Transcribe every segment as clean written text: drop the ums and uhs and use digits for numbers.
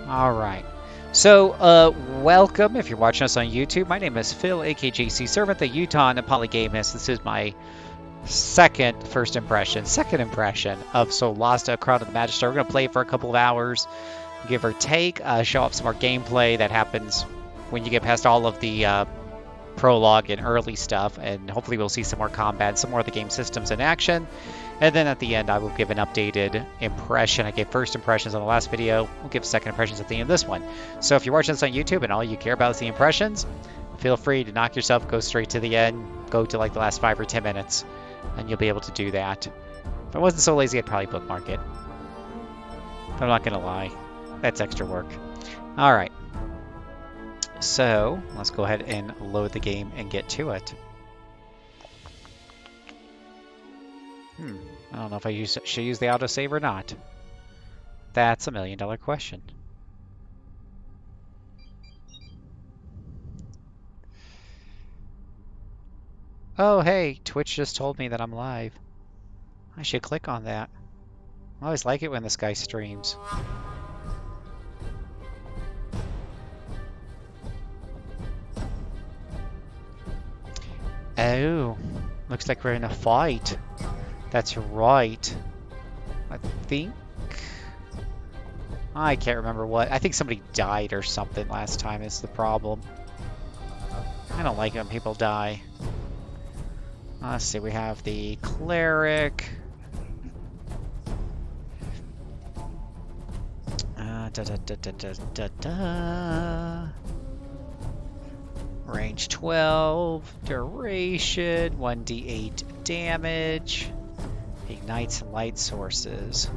All right. So, welcome if you're watching us on YouTube. My name is Phil, aka JCServant, the Utah and Polygamist. This is my second impression of Solasta, Crown of the Magister. We're going to play for a couple of hours, give or take, show off some more gameplay that happens when you get past all of the prologue and early stuff, and hopefully we'll see some more combat, some more of the game systems in action. And then at the end, I will give an updated impression. I gave first impressions on the last video. We'll give second impressions at the end of this one. So if you're watching this on YouTube and all you care about is the impressions, feel free to knock yourself, go straight to the end, go to like the last 5 or 10 minutes, and you'll be able to do that. If I wasn't so lazy, I'd probably bookmark it. But I'm not going to lie. That's extra work. All right. So let's go ahead and load the game and get to it. I don't know if I should use the autosave or not. That's $1 million question. Oh, hey, Twitch just told me that I'm live. I should click on that. I always like it when this guy streams. Oh, looks like we're in a fight. That's right. I think... I can't remember what. I think somebody died or something last time is the problem. I don't like it when people die. Let's see, we have the cleric. Range 12, duration, 1d8 damage, ignites light sources.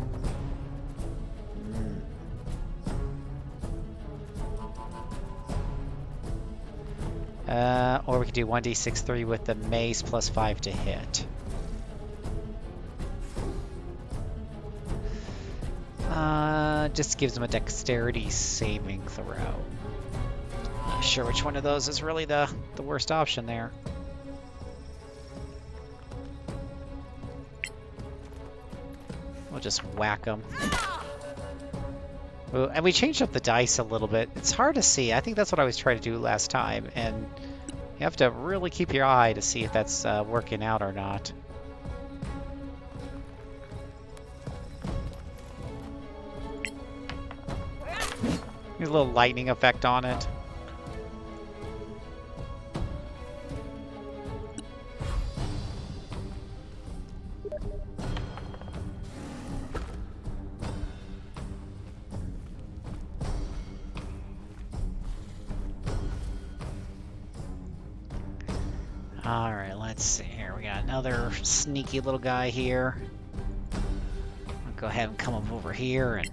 Or we could do 1d6/3 with the mace plus 5 to hit. Just gives them a dexterity saving throw. Not sure which one of those is really the worst option there. We'll just whack them. Ooh, and we changed up the dice a little bit. It's hard to see. I think that's what I was trying to do last time, and you have to really keep your eye to see if that's working out or not. There's a little lightning effect on it. Alright, let's see here. We got another sneaky little guy here. I'll go ahead and come up over here and...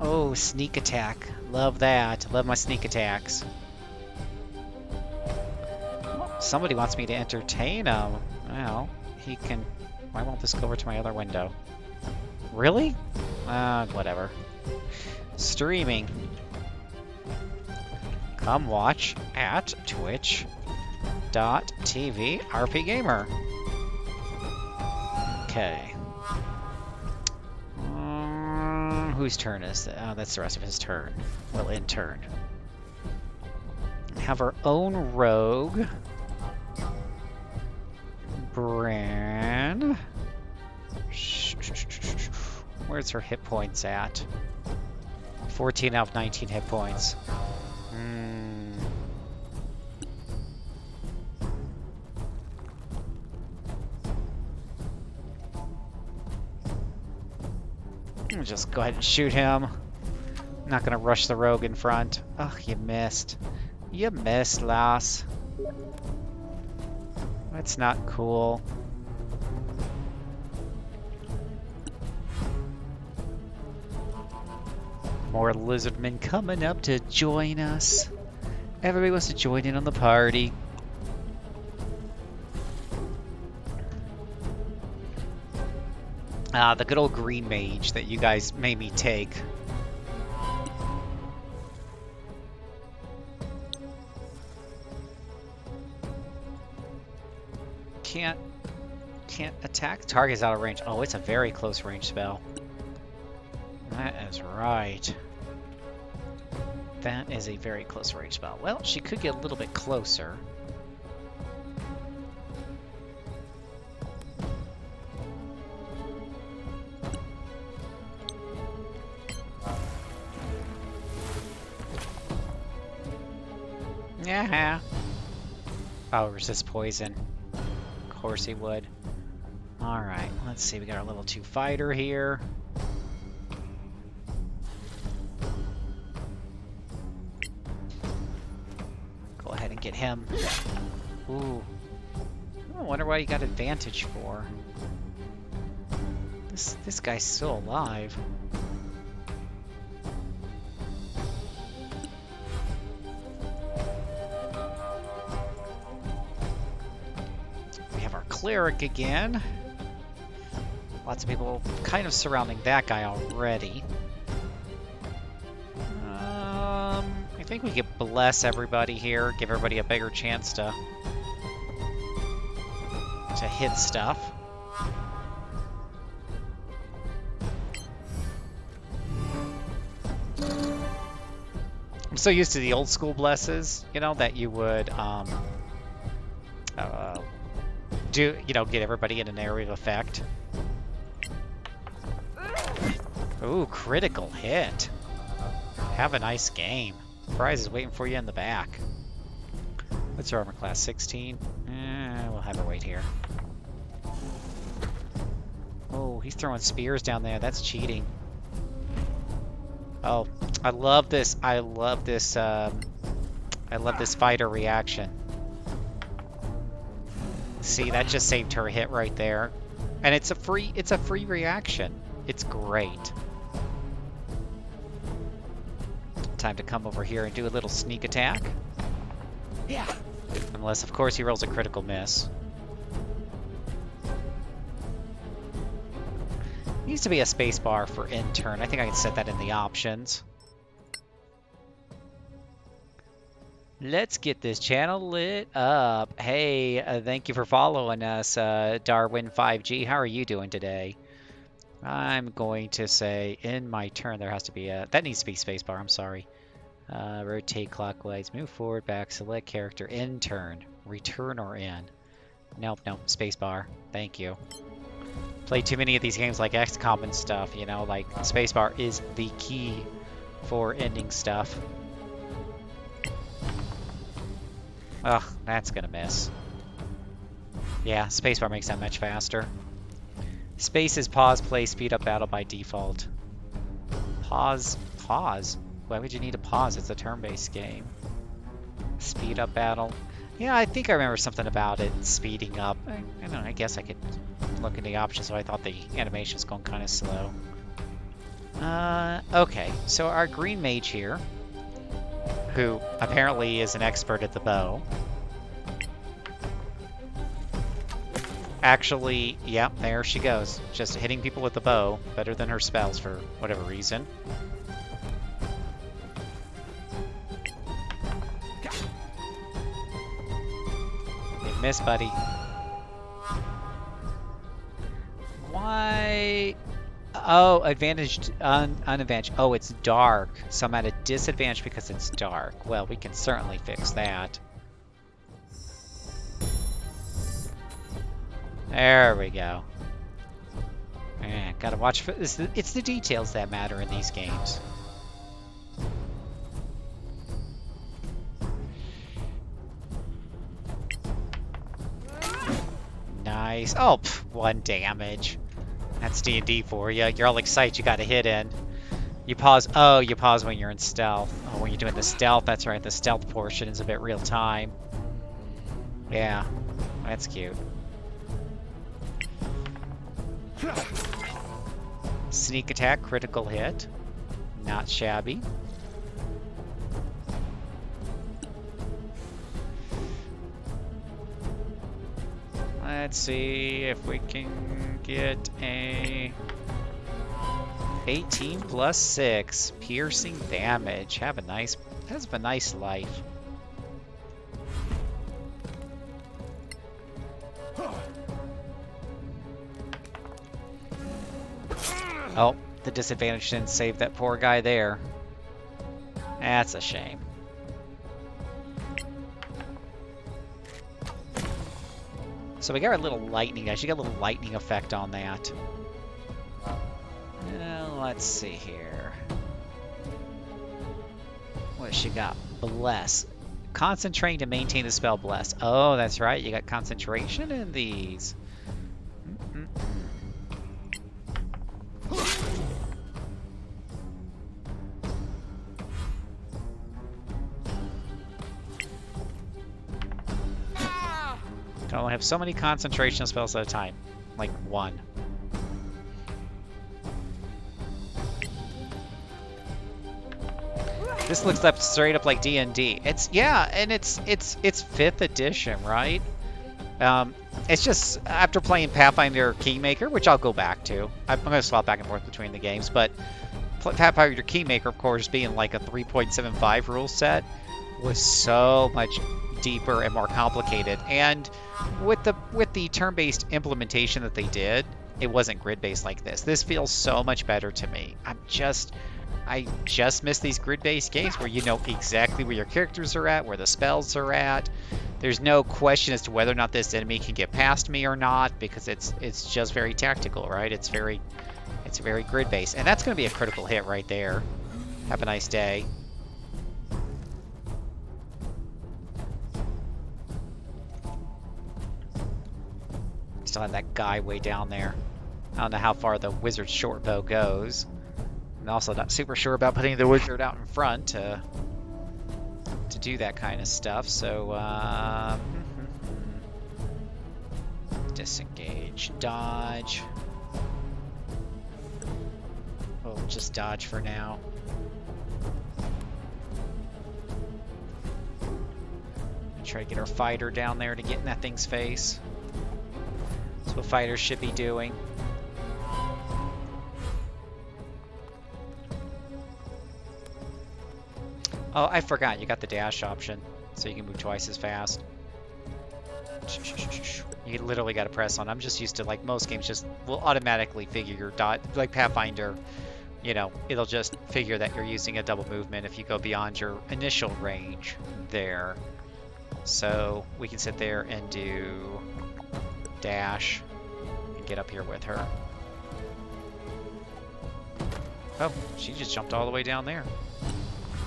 Oh, sneak attack. Love that. Love my sneak attacks. Somebody wants me to entertain him. Well, he can... Why won't this go over to my other window? Really? Whatever. Streaming. Come watch at twitch.tv rpgamer. Okay. Whose turn is that? Oh, that's the rest of his turn. Well, in turn. We have our own rogue. Bran. Where's her hit points at? 14 out of 19 hit points. Just go ahead and shoot him. I'm not gonna rush the rogue in front. Oh, you missed. You missed, lass. That's not cool. More lizardmen coming up to join us. Everybody wants to join in on the party. The good old green mage that you guys made me take. Can't attack. Target's out of range. Oh, it's a very close range spell. That is right. That is a very close range spell. Well, she could get a little bit closer. Yeah. Oh, resist poison. Of course he would. Alright, let's see. We got our level 2 fighter here. Go ahead and get him. Ooh. I wonder what he got advantage for. This guy's still alive. We have our cleric again. Lots of people kind of surrounding that guy already. I think we could bless everybody here, give everybody a bigger chance to hit stuff. I'm so used to the old school blesses, you know, that you would do, you know, get everybody in an area of effect. Ooh, critical hit. Have a nice game. Prize is waiting for you in the back. What's our armor class? 16? We'll have her wait here. Oh, he's throwing spears down there. That's cheating. Oh, I love this. I love this fighter reaction. See, that just saved her hit right there. And it's a free reaction. It's great. Time to come over here and do a little sneak attack. Yeah. Unless, of course, he rolls a critical miss. Needs to be a spacebar for intern. I think I can set that in the options. Let's get this channel lit up. Hey, thank you for following us, Darwin 5G. How are you doing today? I'm going to say in my turn there has to be a... That needs to be spacebar, I'm sorry. Rotate clockwise, move forward, back, select character, in turn. Return or in. Nope, spacebar. Thank you. Played too many of these games like XCOM and stuff, you know, like spacebar is the key for ending stuff. Ugh, that's gonna miss. Yeah, spacebar makes that much faster. Space is pause, play, speed up battle by default. Pause? Why would you need to pause? It's a turn-based game. Speed up battle. Yeah, I think I remember something about it speeding up. I don't know, I guess I could look in the options, so I thought the animation's going kind of slow. Okay, so our green mage here, who apparently is an expert at the bow. Actually, yeah, there she goes. Just hitting people with the bow, better than her spells for whatever reason. You missed, buddy. Why? Oh, advantaged, unadvantaged. Oh, it's dark. So I'm at a disadvantage because it's dark. Well, we can certainly fix that. There we go. Gotta watch for this. It's the details that matter in these games. Nice. Oh, 1 damage. That's D&D for you. You're all excited you got a hit in. You pause. Oh, you pause when you're in stealth. Oh, when you're doing the stealth, that's right. The stealth portion is a bit real time. Yeah, that's cute. Sneak attack, critical hit. Not shabby. Let's see if we can get a 18 plus 6 piercing damage. Have a nice life. Oh, The disadvantage didn't save that poor guy there. That's a shame. So we got a little lightning. I should get a little lightning effect on that. Let's see here. What she got? Bless. Concentrate to maintain the spell Bless. Oh, that's right. You got concentration in these. Can only have so many concentration spells at a time. Like one. This looks up straight up like D&D. It's and it's 5th edition, right? It's just after playing Pathfinder Kingmaker, which I'll go back to. I'm going to swap back and forth between the games, but Pathfinder Kingmaker, of course, being like a 3.75 rule set, was so much deeper and more complicated. And with the turn-based implementation that they did, it wasn't grid-based like this. This feels so much better to me. I just miss these grid-based games where you know exactly where your characters are at, where the spells are at. There's no question as to whether or not this enemy can get past me or not, because it's just very tactical, right? It's very grid-based, and that's going to be a critical hit right there. Have a nice day. Still have that guy way down there. I don't know how far the wizard's short bow goes. I'm also not super sure about putting the wizard out in front to do that kind of stuff. So, disengage, dodge. We'll just dodge for now. Try to get our fighter down there to get in that thing's face. That's what fighters should be doing. Oh, I forgot. You got the dash option, so you can move twice as fast. You literally got to press on. I'm just used to, like, most games just will automatically figure your dot. Like Pathfinder, you know, it'll just figure that you're using a double movement if you go beyond your initial range there. So we can sit there and do dash and get up here with her. Oh, she just jumped all the way down there.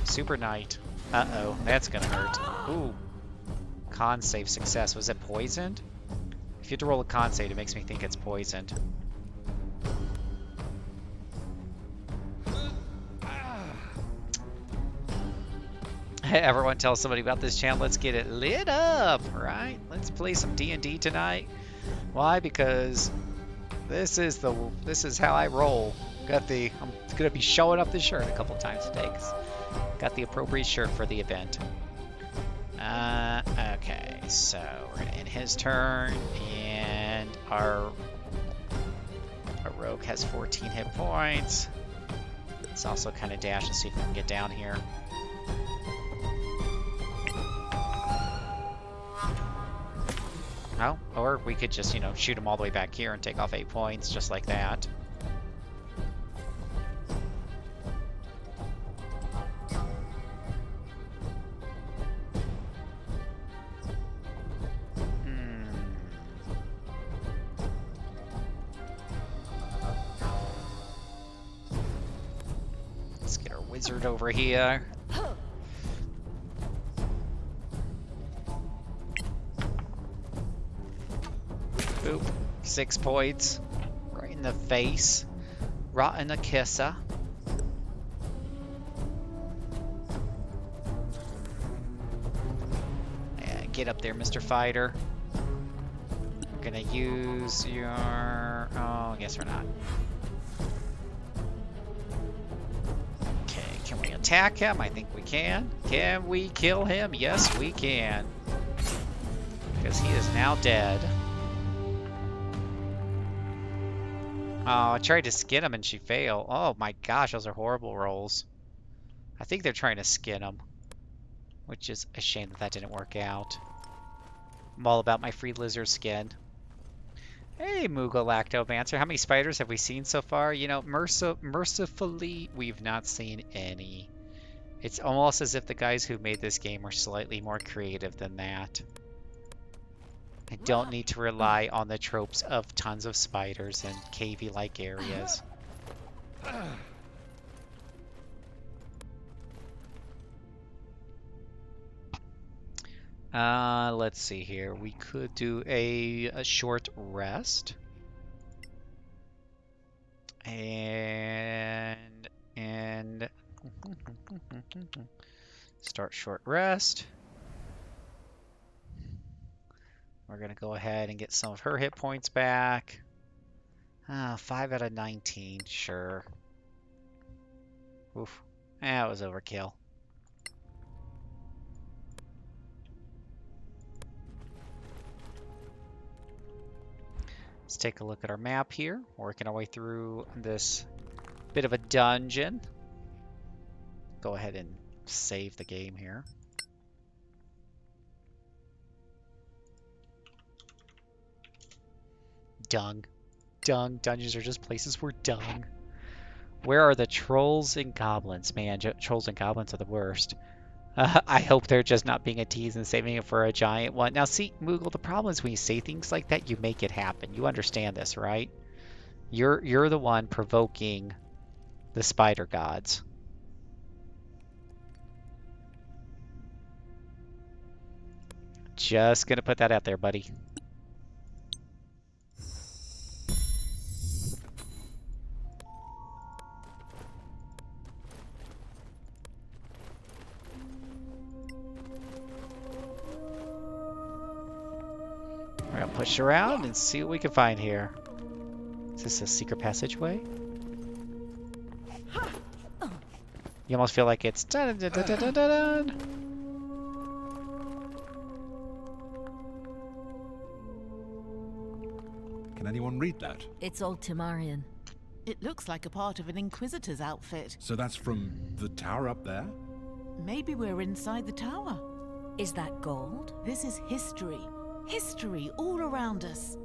Super Knight. Uh-oh, that's gonna hurt. Ooh. Con save success. Was it poisoned? If you have to roll a con save, it makes me think it's poisoned. Everyone tell somebody about this channel. Let's get it lit up, right? Let's play some D&D tonight. Why? Because this is how I roll. I'm gonna be showing up this shirt a couple times today because got the appropriate shirt for the event. Okay, so we're gonna end his turn, and our rogue has 14 hit points. Let's also kind of dash and see if we can get down here. Oh, or we could just, you know, shoot him all the way back here and take off 8 points, just like that. Let's get our wizard over here. Boop. 6 points. Right in the face. Rotten Akissa. Yeah, get up there, Mr. Fighter. We're gonna use your... Oh, I guess we're not. Okay, can we attack him? I think we can. Can we kill him? Yes, we can. Because he is now dead. Oh, I tried to skin him and she failed. Oh my gosh, those are horrible rolls. I think they're trying to skin him, which is a shame that that didn't work out. I'm all about my free lizard skin. Hey, Mugalactomancer. How many spiders have we seen so far? You know, mercifully, we've not seen any. It's almost as if the guys who made this game are slightly more creative than that. I don't need to rely on the tropes of tons of spiders and cavey-like areas. Let's see here. We could do a short rest. And start short rest. We're gonna go ahead and get some of her hit points back. 5 out of 19, sure. Oof. That was overkill. Let's take a look at our map here. Working our way through this bit of a dungeon. Go ahead and save the game here. Dung. Dung. Dungeons are just places where dung. Where are the trolls and goblins? Man, trolls and goblins are the worst. I hope they're just not being a tease and saving it for a giant one. Now, see, Moogle, the problem is when you say things like that, you make it happen. You understand this, right? You're the one provoking the spider gods. Just gonna put that out there, buddy. We're gonna push around and see what we can find here. Is this a secret passageway? You almost feel like it's dun dun dun dun dun dun dun. Can anyone read that? It's old Timarian. It looks like a part of an Inquisitor's outfit. So that's from the tower up there? Maybe we're inside the tower. Is that gold? This is history. History all around us.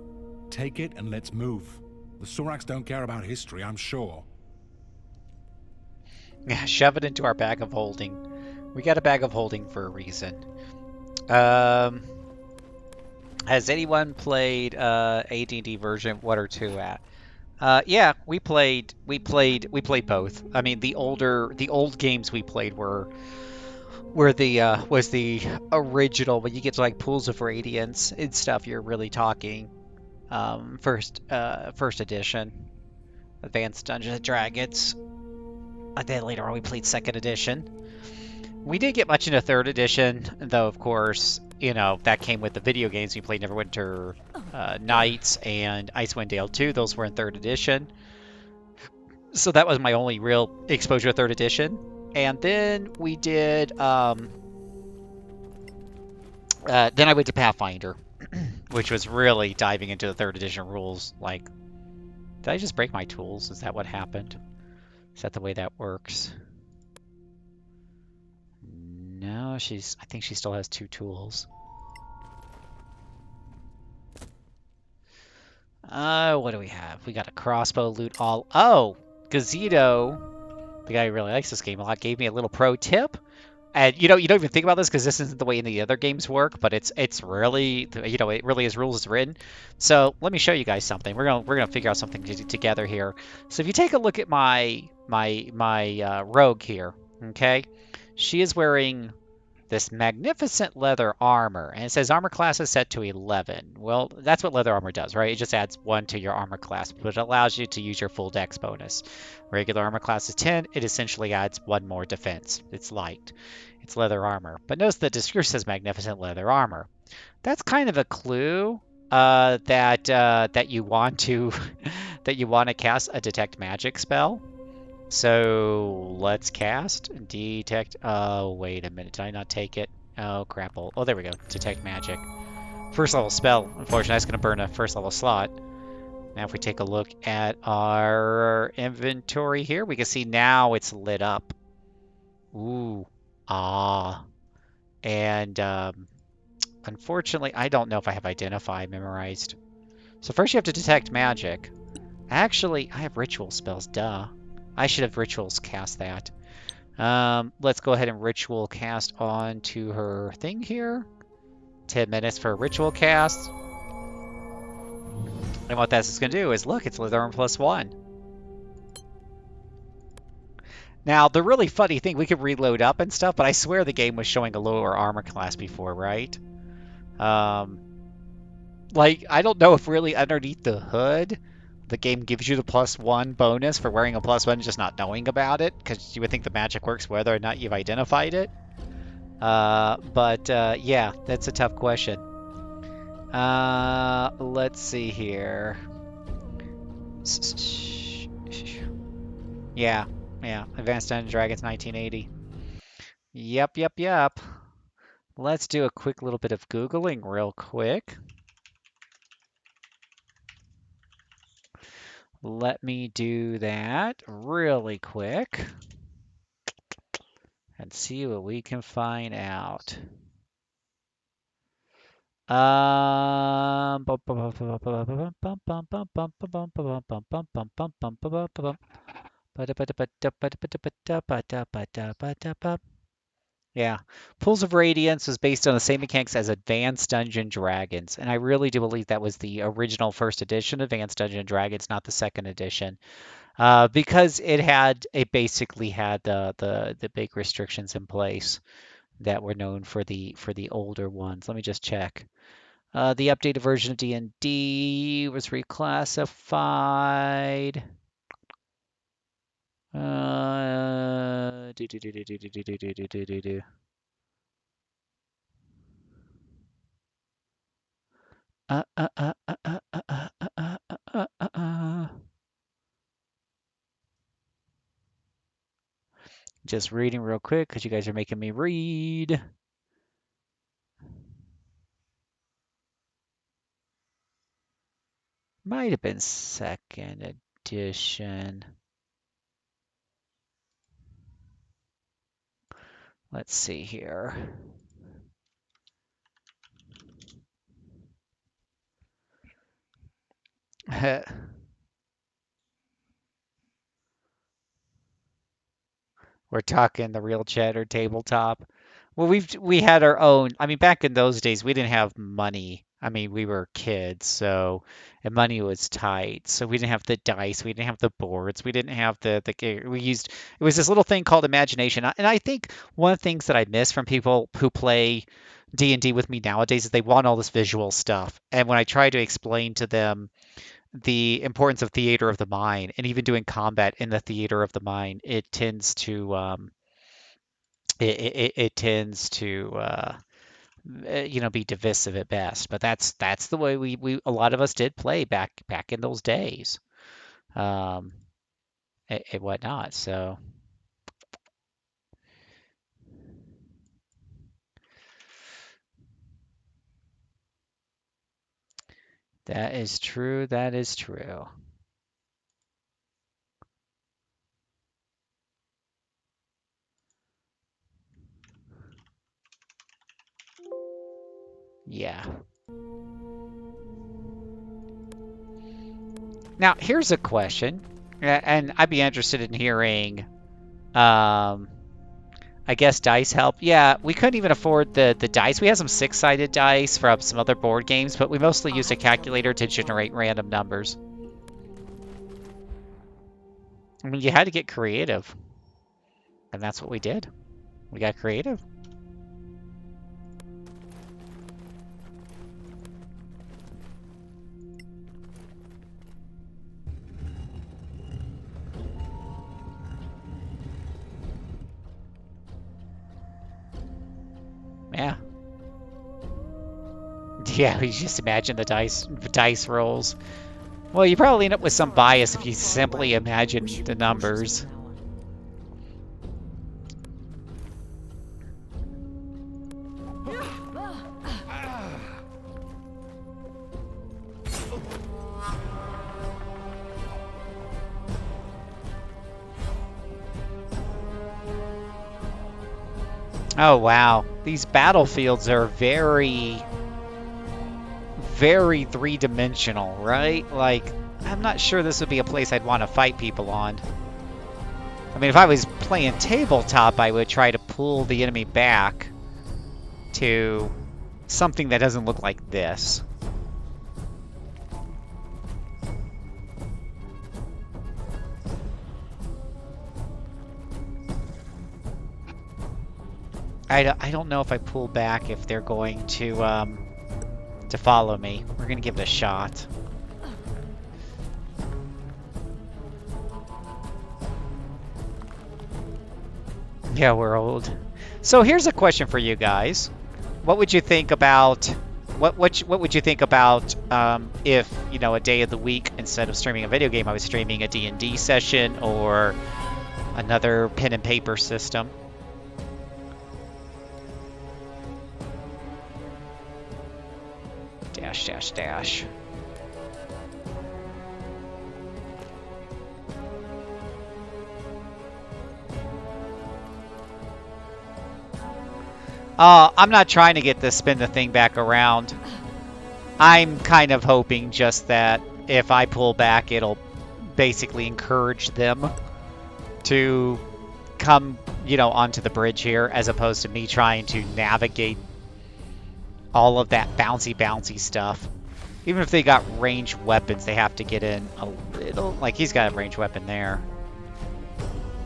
Take it and let's move. The Soraks don't care about history, I'm sure. Yeah, shove it into our bag of holding. We got a bag of holding for a reason. Has anyone played AD&D version 1 or 2 at? Yeah, we played both. I mean, the old games we played were was the original. When you get to like Pools of Radiance and stuff, you're really talking first edition, Advanced Dungeons and Dragons. And then later on we played 2nd edition. We didn't get much into 3rd edition, though. Of course, you know that came with the video games. We played Neverwinter Nights and Icewind Dale 2. Those were in 3rd edition. So that was my only real exposure to 3rd edition. And then we did. Then I went to Pathfinder, which was really diving into the 3rd edition rules. Like, did I just break my tools? Is that what happened? Is that the way that works? No, I think she still has 2 tools. What do we have? We got a crossbow, loot all. Oh, Gazito, the guy who really likes this game a lot, gave me a little pro tip. And you don't even think about this because this isn't the way any of the other games work, but it's really, it really is rules as written. So let me show you guys something. We're gonna figure out something together here. So if you take a look at my rogue here, okay, she is wearing this magnificent leather armor, and it says armor class is set to 11. Well, that's what leather armor does, right? It just adds 1 to your armor class, but it allows you to use your full dex bonus. Regular armor class is 10. It essentially adds 1 more defense. It's light. It's leather armor. But notice the description says magnificent leather armor. That's kind of a clue that you want to that you want to cast a detect magic spell. So let's cast detect. Oh, wait a minute. Did I not take it? Oh, crap. Oh, there we go. Detect magic. First level spell. Unfortunately, that's going to burn a first level slot. Now, if we take a look at our inventory here, we can see now it's lit up. Ooh. Ah. And unfortunately, I don't know if I have identify memorized. So first you have to detect magic. Actually, I have ritual spells, duh. I should have rituals cast that. Let's go ahead and ritual cast onto her thing here. 10 minutes for a ritual cast. And what that's going to do is, look, it's Lythorn +1. Now, the really funny thing, we could reload up and stuff, but I swear the game was showing a lower armor class before, right? Like, I don't know if really underneath the hood, the game gives you the +1 bonus for wearing a +1 and just not knowing about it, because you would think the magic works whether or not you've identified it. Yeah, that's a tough question. Let's see here. Yeah, Advanced Dungeons & Dragons 1980. Yep. Let's do a quick little bit of Googling real quick. Let me do that really quick and see what we can find out. Yeah, Pools of Radiance was based on the same mechanics as Advanced Dungeons & Dragons, and I really do believe that was the original first edition of Advanced Dungeons & Dragons, not the second edition, because it basically had the big restrictions in place that were known for the older ones. Let me just check. The updated version of D&D was reclassified. Just reading real quick because you guys are making me read. Might have been second edition. Let's see here. We're talking the real cheddar tabletop. Well, we had our own. I mean, back in those days, we didn't have money. I mean, we were kids, so and money was tight. So we didn't have the dice, we didn't have the boards, we didn't have we used it was this little thing called imagination. And I think one of the things that I miss from people who play D&D with me nowadays is they want all this visual stuff. And when I try to explain to them the importance of theater of the mind and even doing combat in the theater of the mind, it tends to it tends to be divisive at best. But that's the way we a lot of us did play back in those days, um, and whatnot. So that is true. That is true. Yeah. Now here's a question, and I'd be interested in hearing. I guess dice help. Yeah, we couldn't even afford the dice. We had some six-sided dice from some other board games, but we mostly used a calculator to generate random numbers. I mean, you had to get creative, and that's what we did. We got creative. Yeah. Yeah, you just imagine the dice rolls. Well, you probably end up with some bias if you simply imagine the numbers. Oh wow, these battlefields are very very three-dimensional, right? Like, I'm not sure this would be a place I'd want to fight people on. I mean, if I was playing tabletop, I would try to pull the enemy back to something that doesn't look like this. I don't know if I pull back if they're going to follow me. We're gonna give it a shot. Yeah, we're old. So here's a question for you guys. What would you think about what would you think about if, you know, a day of the week instead of streaming a video game, I was streaming a D&D session or another pen and paper system? Dash, dash, dash. I'm not trying to get this spin the thing back around. I'm kind of hoping just that if I pull back, it'll basically encourage them to come, you know, onto the bridge here, as opposed to me trying to navigate all of that bouncy stuff. Even if they got ranged weapons, they have to get in a little... Like, he's got a ranged weapon there.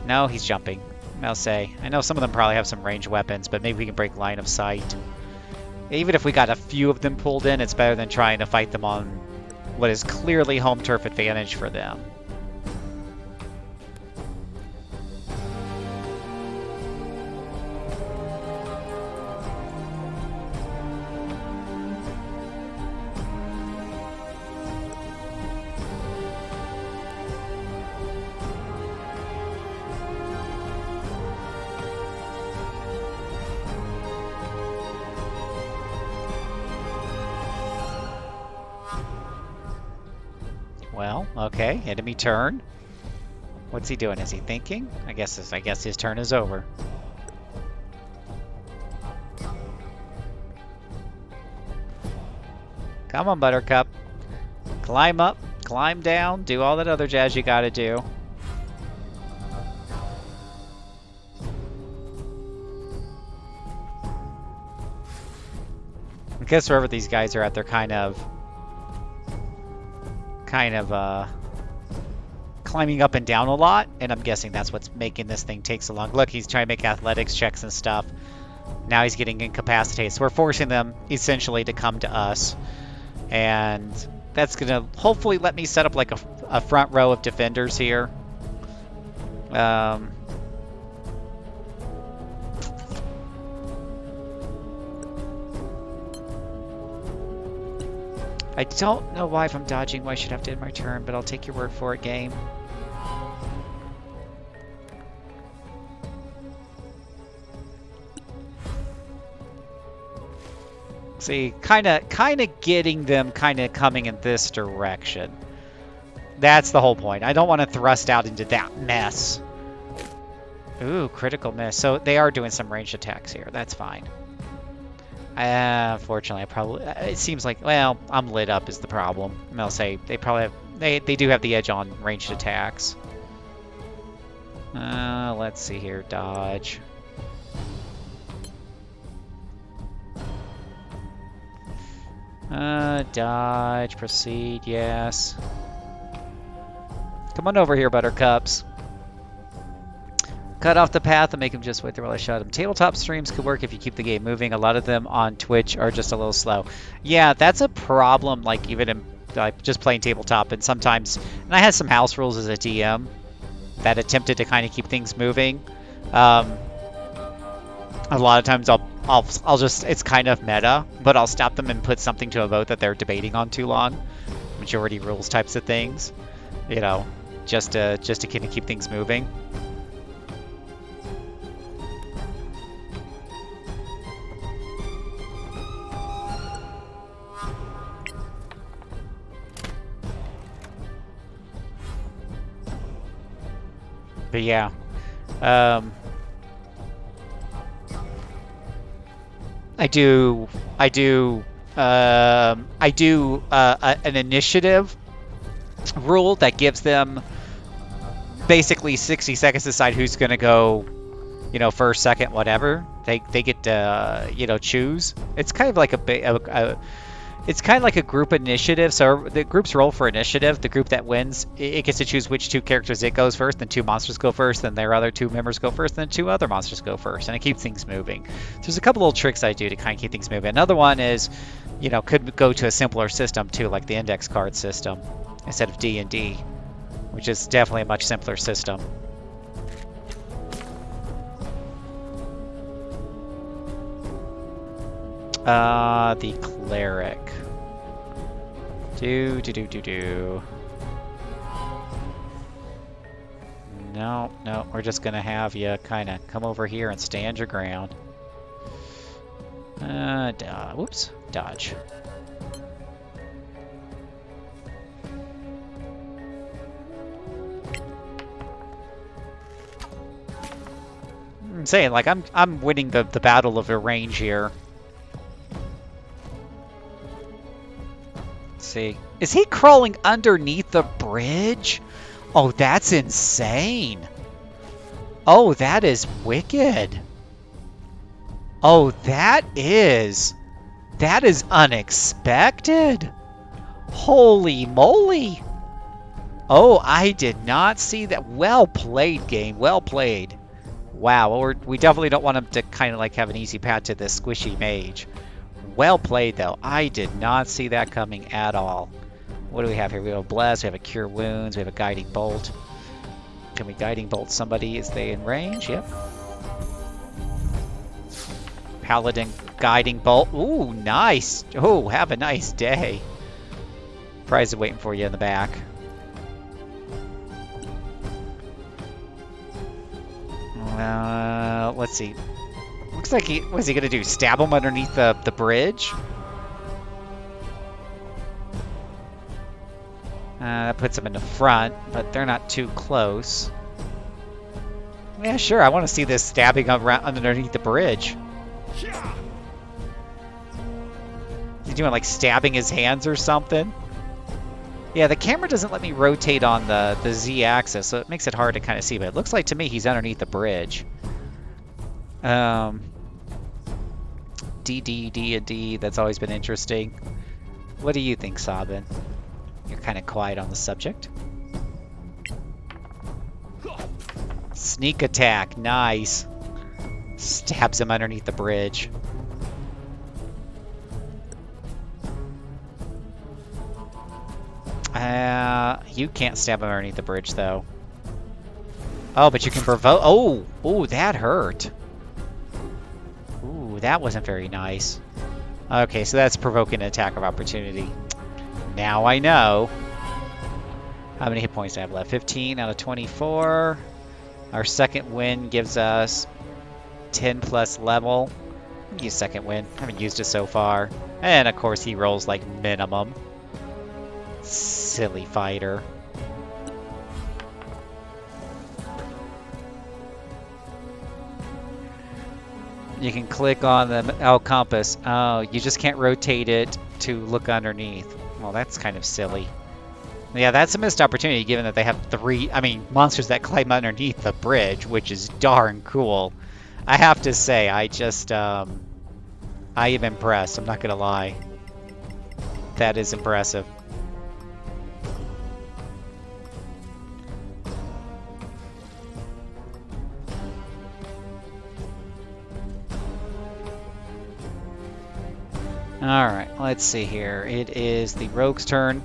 No, he's jumping. I'll say. I know some of them probably have some ranged weapons, but maybe we can break line of sight. Even if we got a few of them pulled in, it's better than trying to fight them on what is clearly home turf advantage for them. Well, okay, enemy turn. What's he doing? Is he thinking? I guess his turn is over. Come on, Buttercup. Climb up, climb down, do all that other jazz you gotta do. I guess wherever these guys are at, they're kind of climbing up and down a lot, and I'm guessing that's what's making this thing take so long. Look, he's trying to make athletics checks and stuff. Now he's getting incapacitated, so we're forcing them essentially to come to us, and that's gonna hopefully let me set up like a front row of defenders here. I don't know why if I'm dodging why I should have to end my turn, but I'll take your word for it, game. See, kind of getting them coming in this direction. That's the whole point. I don't want to thrust out into that mess. Ooh, critical miss. So they are doing some ranged attacks here. That's fine. Unfortunately, it seems like, well, I'm lit up is the problem. And I'll say they probably have, they do have the edge on ranged attacks. Let's see here, dodge. Dodge, proceed, yes. Come on over here, Buttercups. Cut off the path and make him just wait there while I shot him. Tabletop streams could work if you keep the game moving. A lot of them on Twitch are just a little slow. Yeah, that's a problem, like even in just playing tabletop. And sometimes, and I had some house rules as a DM that attempted to kind of keep things moving. A lot of times I'll just, it's kind of meta, but I'll stop them and put something to a vote that they're debating on too long. Majority rules types of things, you know, just to kind of keep things moving. But yeah, I do I do an initiative rule that gives them basically 60 seconds to decide who's going to go, you know, first, second, whatever. They get to, you know, choose. It's kind of like it's kind of like a group initiative. So the groups roll for initiative. The group that wins, it gets to choose which 2 characters it goes first, then 2 monsters go first, then their other 2 members go first, then 2 other monsters go first, and it keeps things moving. So there's a couple little tricks I do to kind of keep things moving. Another one is, you know, could go to a simpler system too, like the index card system instead of D&D, which is definitely a much simpler system. The cleric. Do. No, we're just gonna have you kind of come over here and stand your ground. Whoops, dodge. I'm saying, like, I'm winning the battle of range here. Let's see. Is he crawling underneath the bridge? Oh, that's insane. Oh, that is wicked. Oh, that is unexpected. Holy moly. Oh, I did not see that. Well played, game. Well played. Wow, well, we definitely don't want him to kind of like have an easy path to this squishy mage. Well played, though. I did not see that coming at all. What do we have here? We have a Bless, we have a Cure Wounds, we have a Guiding Bolt. Can we Guiding Bolt somebody as they in range? Yep. Paladin Guiding Bolt. Ooh, nice. Oh, have a nice day. Prize is waiting for you in the back. Let's see. Looks like what's he gonna do? Stab him underneath the bridge? That puts him in the front, but they're not too close. Yeah, sure. I want to see this stabbing around underneath the bridge. He's doing like stabbing his hands or something. Yeah, the camera doesn't let me rotate on the Z-axis, so it makes it hard to kind of see, but it looks like to me he's underneath the bridge. D, that's always been interesting. What do you think, Sabin? You're kind of quiet on the subject. Sneak attack, nice. Stabs him underneath the bridge. You can't stab him underneath the bridge, though. Oh, but you can provoke. Oh, that hurt. Ooh, that wasn't very nice. Okay, so that's provoking an attack of opportunity. Now I know. How many hit points do I have left? 15 out of 24. Our second win gives us 10 plus level. Use second win. Haven't used it so far. And of course he rolls like minimum. Silly fighter. You can click on the compass. Oh, you just can't rotate it to look underneath. Well, that's kind of silly. Yeah, that's a missed opportunity given that they have monsters that climb underneath the bridge, which is darn cool. I have to say, I am impressed. I'm not gonna lie. That is impressive. Alright, let's see here. It is the rogue's turn.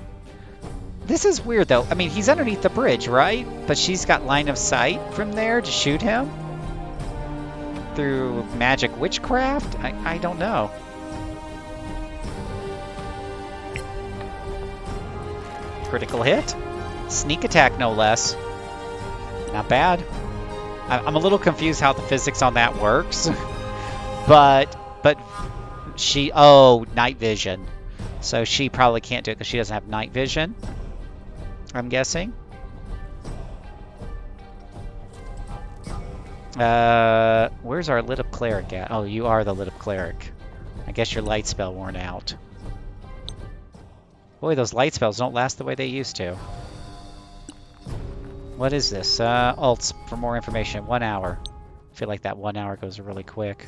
This is weird, though. I mean, he's underneath the bridge, right? But she's got line of sight from there to shoot him? Through magic witchcraft? I don't know. Critical hit. Sneak attack, no less. Not bad. I'm a little confused how the physics on that works. but she... Oh, night vision. So she probably can't do it because she doesn't have night vision, I'm guessing. Where's our lit up cleric at? Oh, you are the lit up cleric. I guess your light spell worn out. Boy, those light spells don't last the way they used to. What is this? Alts for more information. 1 hour. I feel like that 1 hour goes really quick.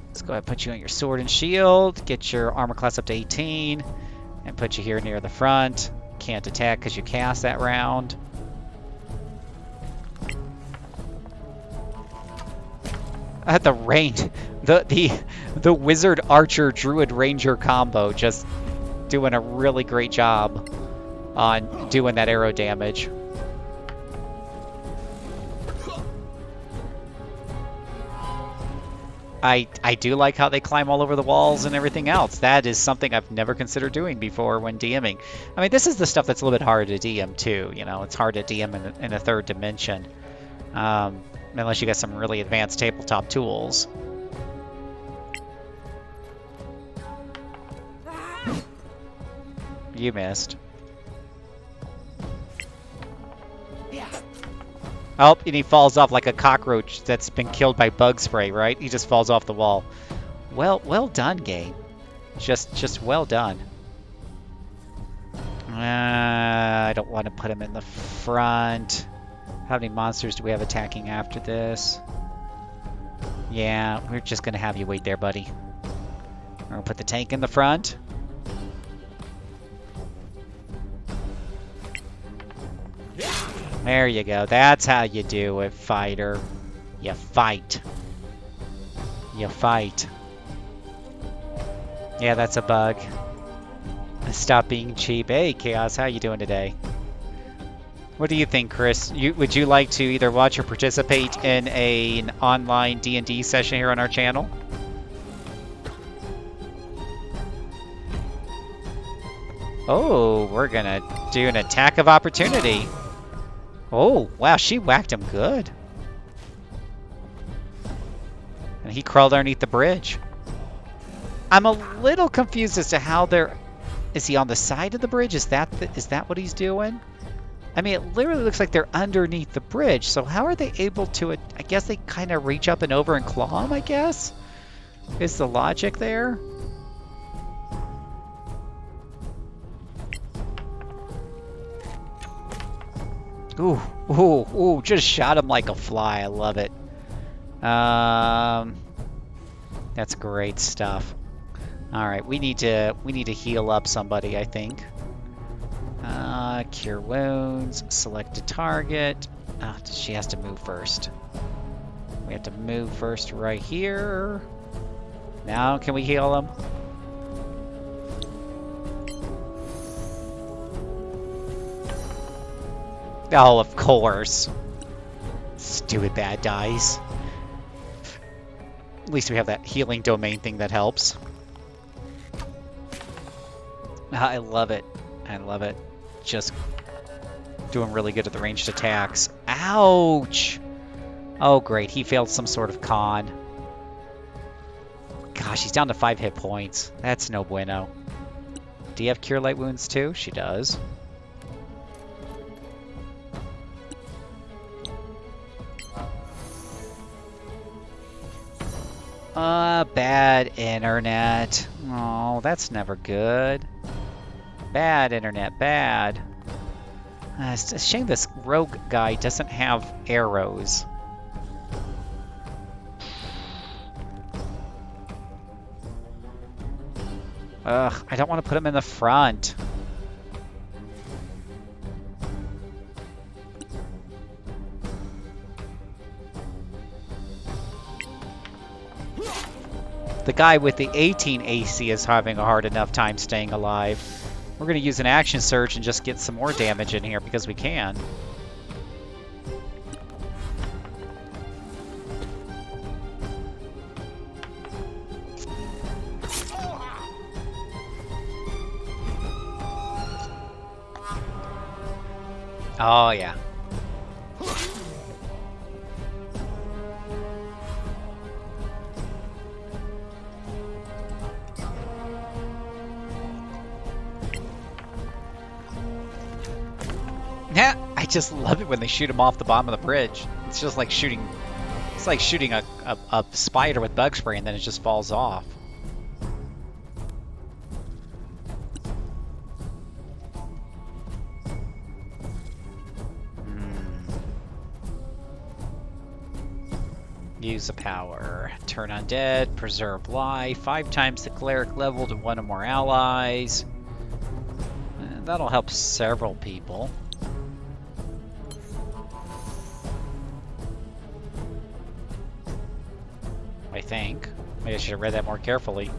Let's go ahead and put you on your sword and shield. Get your armor class up to 18. And put you here near the front. Can't attack because you cast that round. At the range, the wizard archer druid ranger combo just doing a really great job on doing that arrow damage. I do like how they climb all over the walls and everything else. That is something I've never considered doing before when DMing. I mean, this is the stuff that's a little bit harder to DM too. You know, it's hard to DM in a third dimension. Unless you got some really advanced tabletop tools. You missed. Oh, and he falls off like a cockroach that's been killed by bug spray, right? He just falls off the wall. Well done, game. Just well done. I don't want to put him in the front. How many monsters do we have attacking after this? Yeah, we're just going to have you wait there, buddy. We're going to put the tank in the front. There you go. That's how you do it, fighter. You fight. You fight. Yeah, that's a bug. Stop being cheap. Hey, Chaos, how you doing today? What do you think, Chris? Would you like to either watch or participate in an online D&D session here on our channel? Oh, we're gonna do an attack of opportunity. Oh, wow, she whacked him good. And he crawled underneath the bridge. I'm a little confused as to how they're... Is he on the side of the bridge? Is that what he's doing? I mean, it literally looks like they're underneath the bridge, so how are they able to... I guess they kind of reach up and over and claw him, I guess? Is the logic there? Ooh, ooh, ooh, just shot him like a fly. I love it. That's great stuff. All right, we need to heal up somebody, I think. Cure wounds, select a target. She has to move first. We have to move first right here. Now, can we heal him? Oh, of course. Stupid bad dice. At least we have that healing domain thing that helps. I love it. I love it. Just doing really good at the ranged attacks. Ouch! Oh, great. He failed some sort of con. Gosh, he's down to 5 hit points. That's no bueno. Do you have Cure Light Wounds too? She does. Bad internet. Oh, that's never good. Bad internet, bad. It's a shame this rogue guy doesn't have arrows. Ugh, I don't want to put him in the front. The guy with the 18 AC is having a hard enough time staying alive. We're going to use an action surge and just get some more damage in here because we can. Oh, yeah. Yeah, I just love it when they shoot him off the bottom of the bridge. It's just like shooting It's like shooting a spider with bug spray and then it just falls off. Use the power. Turn undead, preserve life, 5 times the cleric level to 1 or more allies. That'll help several people. I think. Maybe I should have read that more carefully.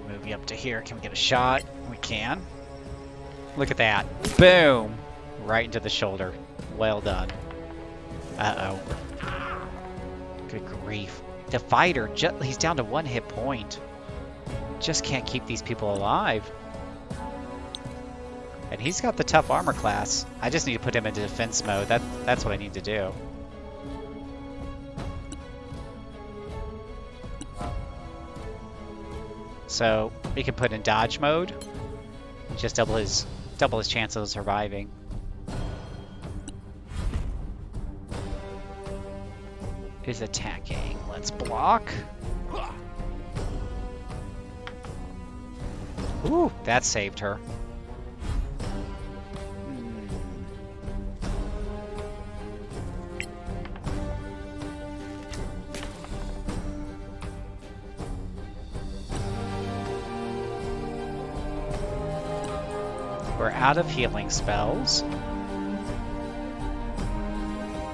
Move you up to here. Can we get a shot? We can. Look at that. Boom! Right into the shoulder. Well done. Uh-oh. Good grief. The fighter, he's down to 1 hit point. Just can't keep these people alive. And he's got the tough armor class. I just need to put him into defense mode. That's what I need to do. So we can put in dodge mode. Just double his chance of surviving. Is attacking. Let's block. Ooh, that saved her. We're out of healing spells.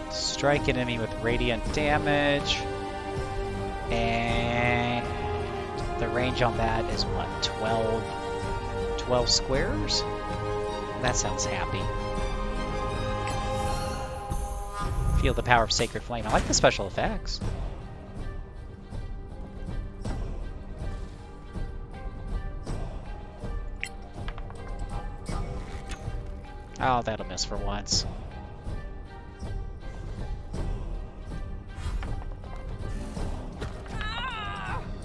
Strike an enemy with radiant damage. And the range on that is what, 12 squares? That sounds happy. Feel the power of Sacred Flame. I like the special effects. Oh, that'll miss for once.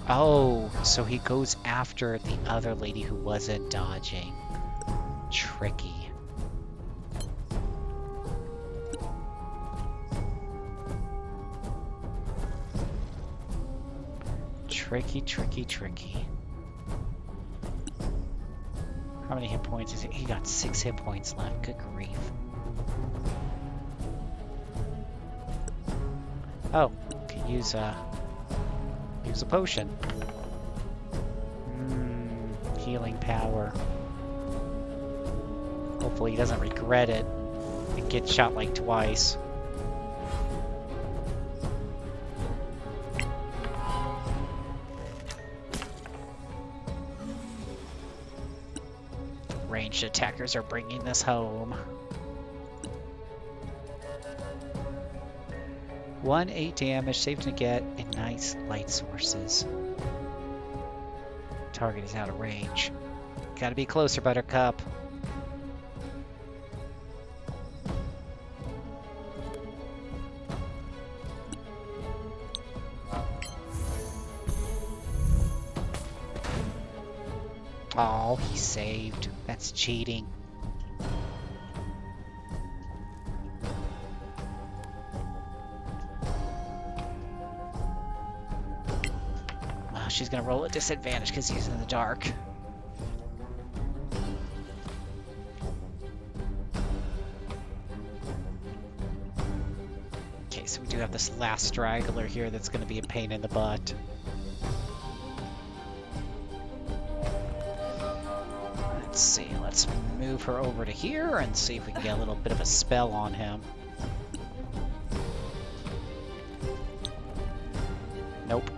Oh, so he goes after the other lady who wasn't dodging. Tricky. Tricky, tricky, tricky. How many hit points is it? He got 6 hit points left. Good grief. Oh, can use a potion. Healing power. Hopefully he doesn't regret it and get shot like twice. Ranged attackers are bringing this home. 1/8 damage, safe to get, and nice light sources. Target is out of range. Gotta be closer, Buttercup. Oh, he saved. That's cheating. Oh, she's gonna roll at disadvantage because he's in the dark. Okay, so we do have this last straggler here that's gonna be a pain in the butt. Let's see, let's move her over to here and see if we can get a little bit of a spell on him. Nope.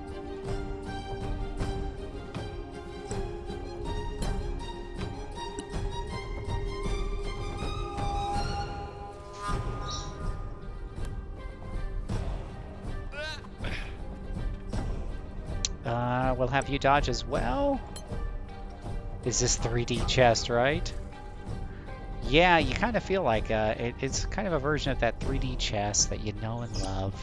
We'll have you dodge as well. Is this 3D chest, right? Yeah, you kind of feel like it's kind of a version of that 3D chest that you know and love.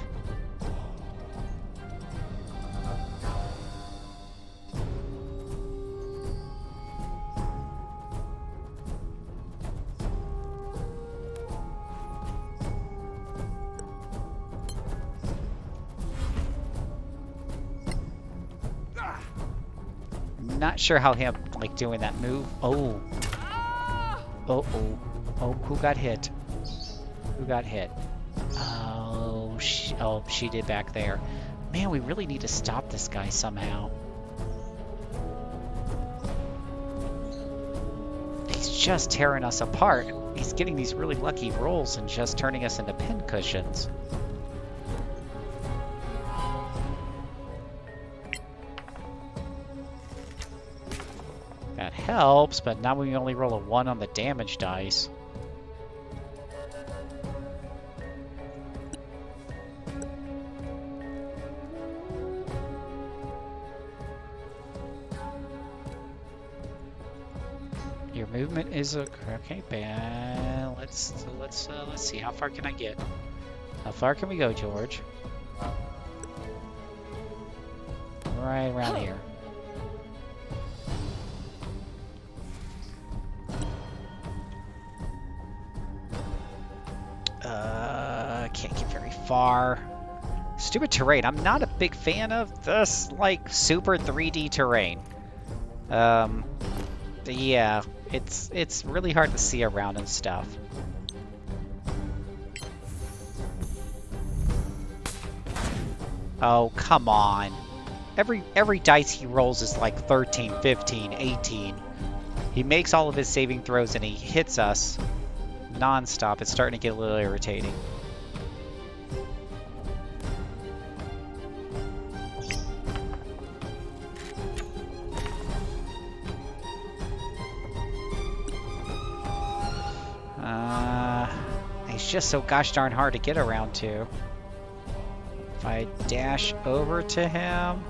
not sure how him, like, doing that move. Oh. Oh, oh. Oh, who got hit? Who got hit? Oh, she did back there. Man, we really need to stop this guy somehow. He's just tearing us apart. He's getting these really lucky rolls and just turning us into pincushions. That helps, but now we only roll a 1 on the damage dice. Your movement is okay. Bad. Let's see. How far can I get? How far can we go, George? Right around here. Can't get very far. Stupid terrain. I'm not a big fan of this, like, super 3D terrain. Yeah, it's really hard to see around and stuff. Oh, come on. Every dice he rolls is like 13, 15, 18. He makes all of his saving throws and he hits us non-stop. It's starting to get a little irritating. He's just so gosh darn hard to get around to. If I dash over to him,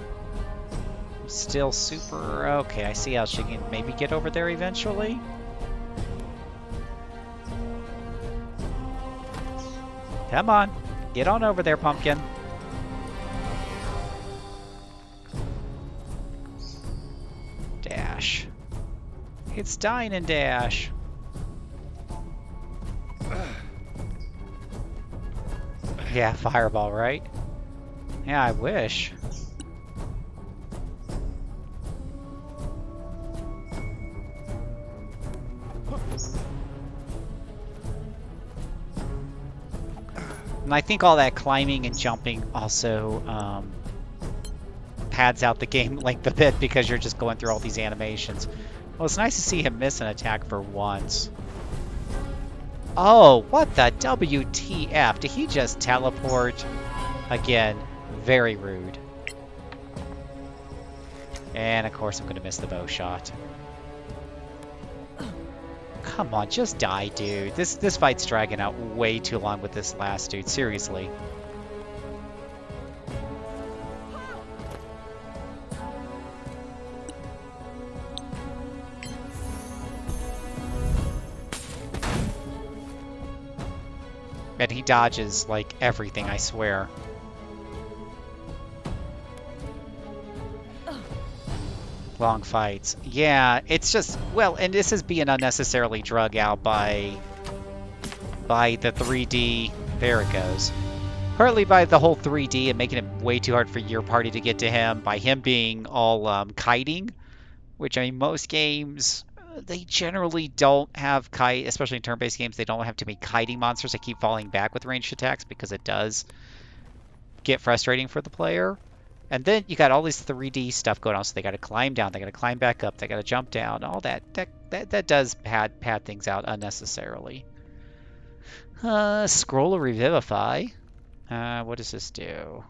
I'm still super... Okay, I see how she can maybe get over there eventually. Come on, get on over there, pumpkin. Dash. It's dying and dash. Yeah, fireball, right? Yeah, I wish. And I think all that climbing and jumping also pads out the game length a bit because you're just going through all these animations. Well, it's nice to see him miss an attack for once. Oh, what the WTF? Did he just teleport? Again, very rude. And of course I'm going to miss the bow shot. Come on, just die, dude. This fight's dragging out way too long with this last dude, seriously. And he dodges, like, everything, I swear. Long fights. Yeah, it's just... Well, and this is being unnecessarily drug out by the 3D... There it goes. Partly by the whole 3D and making it way too hard for your party to get to him. By him being all kiting. Which, I mean, most games... They generally don't have kite, especially in turn-based games, they don't have too many kiting monsters that keep falling back with ranged attacks because it does get frustrating for the player. And then you got all this 3D stuff going on, so they got to climb down, they got to climb back up, they got to jump down, all that. That does pad things out unnecessarily. Scroll or Revivify. What does this do?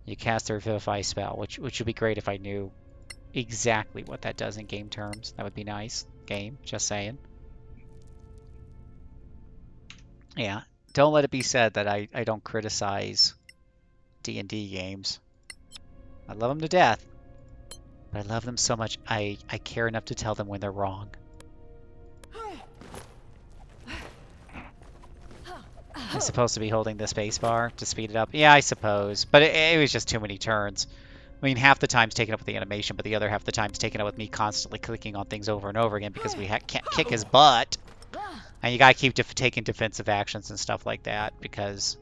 You cast a Revivify spell, which would be great if I knew exactly what that does in game terms. That would be nice. Game, just saying. Yeah, don't let it be said that I don't criticize D&D games. I love them to death, but I love them so much I care enough to tell them when they're wrong. I'm supposed to be holding the space bar to speed it up. Yeah, I suppose, but it was just too many turns. I mean, half the time's taken up with the animation, but the other half the time's taken up with me constantly clicking on things over and over again because we can't kick his butt. And you gotta keep taking defensive actions and stuff like that because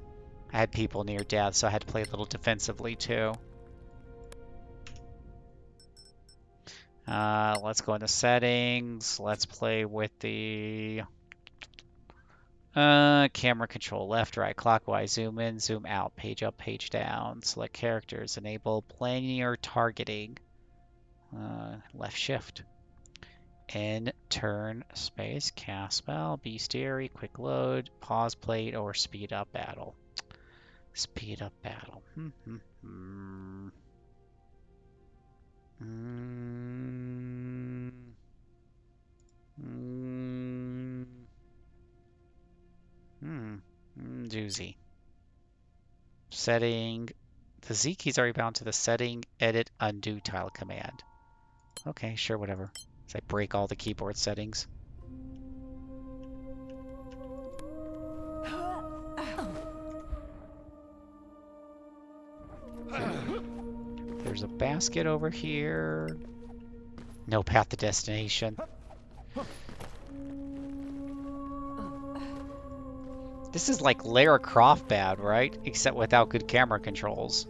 I had people near death, so I had to play a little defensively too. Let's go into settings. Let's play with the camera control. Left, right, clockwise. Zoom in, zoom out. Page up, page down. Select characters. Enable planar targeting. Left shift. N, turn, space, cast spell, bestiary, quick load, pause plate, or speed up battle. Speed up battle. Doozy. Setting. The Z key's already bound to the setting, edit, undo tile command. Okay, sure, whatever. As I break all the keyboard settings. There's a basket over here. No path to destination. This is like Lara Croft bad, right? Except without good camera controls.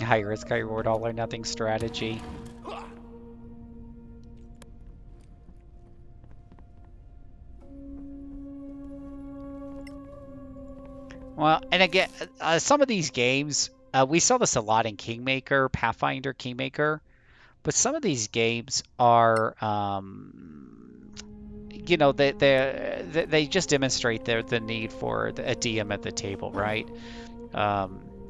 High risk, high reward, all or nothing strategy. Well, and again, some of these games, we saw this a lot in Kingmaker, Pathfinder Kingmaker, but some of these games are, you know, they just demonstrate the need for a DM at the table, right?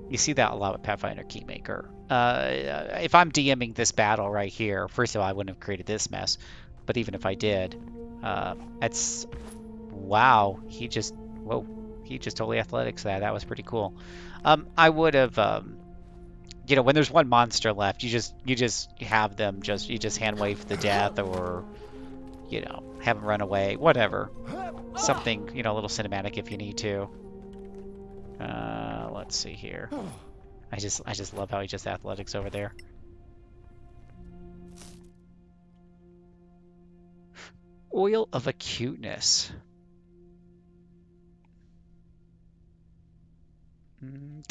You see that a lot with Pathfinder Kingmaker. If I'm DMing this battle right here, first of all, I wouldn't have created this mess, but even if I did, it's wow. He just totally athletics that. That was pretty cool. I would have, you know, when there's one monster left, you just have them you just hand wave the death, or you know, have them run away, whatever. Something, you know, a little cinematic if you need to. Let's see here. I just love how he just athletics over there. Oil of Acuteness.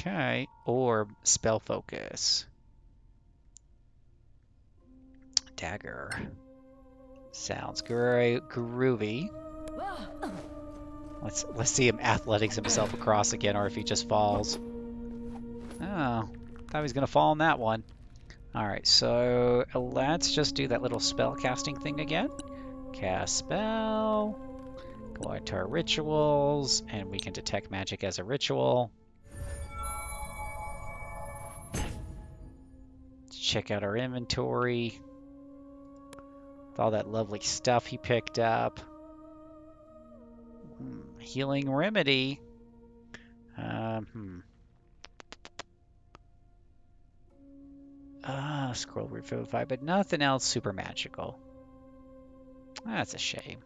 Okay. Orb, spell focus. Dagger. Sounds groovy. Let's see him athletics himself across again, or if he just falls. Oh, thought he was gonna fall on that one. All right, so let's just do that little spell casting thing again. Cast spell. Go into our rituals, and we can detect magic as a ritual. Check out our inventory. With all that lovely stuff he picked up. Healing remedy. Scroll revivify, but nothing else super magical. That's a shame.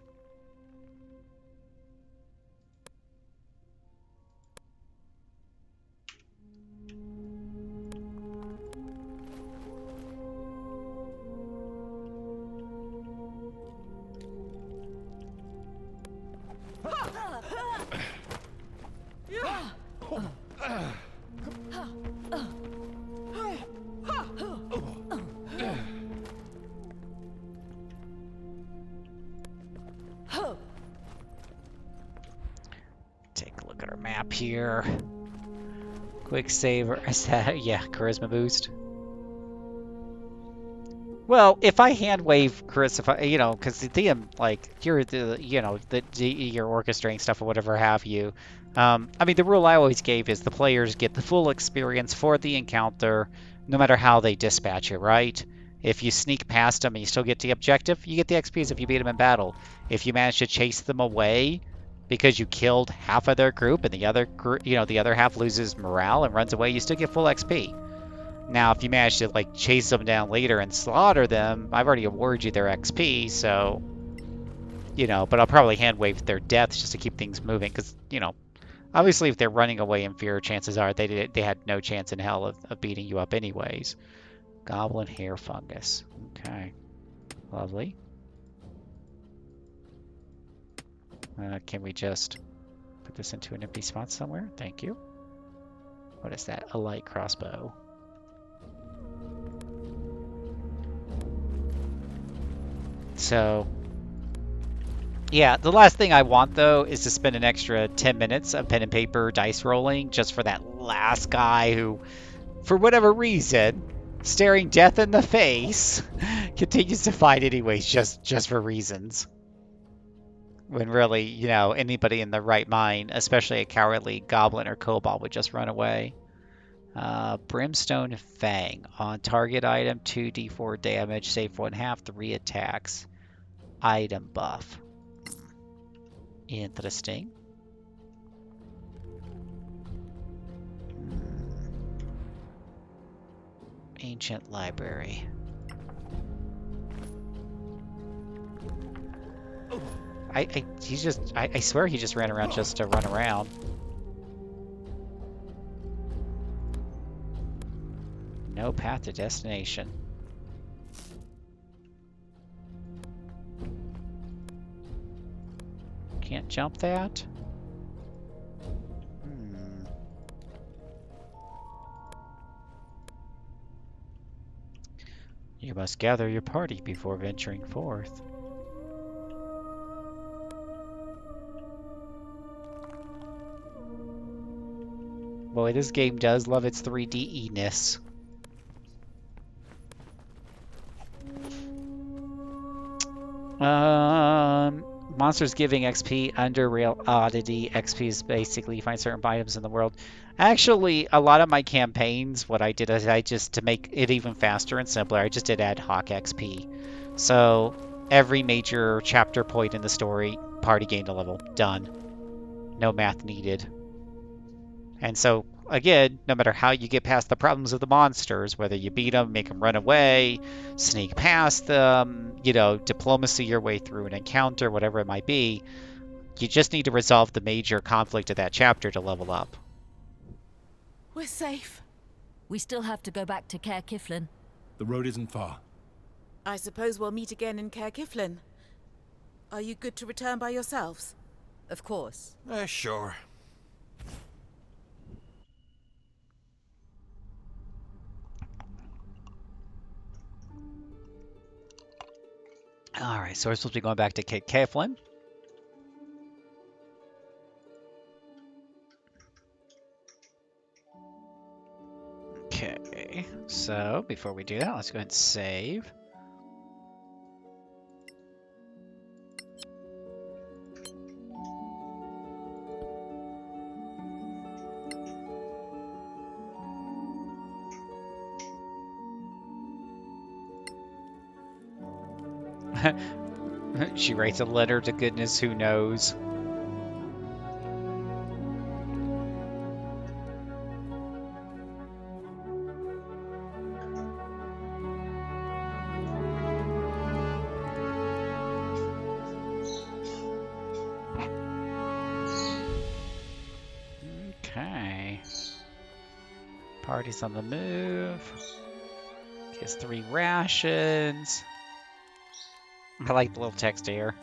Take a look at our map here. Quick saver. Is that, yeah, charisma boost. Well, if I hand wave charisma, you know, because the DM, like, you're the, you know, you're orchestrating stuff or whatever have you. I mean, the rule I always gave is the players get the full experience for the encounter, no matter how they dispatch it, right? If you sneak past them and you still get the objective, you get the XPs if you beat them in battle. If you manage to chase them away because you killed half of their group and the other, you know, the other half loses morale and runs away, you still get full XP. Now, if you manage to like chase them down later and slaughter them, I've already awarded you their XP, so you know. But I'll probably hand wave their deaths just to keep things moving, because you know, obviously, if they're running away in fear, chances are they had no chance in hell of beating you up anyways. Goblin hair fungus. Okay, lovely. Can we just put this into an empty spot somewhere? Thank you. What is that? A light crossbow. So, yeah, the last thing I want, though, is to spend an extra 10 minutes of pen and paper dice rolling just for that last guy who, for whatever reason, staring death in the face, continues to fight anyways, just for reasons. When really, you know, anybody in the right mind, especially a cowardly goblin or kobold, would just run away. Brimstone Fang. On target item, 2d4 damage, save 1/2, 3 attacks. Item buff. Interesting. Ancient library. I swear he just ran around just to run around. No path to destination. Can't jump that? You must gather your party before venturing forth. Boy, this game does love its 3D-ness. Monsters giving XP, under Rail Oddity. XP is basically you find certain items in the world. Actually, a lot of my campaigns, what I did is to make it even faster and simpler, I just did ad hoc XP. So every major chapter point in the story, party gained a level. Done. No math needed. And so, again, no matter how you get past the problems of the monsters, whether you beat them, make them run away, sneak past them, you know, diplomacy your way through an encounter, whatever it might be, you just need to resolve the major conflict of that chapter to level up. We're safe. We still have to go back to Caer Kiflin. The road isn't far. I suppose we'll meet again in Caer Kiflin. Are you good to return by yourselves? Of course. Sure. Alright, so we're supposed to be going back to Caer Kiflin. Okay, so before we do that, let's go ahead and save. She writes a letter to goodness who knows. Okay. Party's on the move. Gets 3 rations. I like the little text here.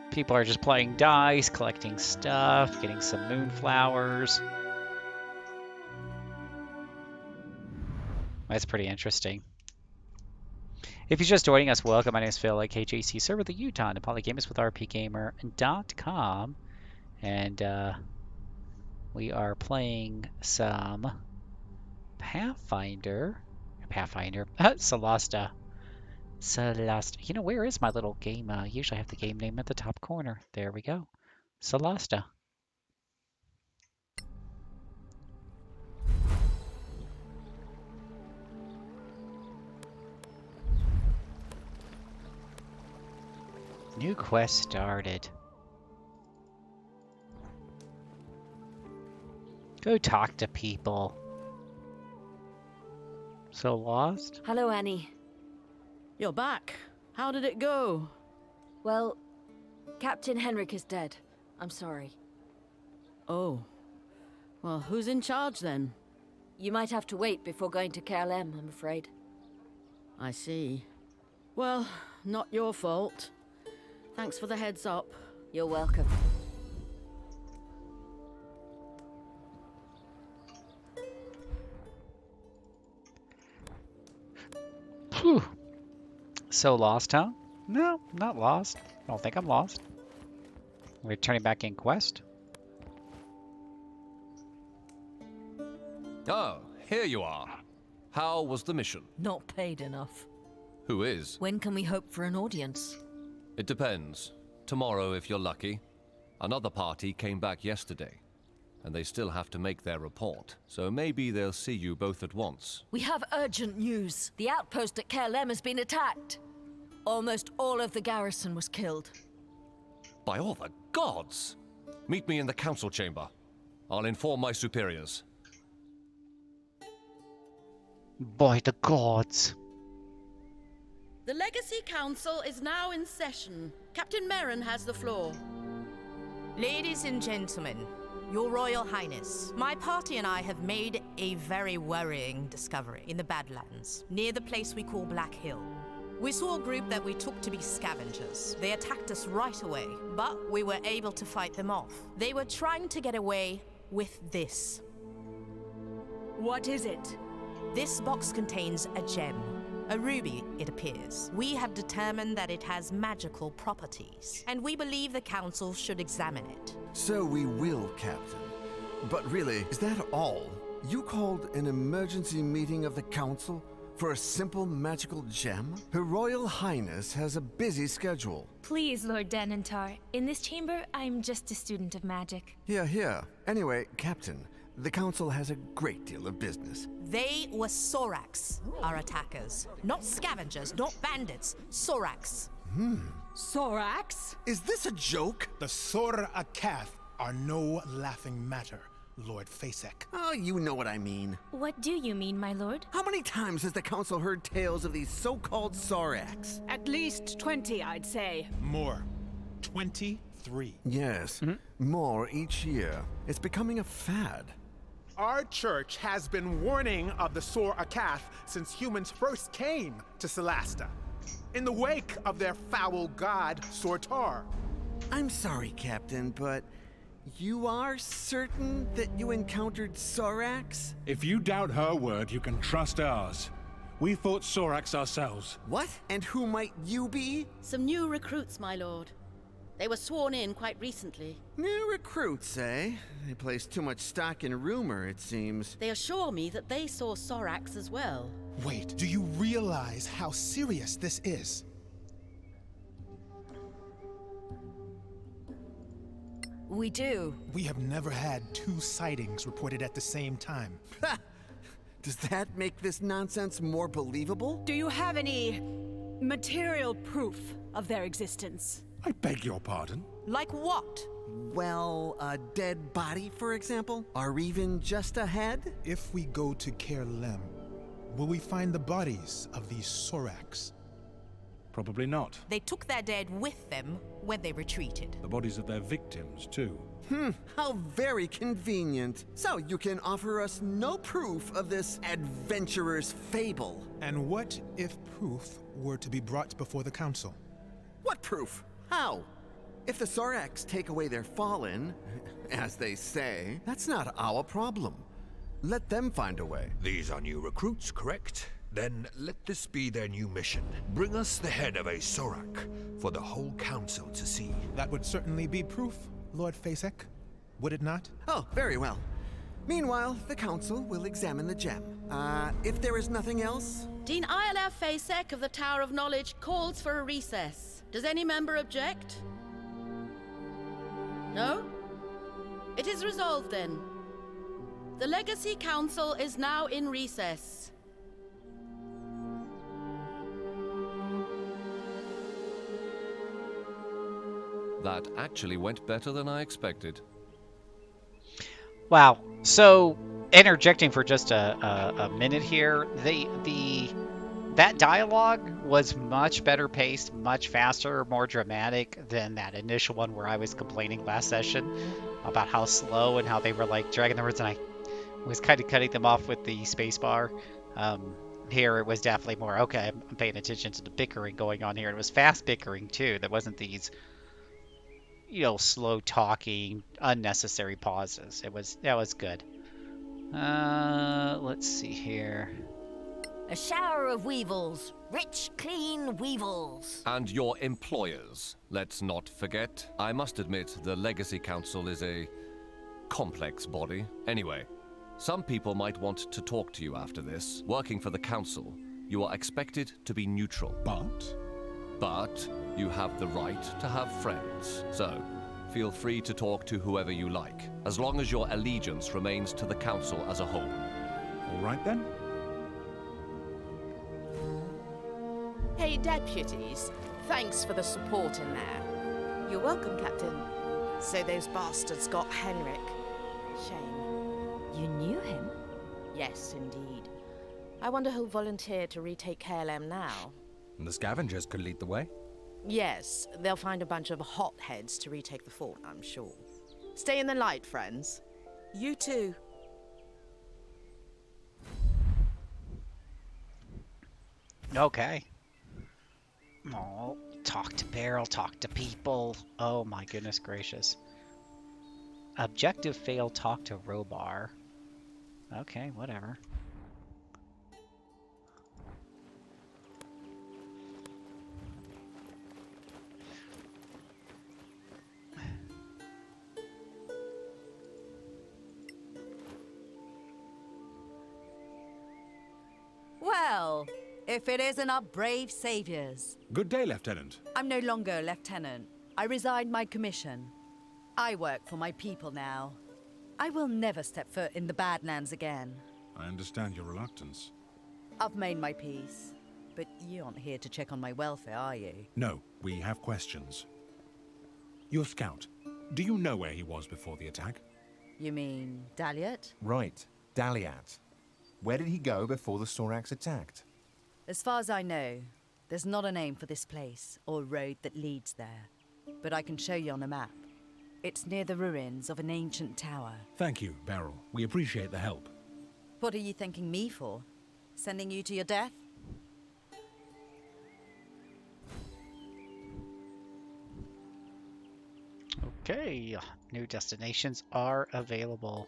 People are just playing dice, collecting stuff, getting some moonflowers. That's pretty interesting. If you're just joining us, welcome. My name is Phil, aka JCServant, the Utah, and Polygamist with RPGamer.com. And we are playing some Pathfinder, Solasta. Solasta. You know, where is my little game? Usually I have the game name at the top corner. There we go. Solasta. New quest started. Go talk to people. So lost? Hello, Annie. You're back. How did it go? Well, Captain Henrik is dead. I'm sorry. Oh. Well, who's in charge then? You might have to wait before going to KLM, I'm afraid. I see. Well, not your fault. Thanks for the heads up. You're welcome. Whew. So lost, huh? No, not lost. I don't think I'm lost. We're turning back in quest. Oh, here you are. How was the mission? Not paid enough. Who is? When can we hope for an audience? It depends. Tomorrow, if you're lucky. Another party came back yesterday, and they still have to make their report, so maybe they'll see you both at once. We have urgent news. The outpost at Kerlem has been attacked. Almost all of the garrison was killed. By all the gods! Meet me in the council chamber. I'll inform my superiors. By the gods. The Legacy Council is now in session. Captain Merrin has the floor. Ladies and gentlemen, Your Royal Highness, my party and I have made a very worrying discovery in the Badlands, near the place we call Black Hill. We saw a group that we took to be scavengers. They attacked us right away, but we were able to fight them off. They were trying to get away with this. What is it? This box contains a gem. A ruby, it appears. We have determined that it has magical properties, and we believe the Council should examine it. So we will, Captain. But really, is that all? You called an emergency meeting of the Council for a simple magical gem? Her Royal Highness has a busy schedule. Please, Lord Denantar. In this chamber, I'm just a student of magic. Here. Anyway, Captain, the Council has a great deal of business. They were Sorax, our attackers. Not scavengers, not bandits. Sorax. Sorax? Is this a joke? The Sor Akath are no laughing matter, Lord Fasek. Oh, you know what I mean. What do you mean, my lord? How many times has the Council heard tales of these so-called Sorax? At least 20, I'd say. More. 23. Yes, more each year. It's becoming a fad. Our church has been warning of the Sor Akath since humans first came to Solasta, in the wake of their foul god, Sortar. I'm sorry, Captain, but you are certain that you encountered Sorax? If you doubt her word, you can trust ours. We fought Sorax ourselves. What? And who might you be? Some new recruits, my lord. They were sworn in quite recently. New recruits, eh? They place too much stock in rumor, it seems. They assure me that they saw Sorax as well. Wait, do you realize how serious this is? We do. We have never had 2 sightings reported at the same time. Ha! Does that make this nonsense more believable? Do you have any material proof of their existence? I beg your pardon? Like what? Well, a dead body, for example? Or even just a head? If we go to Kerlem, will we find the bodies of these Sorax? Probably not. They took their dead with them when they retreated. The bodies of their victims, too. How very convenient. So you can offer us no proof of this adventurer's fable. And what if proof were to be brought before the council? What proof? How? If the Sorax take away their fallen, as they say, that's not our problem. Let them find a way. These are new recruits, correct? Then let this be their new mission. Bring us the head of a Sorak for the whole council to see. That would certainly be proof, Lord Fasek, would it not? Oh, very well. Meanwhile, the council will examine the gem. If there is nothing else... Dean Ayala Fasek of the Tower of Knowledge calls for a recess. Does any member object? No? It is resolved then. The Legacy Council is now in recess. That actually went better than I expected. Wow. So, interjecting for just a minute here, that dialogue was much better paced, much faster, more dramatic than that initial one where I was complaining last session about how slow and how they were like dragging the words, and I was kind of cutting them off with the spacebar. Here it was definitely more, okay, I'm paying attention to the bickering going on here. It was fast bickering too. There wasn't these, slow talking, unnecessary pauses. That was good. Let's see here. A shower of weevils. Rich, clean weevils. And your employers, let's not forget. I must admit, the Legacy Council is a complex body. Anyway, some people might want to talk to you after this. Working for the Council, you are expected to be neutral. But you have the right to have friends. So, feel free to talk to whoever you like, as long as your allegiance remains to the Council as a whole. All right then. Hey, deputies. Thanks for the support in there. You're welcome, Captain. So those bastards got Henrik. Shame. You knew him? Yes, indeed. I wonder who'll volunteer to retake KLM now. And the scavengers could lead the way. Yes, they'll find a bunch of hotheads to retake the fort, I'm sure. Stay in the light, friends. You too. Okay. Oh, talk to Beryl, talk to people. Oh my goodness gracious. Objective fail, talk to Robar. Okay, whatever. Well, if it isn't our brave saviors. Good day, Lieutenant. I'm no longer a lieutenant. I resigned my commission. I work for my people now. I will never step foot in the Badlands again. I understand your reluctance. I've made my peace. But you aren't here to check on my welfare, are you? No, we have questions. Your scout, do you know where he was before the attack? You mean Daliot? Right, Daliat. Where did he go before the Sorax attacked? As far as I know, there's not a name for this place or road that leads there. But I can show you on a map. It's near the ruins of an ancient tower. Thank you, Beryl. We appreciate the help. What are you thanking me for? Sending you to your death? Okay, new destinations are available.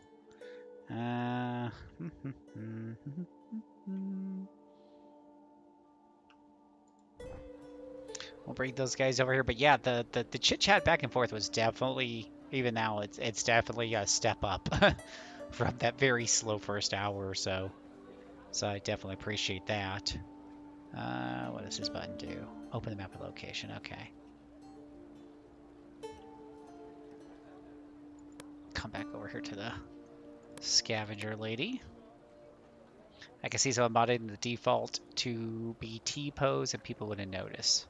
We'll bring those guys over here, but yeah, the chit chat back and forth was definitely, even now, it's definitely a step up from that very slow first hour or so. So I definitely appreciate that. What does this button do? Open the map of location. Okay. Come back over here to the scavenger lady. I can see someone modded in the default to be T-pose and people wouldn't notice.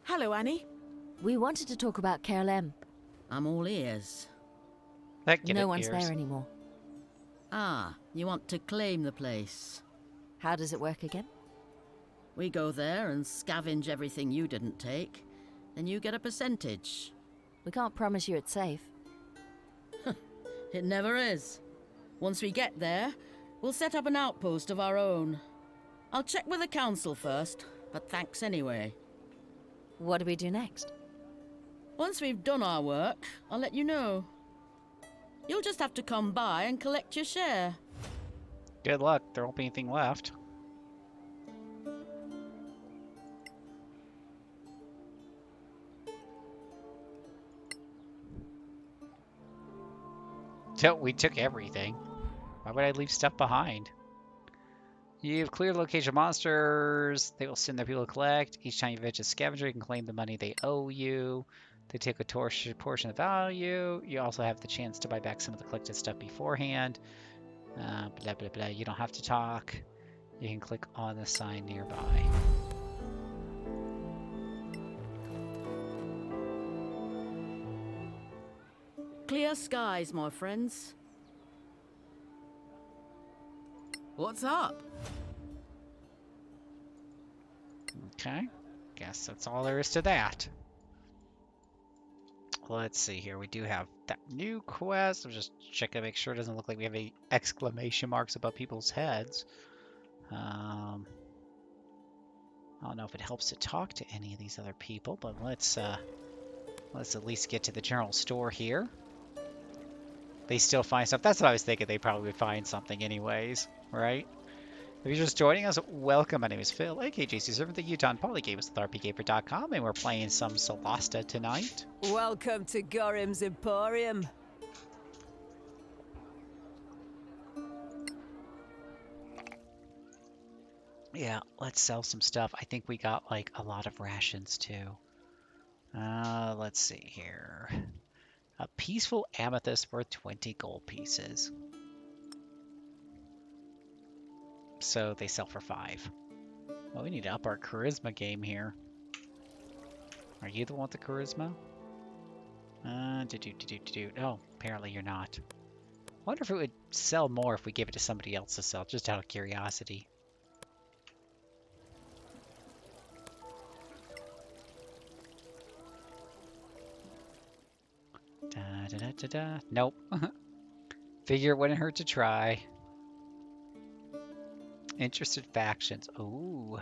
Hello, Annie. We wanted to talk about KLM. I'm all ears. No one's there anymore. Ah, you want to claim the place. How does it work again? We go there and scavenge everything you didn't take. Then you get a percentage. We can't promise you it's safe. It never is. Once we get there, we'll set up an outpost of our own. I'll check with the council first, but thanks anyway. What do we do next? Once we've done our work, I'll let you know. You'll just have to come by and collect your share. Good luck. There won't be anything left. So we took everything. Why would I leave stuff behind? You've cleared location monsters. They will send their people to collect. Each time you fetch a scavenger, you can claim the money they owe you. They take a portion of the value. You also have the chance to buy back some of the collected stuff beforehand. Blah, blah, blah. You don't have to talk. You can click on the sign nearby. Clear skies, my friends. What's up? Okay. Guess that's all there is to that. Let's see here. We do have that new quest. I'm just checking to make sure it doesn't look like we have any exclamation marks above people's heads. I don't know if it helps to talk to any of these other people, but let's at least get to the general store here. They still find stuff. That's what I was thinking. They probably would find something anyways, right? If you're just joining us, welcome. My name is Phil, aka JCServant, the Utah Polygamist with RPGamer.com, and we're playing some Solasta tonight. Welcome to Gorim's Emporium. Yeah, let's sell some stuff. I think we got like a lot of rations too. Let's see here. A peaceful amethyst worth 20 gold pieces. So they sell for 5. Well, we need to up our charisma game here. Are you the one with the charisma? Oh, apparently you're not. I wonder if it would sell more if we gave it to somebody else to sell, just out of curiosity. Nope. Figure it wouldn't hurt to try. Interested factions. Ooh.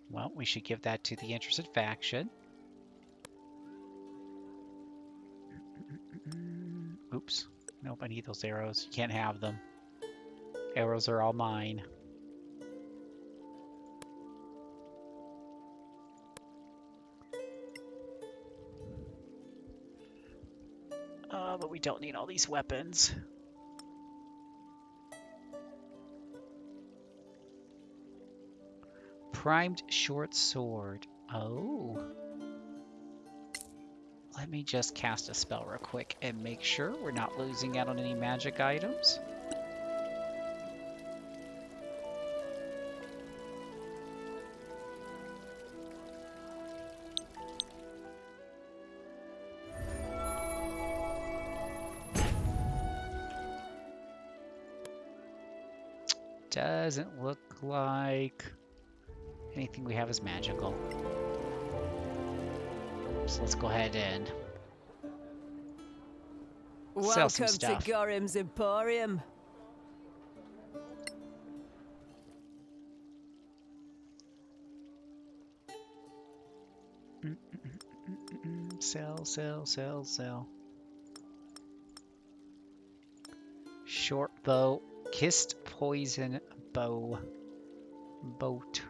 Well, we should give that to the interested faction. Oops. Nope, I need those arrows. You can't have them. Arrows are all mine. But we don't need all these weapons. Primed short sword. Oh. Let me just cast a spell real quick and make sure we're not losing out on any magic items. Doesn't look like anything we have is magical. So let's go ahead and sell some stuff. Welcome to Gorim's Emporium. Sell, sell, sell, sell. Short bow. Kissed poison bow. Boat.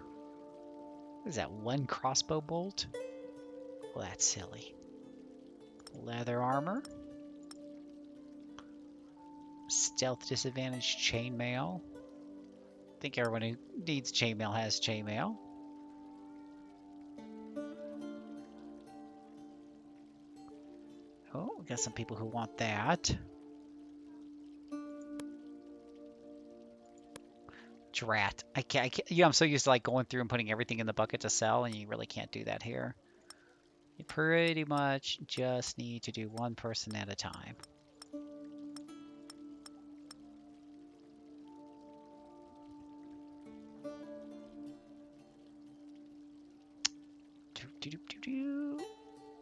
What is that, 1 crossbow bolt? Well, that's silly. Leather armor. Stealth disadvantage chainmail. I think everyone who needs chainmail has chainmail. Oh, we got some people who want that. Drat. I can't, you know, I'm so used to like going through and putting everything in the bucket to sell, and you really can't do that here. You pretty much just need to do one person at a time.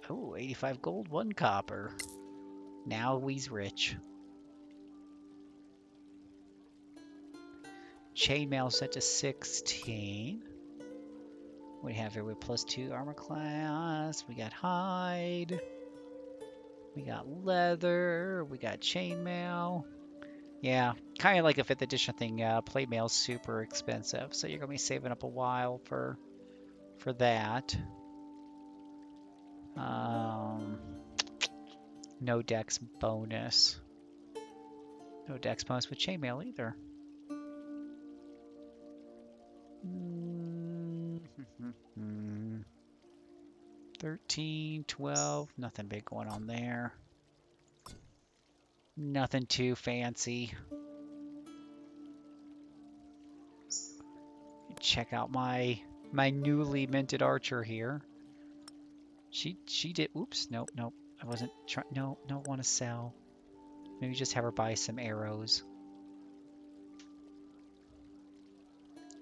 Oh, 85 gold, 1 copper. Now we's rich. Chainmail set to 16. What do we have here? We have +2 armor class. We got hide. We got leather. We got chainmail. Yeah, kind of like a 5th edition thing. Playmail's super expensive, so you're gonna be saving up a while for that. No dex bonus. No dex bonus with chainmail either. 13, 12, nothing big going on there. Nothing too fancy. Check out my newly minted archer here. She did, oops, nope, I wasn't trying, no, want to sell. Maybe just have her buy some arrows.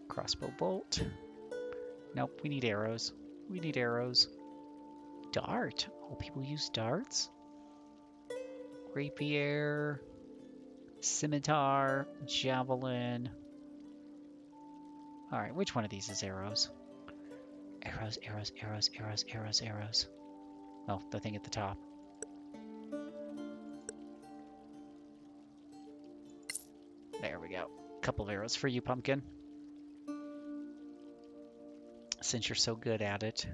Crossbow bolt. Nope, we need arrows. We need arrows. Dart. Oh, people use darts? Rapier. Scimitar. Javelin. Alright, which one of these is arrows? Arrows, arrows, arrows, arrows, arrows, arrows. Oh, the thing at the top. we go. A couple of arrows for you, Pumpkin. Since you're so good at it.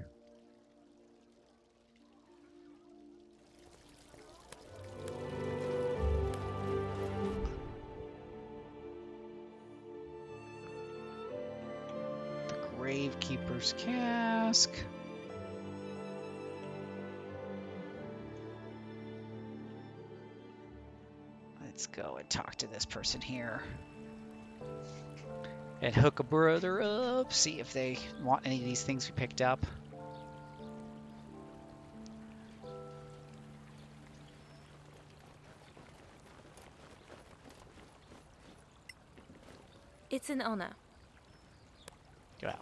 The Gravekeeper's Cask. Let's go and talk to this person here. And hook a brother up, see if they want any of these things we picked up. It's an honor. Well,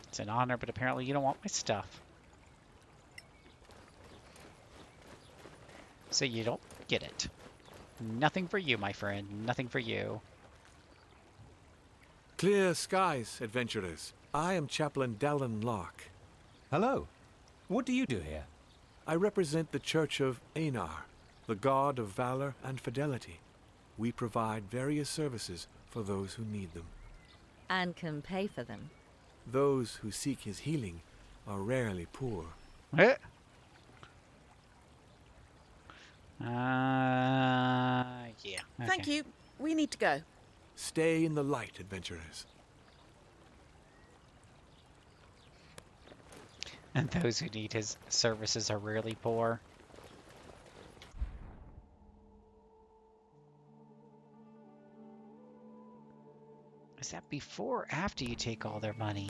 it's an honor, but apparently you don't want my stuff. So you don't get it. Nothing for you, my friend. Nothing for you. Clear skies, adventurers. I am Chaplain Dallin Locke. Hello. What do you do here? I represent the Church of Einar, the god of valor and fidelity. We provide various services for those who need them. And can pay for them. Those who seek his healing are rarely poor. Yeah. Okay. Thank you. We need to go. Stay in the light, adventurers. And those who need his services are rarely poor. Is that before or after you take all their money?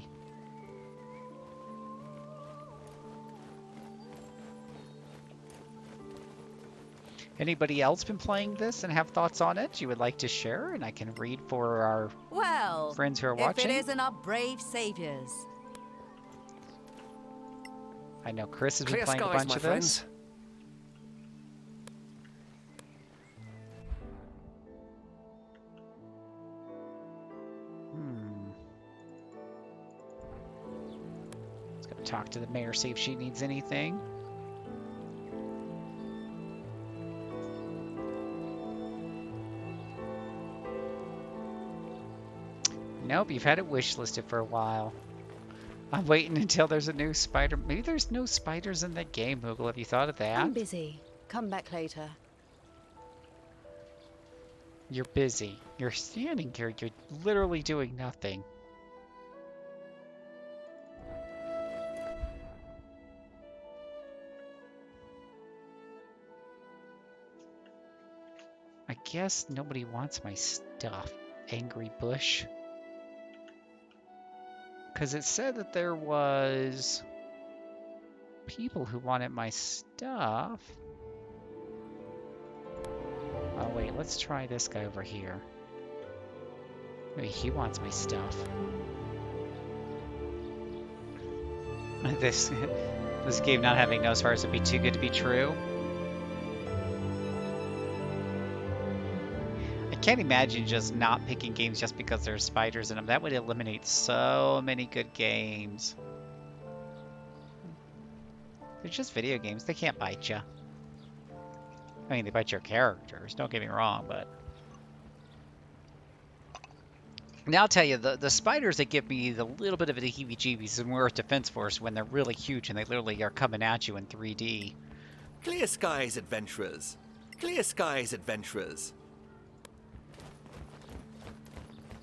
Anybody else been playing this and have thoughts on it you would like to share? And I can read for our friends who are watching. If it isn't our brave saviors. I know Chris has been Clear playing a skies, bunch my of friends. this. Let's go talk to the mayor, see if she needs anything. Nope, you've had it wish listed for a while. I'm waiting until there's a new spider. Maybe there's no spiders in the game, Moogle. Have you thought of that? I'm busy. Come back later. You're busy. You're standing here. You're literally doing nothing. I guess nobody wants my stuff, Angry Bush. Because it said that there was people who wanted my stuff. Oh wait, let's try this guy over here. Maybe he wants my stuff. This game not having no stars would be too good to be true. I can't imagine just not picking games just because there's spiders in them. That would eliminate so many good games. They're just video games. They can't bite you. I mean, they bite your characters. Don't get me wrong, but... Now I'll tell you, the spiders that give me the little bit of the heebie-jeebies and we're at Defense Force when they're really huge and they literally are coming at you in 3D. Clear skies, adventurers. Clear skies, adventurers.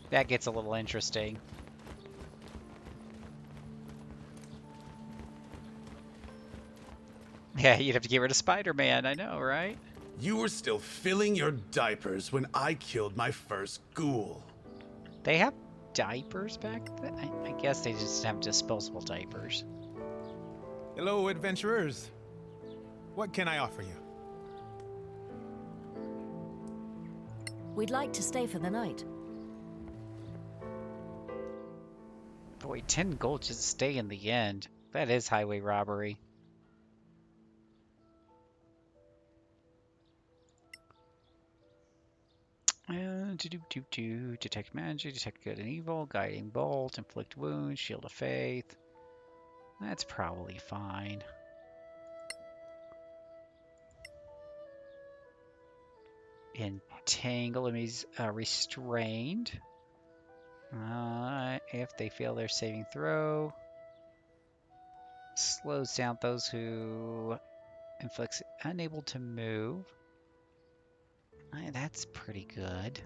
That gets a little interesting. Yeah, you'd have to get rid of Spider-Man, I know, right? You were still filling your diapers when I killed my first ghoul. They have diapers back then? I guess they just have disposable diapers. Hello, adventurers. What can I offer you? We'd like to stay for the night. Boy, 10 gold just stay in the end. That is highway robbery. Detect magic, detect good and evil, guiding bolt, inflict wounds, shield of faith. That's probably fine. Entangle enemies restrained. If they fail their saving throw. Slows down those who inflicts unable to move. That's pretty good.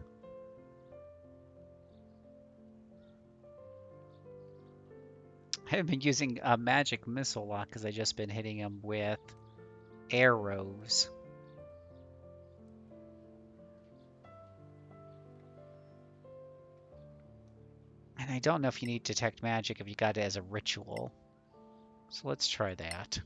I haven't been using a magic missile lock because I've just been hitting them with arrows. And I don't know if you need detect magic if you got it as a ritual. So let's try that.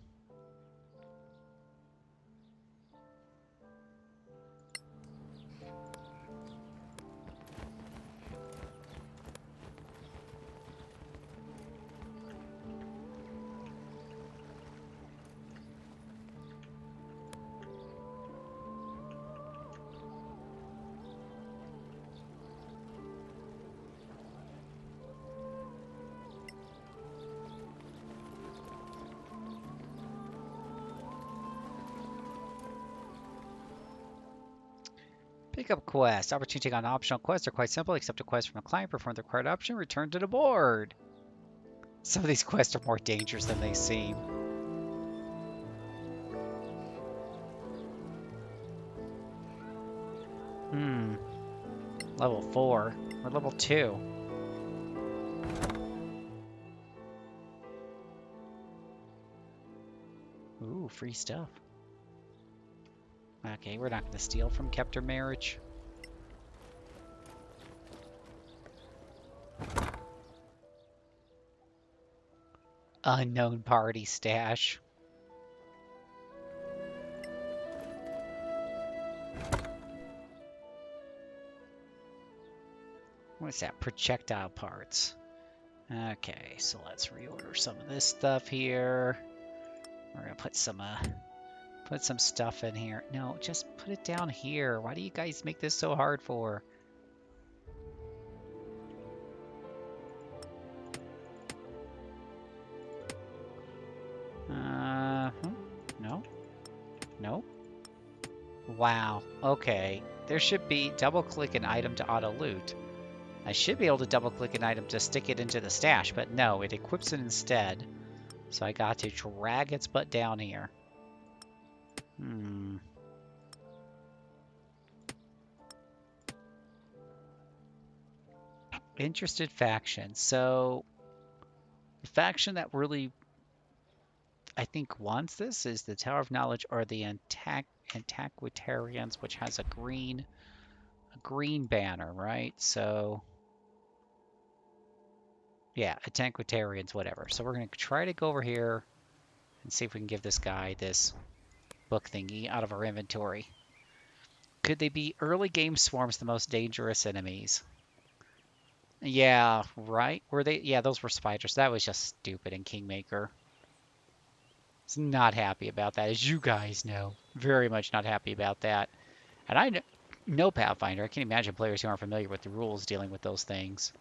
Pick up quest. Opportunity to take on optional quests are quite simple. Accept a quest from a client, perform the required option, return to the board. Some of these quests are more dangerous than they seem. Level 4 or level 2. Ooh, free stuff. Okay, we're not going to steal from Kept Marriage. Unknown party stash. What's that? Projectile parts. Okay, so let's reorder some of this stuff here. We're gonna put some stuff in here. No, just put it down here. Why do you guys make this so hard for? No. No. Wow. Okay. There should be double-click an item to auto-loot. I should be able to double-click an item to stick it into the stash, but no, it equips it instead. So I got to drag its butt down here. Interested faction. So the faction that really, I think, wants this is the Tower of Knowledge or the Antiquitarians, which has a green banner, right? So yeah, Antiquitarians, whatever. So we're going to try to go over here and see if we can give this guy this book thingy out of our inventory. Could they be early game swarms the most dangerous enemies? Yeah, right? Were they? Yeah, those were spiders. That was just stupid in Kingmaker. It's not happy about that, as you guys know. Very much not happy about that. And I know Pathfinder. I can't imagine players who aren't familiar with the rules dealing with those things.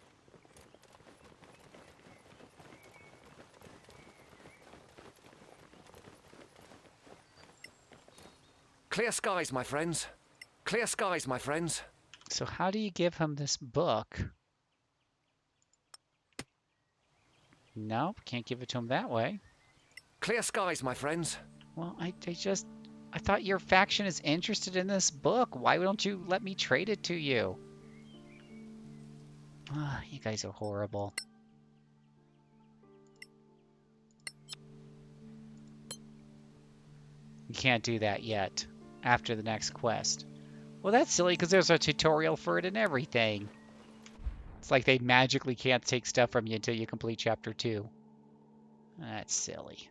Clear skies, my friends. Clear skies, my friends. So how do you give him this book? No, can't give it to him that way. Clear skies, my friends. Well, I thought your faction is interested in this book. Why don't you let me trade it to you? Ah, you guys are horrible. You can't do that yet. After the next quest. Well, that's silly because there's a tutorial for it and everything. It's like they magically can't take stuff from you until you complete chapter 2. That's silly.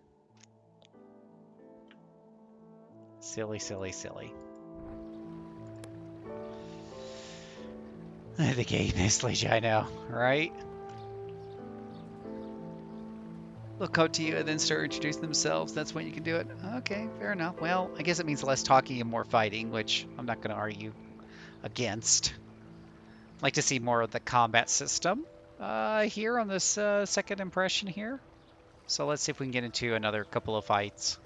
Silly, silly, silly. The game is glitchy, I know, right? They'll come to you and then start introducing themselves. That's when you can do it. Okay, fair enough. Well, I guess it means less talking and more fighting, which I'm not going to argue against. I'd like to see more of the combat system here on this second impression here. So let's see if we can get into another couple of fights.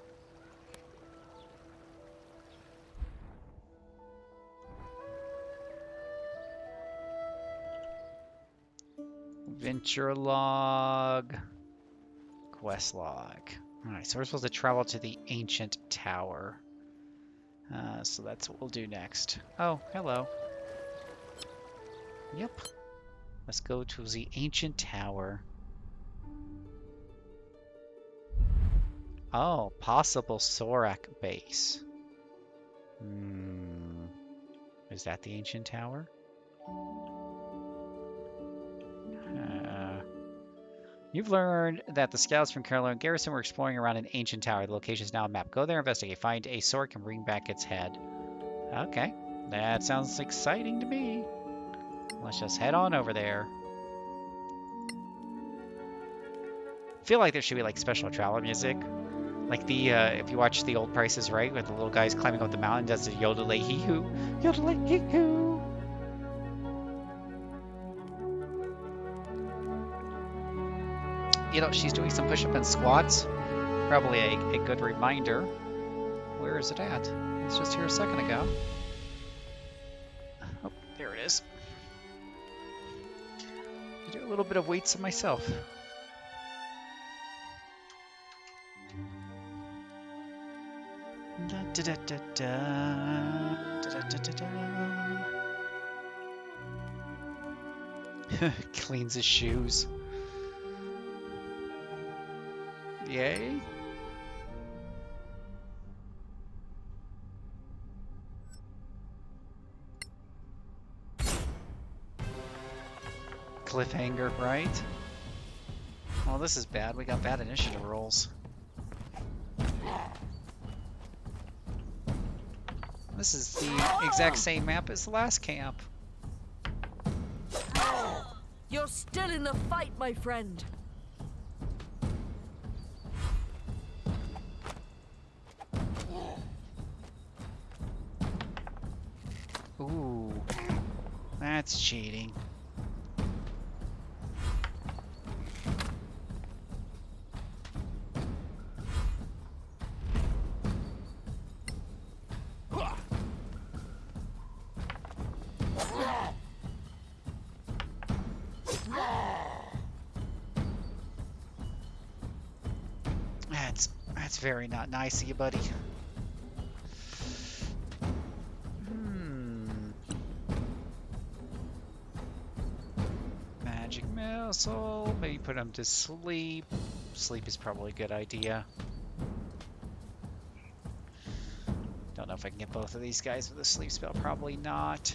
Adventure log. Quest log. Alright, so we're supposed to travel to the ancient tower. So that's what we'll do next. Oh, hello. Yep. Let's go to the ancient tower. Oh, possible Sorak base. Is that the ancient tower? You've learned that the scouts from Carolyn Garrison were exploring around an ancient tower. The location is now a map. Go there, investigate, find a Sorak, and bring back its head. Okay, that sounds exciting to me. Let's just head on over there. I feel like there should be like special travel music. Like the, if you watch the old Price is Right, where the little guy's climbing up the mountain, does the yodelay-hee-hoo, yodelay-hee-hoo. You know, she's doing some push-up and squats. Probably a good reminder. Where is it at? It was just here a second ago. Oh, there it is. I do a little bit of weights of myself. Da, da, da, da, da, da, da, da, da. Cleans his shoes. Yay. Cliffhanger, right? Oh, this is bad. We got bad initiative rolls. This is the exact same map as the last camp. You're still in the fight, my friend. Ooh, that's cheating. That's very not nice of you, buddy. Magic missile. Maybe put him to sleep. Sleep is probably a good idea. Don't know if I can get both of these guys with a sleep spell. Probably not.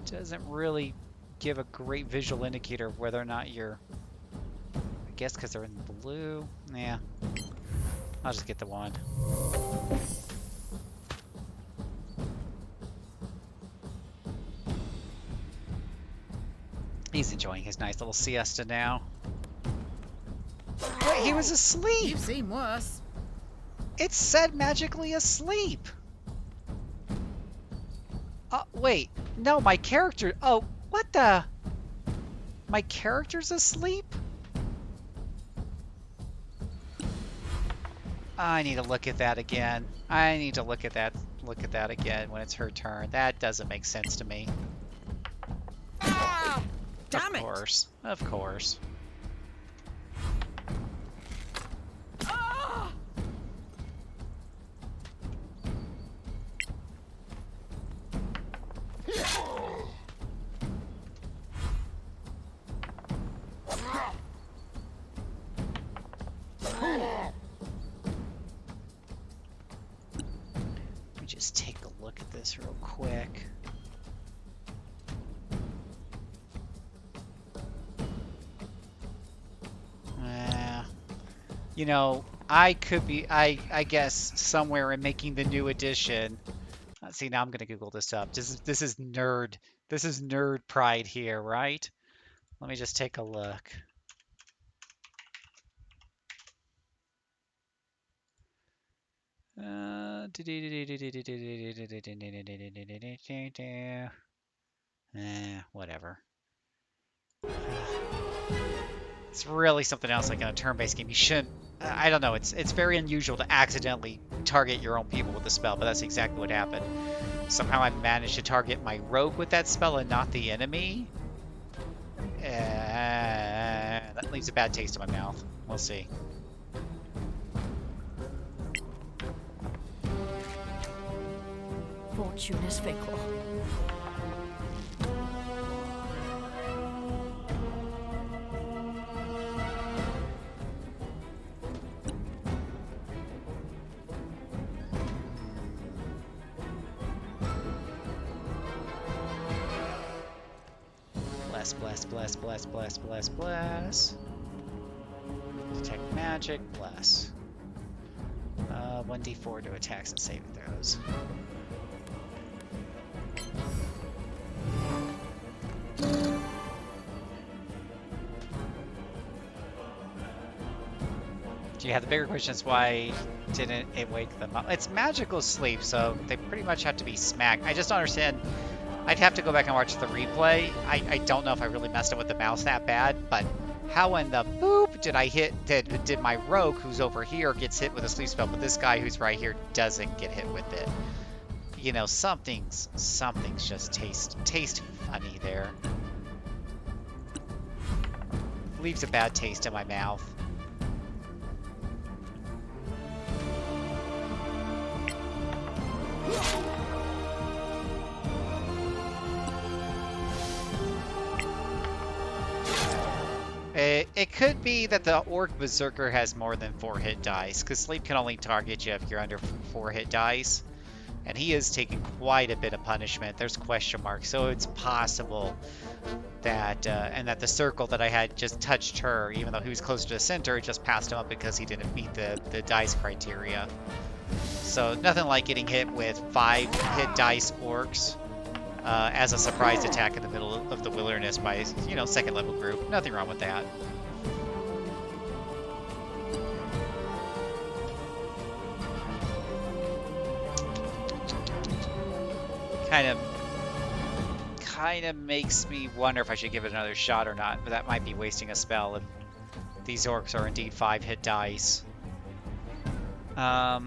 Doesn't really give a great visual indicator of whether or not you're... I guess because they're in blue. Yeah. I'll just get the one. He's enjoying his nice little siesta now. Wait, he was asleep! You've seen worse. It said magically asleep! Wait. No, my character... Oh, what the... My character's asleep? I need to look at that again. I need to look at that again when it's her turn. That doesn't make sense to me. Ah, damn it! Of course. Of course. Ah! Let me just take a look at this real quick. You know, I could be, I guess, somewhere in making the new edition. See, now I'm gonna Google this up. This is nerd pride here, right? Let me just take a look. Whatever. It's really something else like in a turn-based game. You shouldn't... I don't know. It's very unusual to accidentally target your own people with the spell, but that's exactly what happened. somehow I managed to target my rogue with that spell and not the enemy. That leaves a bad taste in my mouth. We'll see. Fortune is fickle. Bless. Detect magic, bless. 1d4 to attacks and saving throws. Yeah, the bigger question is why didn't it wake them up? It's magical sleep, so they pretty much have to be smacked. I just don't understand. I'd have to go back and watch the replay. I don't know if I really messed up with the mouse that bad, but how in the boop did I hit, did my rogue who's over here gets hit with a sleep spell, but this guy who's right here doesn't get hit with it? You know, something's just taste funny there. Leaves a bad taste in my mouth. It could be that the Orc Berserker has more than 4 hit dice, because Sleep can only target you if you're under 4 hit dice. And he is taking quite a bit of punishment. There's question marks, so it's possible that, and that the circle that I had just touched her, even though he was closer to the center, it just passed him up because he didn't meet the dice criteria. So nothing like getting hit with 5 hit dice orcs as a surprise attack in the middle of the wilderness by, you know, second level group. Nothing wrong with that. Kind of makes me wonder if I should give it another shot or not, but that might be wasting a spell if these orcs are indeed 5 hit dice. I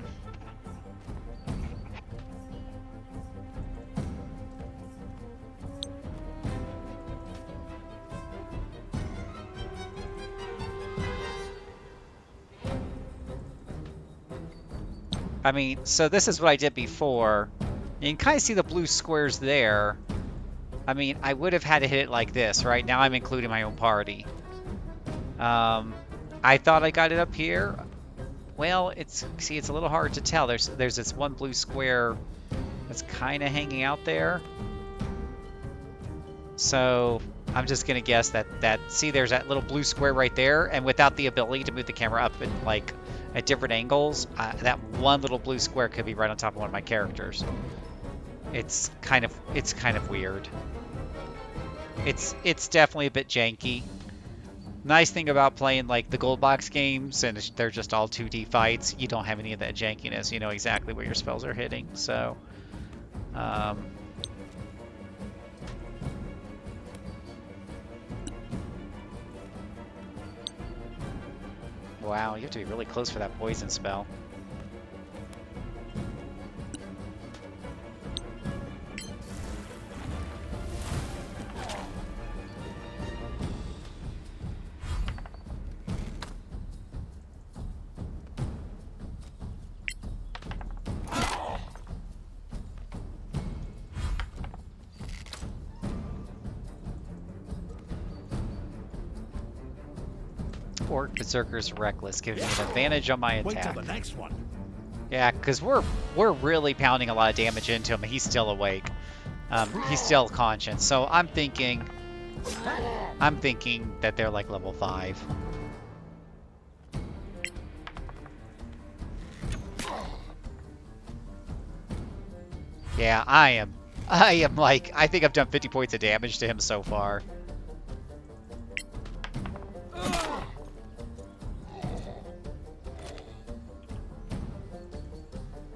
mean, so this is what I did before. You can kind of see the blue squares there. I mean, I would have had to hit it like this, right? Now I'm including my own party. I thought I got it up here. Well, it's a little hard to tell. There's this one blue square that's kind of hanging out there. So I'm just gonna guess that see, there's that little blue square right there, and without the ability to move the camera up in, like, at different angles, that one little blue square could be right on top of one of my characters. It's kind of weird. It's definitely a bit janky. Nice thing about playing like the gold box games, and they're just all 2D fights, you don't have any of that jankiness. You know exactly where your spells are hitting. So, wow, you have to be really close for that poison spell. Orc Berserker's Reckless, giving me an advantage on my attack. Wait till the next one. Yeah, because we're really pounding a lot of damage into him, and he's still awake. He's still conscious. So I'm thinking that they're like level 5. Yeah, I am like, I think I've done 50 points of damage to him so far.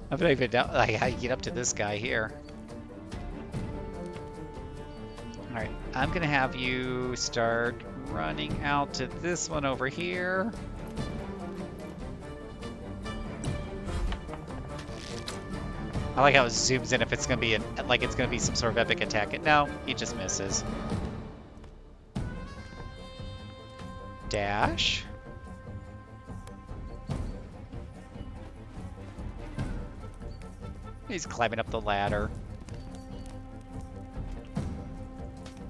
I don't even know like, how you get up to this guy here. Alright, I'm gonna have you start running out to this one over here. I like how it zooms in if it's gonna be like it's gonna be some sort of epic attack. No, he just misses. Dash. He's climbing up the ladder.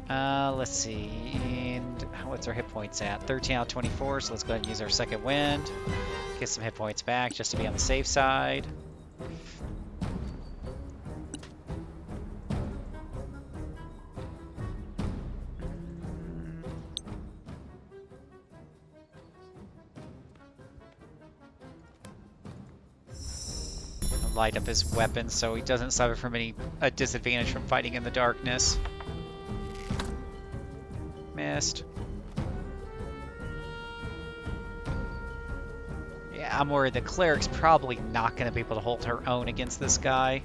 Let's see. And what's our hit points at? 13 out of 24, so let's go ahead and use our second wind. Get some hit points back just to be on the safe side. Light up his weapon so he doesn't suffer from any disadvantage from fighting in the darkness. Missed. Yeah, I'm worried the cleric's probably not going to be able to hold her own against this guy.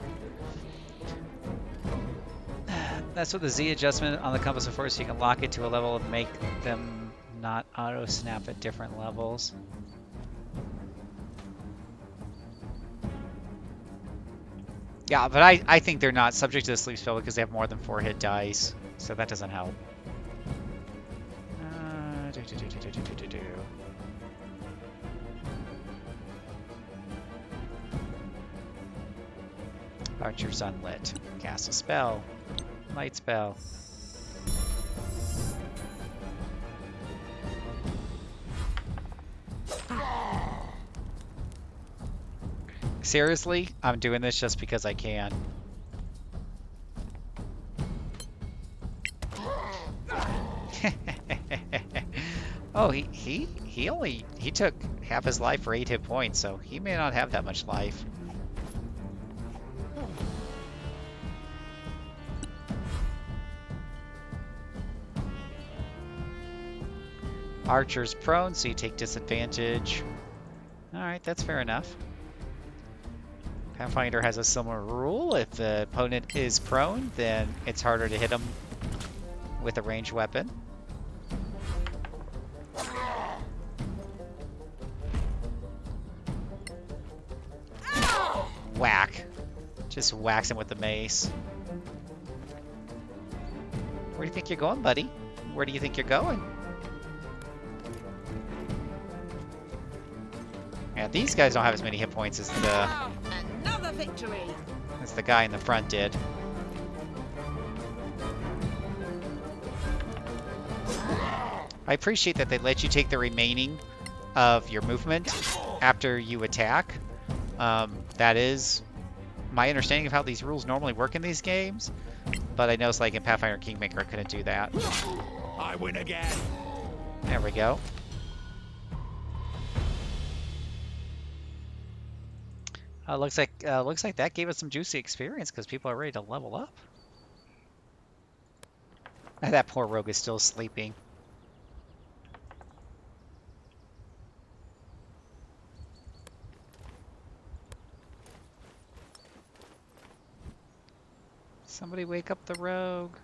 That's what the Z adjustment on the compass of force, so you can lock it to a level and make them not auto snap at different levels. Yeah, but I think they're not subject to the sleep spell because they have more than 4 hit dice, so that doesn't help. Archer's unlit. Cast a spell. Light spell. Seriously, I'm doing this just because I can. Oh, he took half his life for 8 hit points, so he may not have that much life. Archer's prone, so you take disadvantage. Alright, that's fair enough. Pathfinder has a similar rule. If the opponent is prone, then it's harder to hit him with a ranged weapon. Whack. Just whacks him with the mace. Where do you think you're going, buddy? Where do you think you're going? Yeah, these guys don't have as many hit points as Another victory. As the guy in the front did. I appreciate that they let you take the remaining of your movement after you attack. That is my understanding of how these rules normally work in these games, but I noticed like in Pathfinder Kingmaker I couldn't do that. I win again. There we go. Looks like that gave us some juicy experience because people are ready to level up. That poor rogue is still sleeping. Somebody wake up the rogue.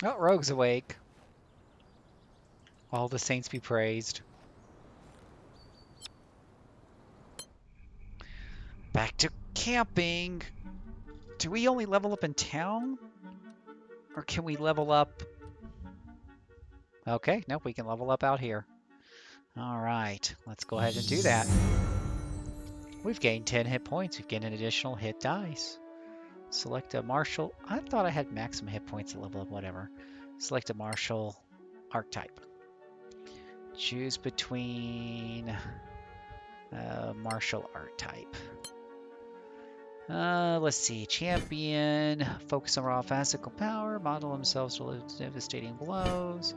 Oh, rogue's awake. All the saints be praised. Back to camping. Do we only level up in town? Or can we level up? Okay, nope, we can level up out here. All right, let's go ahead and do that. We've gained 10 hit points. We've gained an additional hit dice. Select a martial. I thought I had maximum hit points to level up, whatever. Select a martial archetype. Choose between martial archetype. Let's see. Champion. Focus on raw physical power. Model themselves to devastating blows.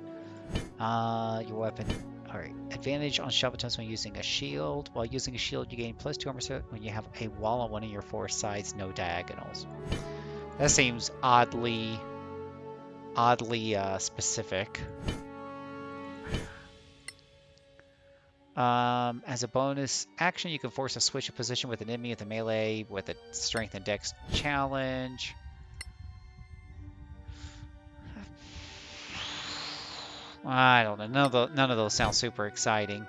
Your weapon. Alright. Advantage on shove attempts when using a shield. While using a shield, you gain +2 armor when you have a wall on one of your 4 sides, no diagonals. That seems oddly specific. As a bonus action, you can force a switch of position with an enemy with a melee with a strength and dex challenge. I don't know. None of those sound super exciting.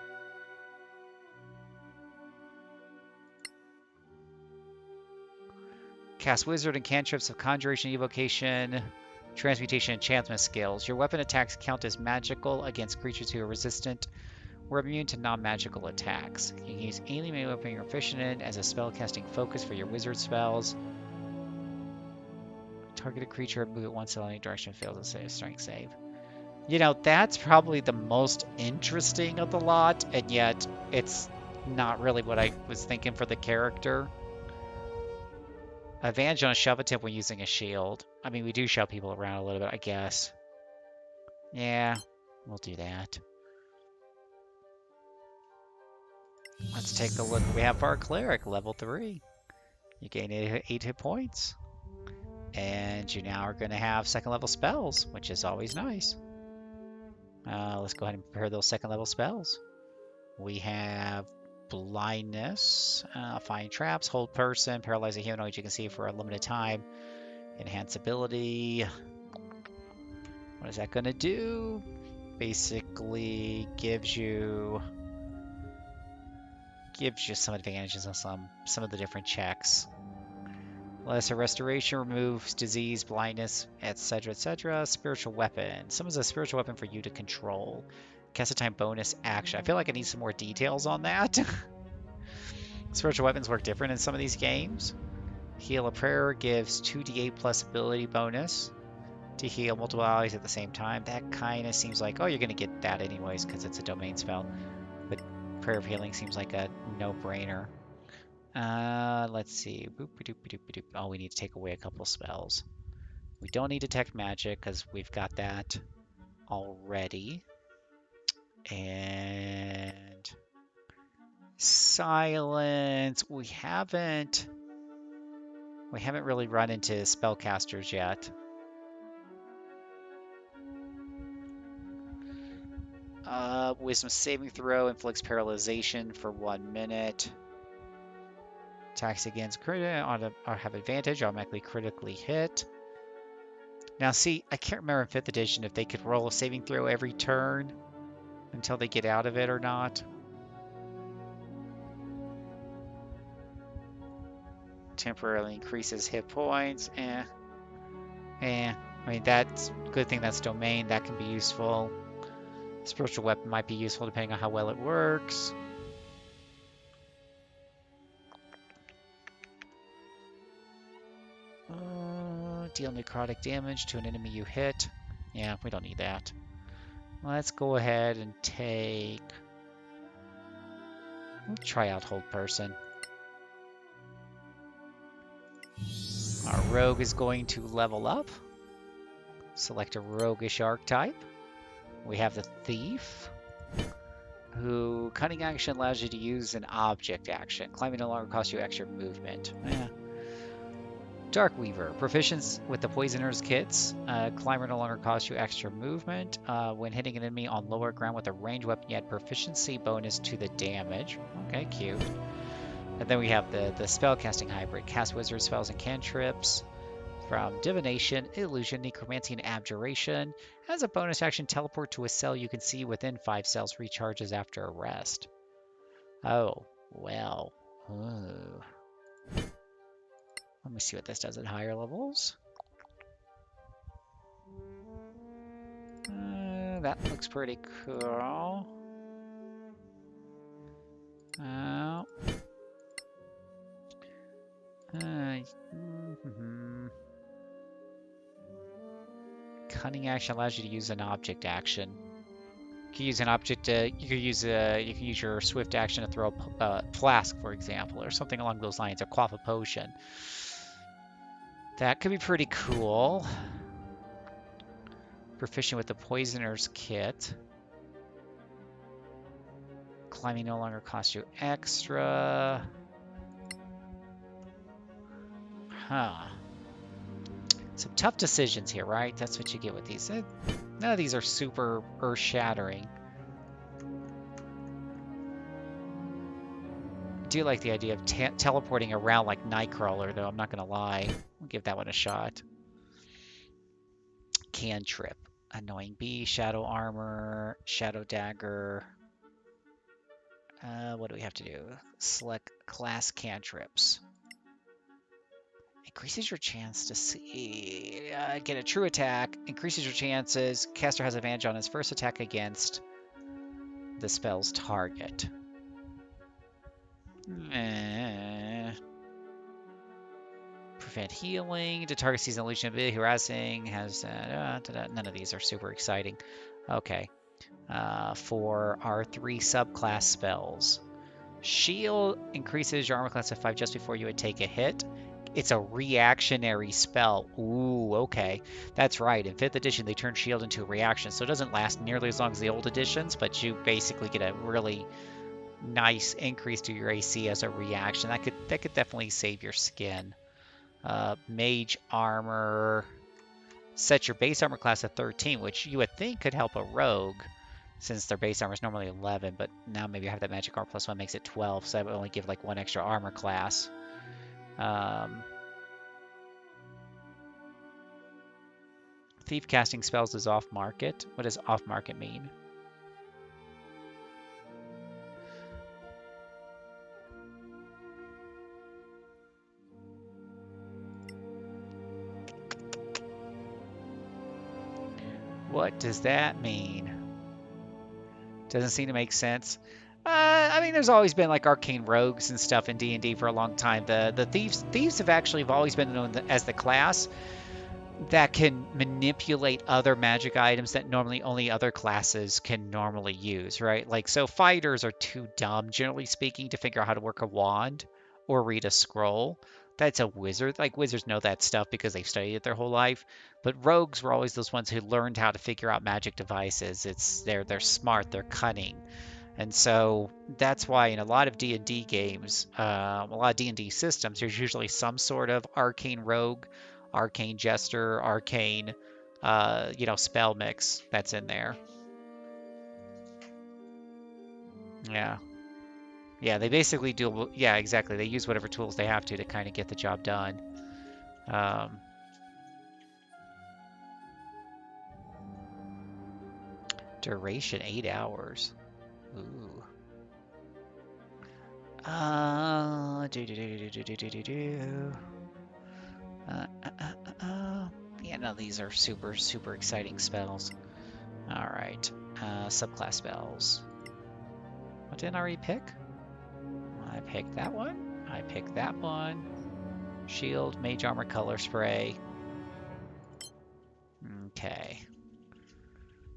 Cast wizard and cantrips of conjuration, evocation, transmutation, enchantment skills. Your weapon attacks count as magical against creatures who are resistant or immune to non-magical attacks. You can use any melee weapon you're proficient in as a spellcasting focus for your wizard spells. Targeted creature move it once in any direction fails a strength save. You know, that's probably the most interesting of the lot, and yet it's not really what I was thinking for the character. Advantage on a shove attempt when using a shield. I mean, we do shove people around a little bit, I guess. Yeah, we'll do that. Let's take a look. We have for our cleric, level 3. You gain 8 hit points. And you now are going to have second level spells, which is always nice. Let's go ahead and prepare those second level spells. We have blindness, find traps, hold person, paralyze a humanoid you can see for a limited time, enhance ability. What is that going to do? Basically gives you some advantages on some of the different checks. Lesser restoration removes disease, blindness, etc., etc. Spiritual weapon. Summons a spiritual weapon for you to control. Cast a time bonus action. I feel like I need some more details on that. Spiritual weapons work different in some of these games. Heal a prayer gives 2d8 plus ability bonus to heal multiple allies at the same time. That kind of seems like, oh, you're going to get that anyways because it's a domain spell. But prayer of healing seems like a no-brainer. Let's see. Boop-a-doop-a-doop-a-doop. Oh, we need to take away a couple spells. We don't need detect magic because we've got that already. And silence. We haven't really run into spellcasters yet. Wisdom saving throw inflicts paralyzation for 1 minute. Attacks against crit or have advantage, automatically critically hit. Now see, I can't remember in 5th edition if they could roll a saving throw every turn until they get out of it or not. Temporarily increases hit points. I mean, that's a good thing that's domain. That can be useful. Spiritual weapon might be useful depending on how well it works. Deal necrotic damage to an enemy you hit. Yeah, we don't need that. Let's go ahead and take... We'll try out hold person. Our rogue is going to level up. Select a roguish archetype. We have the thief, who cunning action allows you to use an object action. Climbing no longer costs you extra movement. Dark Weaver, proficiency with the Poisoner's Kits. Climber no longer costs you extra movement. When hitting an enemy on lower ground with a ranged weapon, you add proficiency bonus to the damage. Okay, cute. And then we have the spellcasting hybrid. Cast wizard spells and cantrips from divination, illusion, necromancy, and abjuration. As a bonus action, teleport to a cell you can see within 5 cells, recharges after a rest. Oh, well. Ooh. Let me see what this does at higher levels. That looks pretty cool. Cunning action allows you to use an object action. You can use an object. You can use your swift action to throw a flask, for example, or something along those lines, or quaff a potion. That could be pretty cool. Proficient with the Poisoner's Kit. Climbing no longer costs you extra. Huh. Some tough decisions here, right? That's what you get with these. None of these are super earth-shattering. do like the idea of teleporting around like Nightcrawler, though. I'm not going to lie. I'll give that one a shot. Cantrip. Annoying Bee, Shadow Armor, Shadow Dagger. What do we have to do? Select class cantrips. Increases your chance to see. Get a true attack. Increases your chances. Caster has advantage on his first attack against the spell's target. Prevent healing. To target season illusion ability. Harassing. Has none of these are super exciting. Okay. For our 3 subclass spells. Shield increases your armor class to 5 just before you would take a hit. It's a reactionary spell. Ooh, okay. That's right. In 5th edition, they turned Shield into a reaction, so it doesn't last nearly as long as the old editions, but you basically get a really nice increase to your AC as a reaction. That could definitely save your skin. Mage armor. Set your base armor class to 13, which you would think could help a rogue, since their base armor is normally 11, but now maybe I have that magic armor plus 1 makes it 12, so that would only give like 1 extra armor class. Thief casting spells is off market. What does off market mean? What does that mean? Doesn't seem to make sense. I mean, there's always been like arcane rogues and stuff in D&D for a long time. The thieves have actually always been known as the class that can manipulate other magic items that normally only other classes can normally use, right? Like, so fighters are too dumb, generally speaking, to figure out how to work a wand or read a scroll. That's a wizard. Like, wizards know that stuff because they've studied it their whole life. But rogues were always those ones who learned how to figure out magic devices. They're smart, they're cunning. And so that's why in a lot of D&D games, a lot of D&D systems, there's usually some sort of arcane rogue, arcane jester, arcane, spell mix that's in there. Yeah. Yeah, they basically do, yeah, exactly. They use whatever tools they have to kind of get the job done. Duration, 8 hours. Ooh. Yeah, no, these are super, super exciting spells. All right. Subclass spells. What didn't I already pick? I picked that one. I picked that one. Shield, Mage Armor, Color Spray. Okay.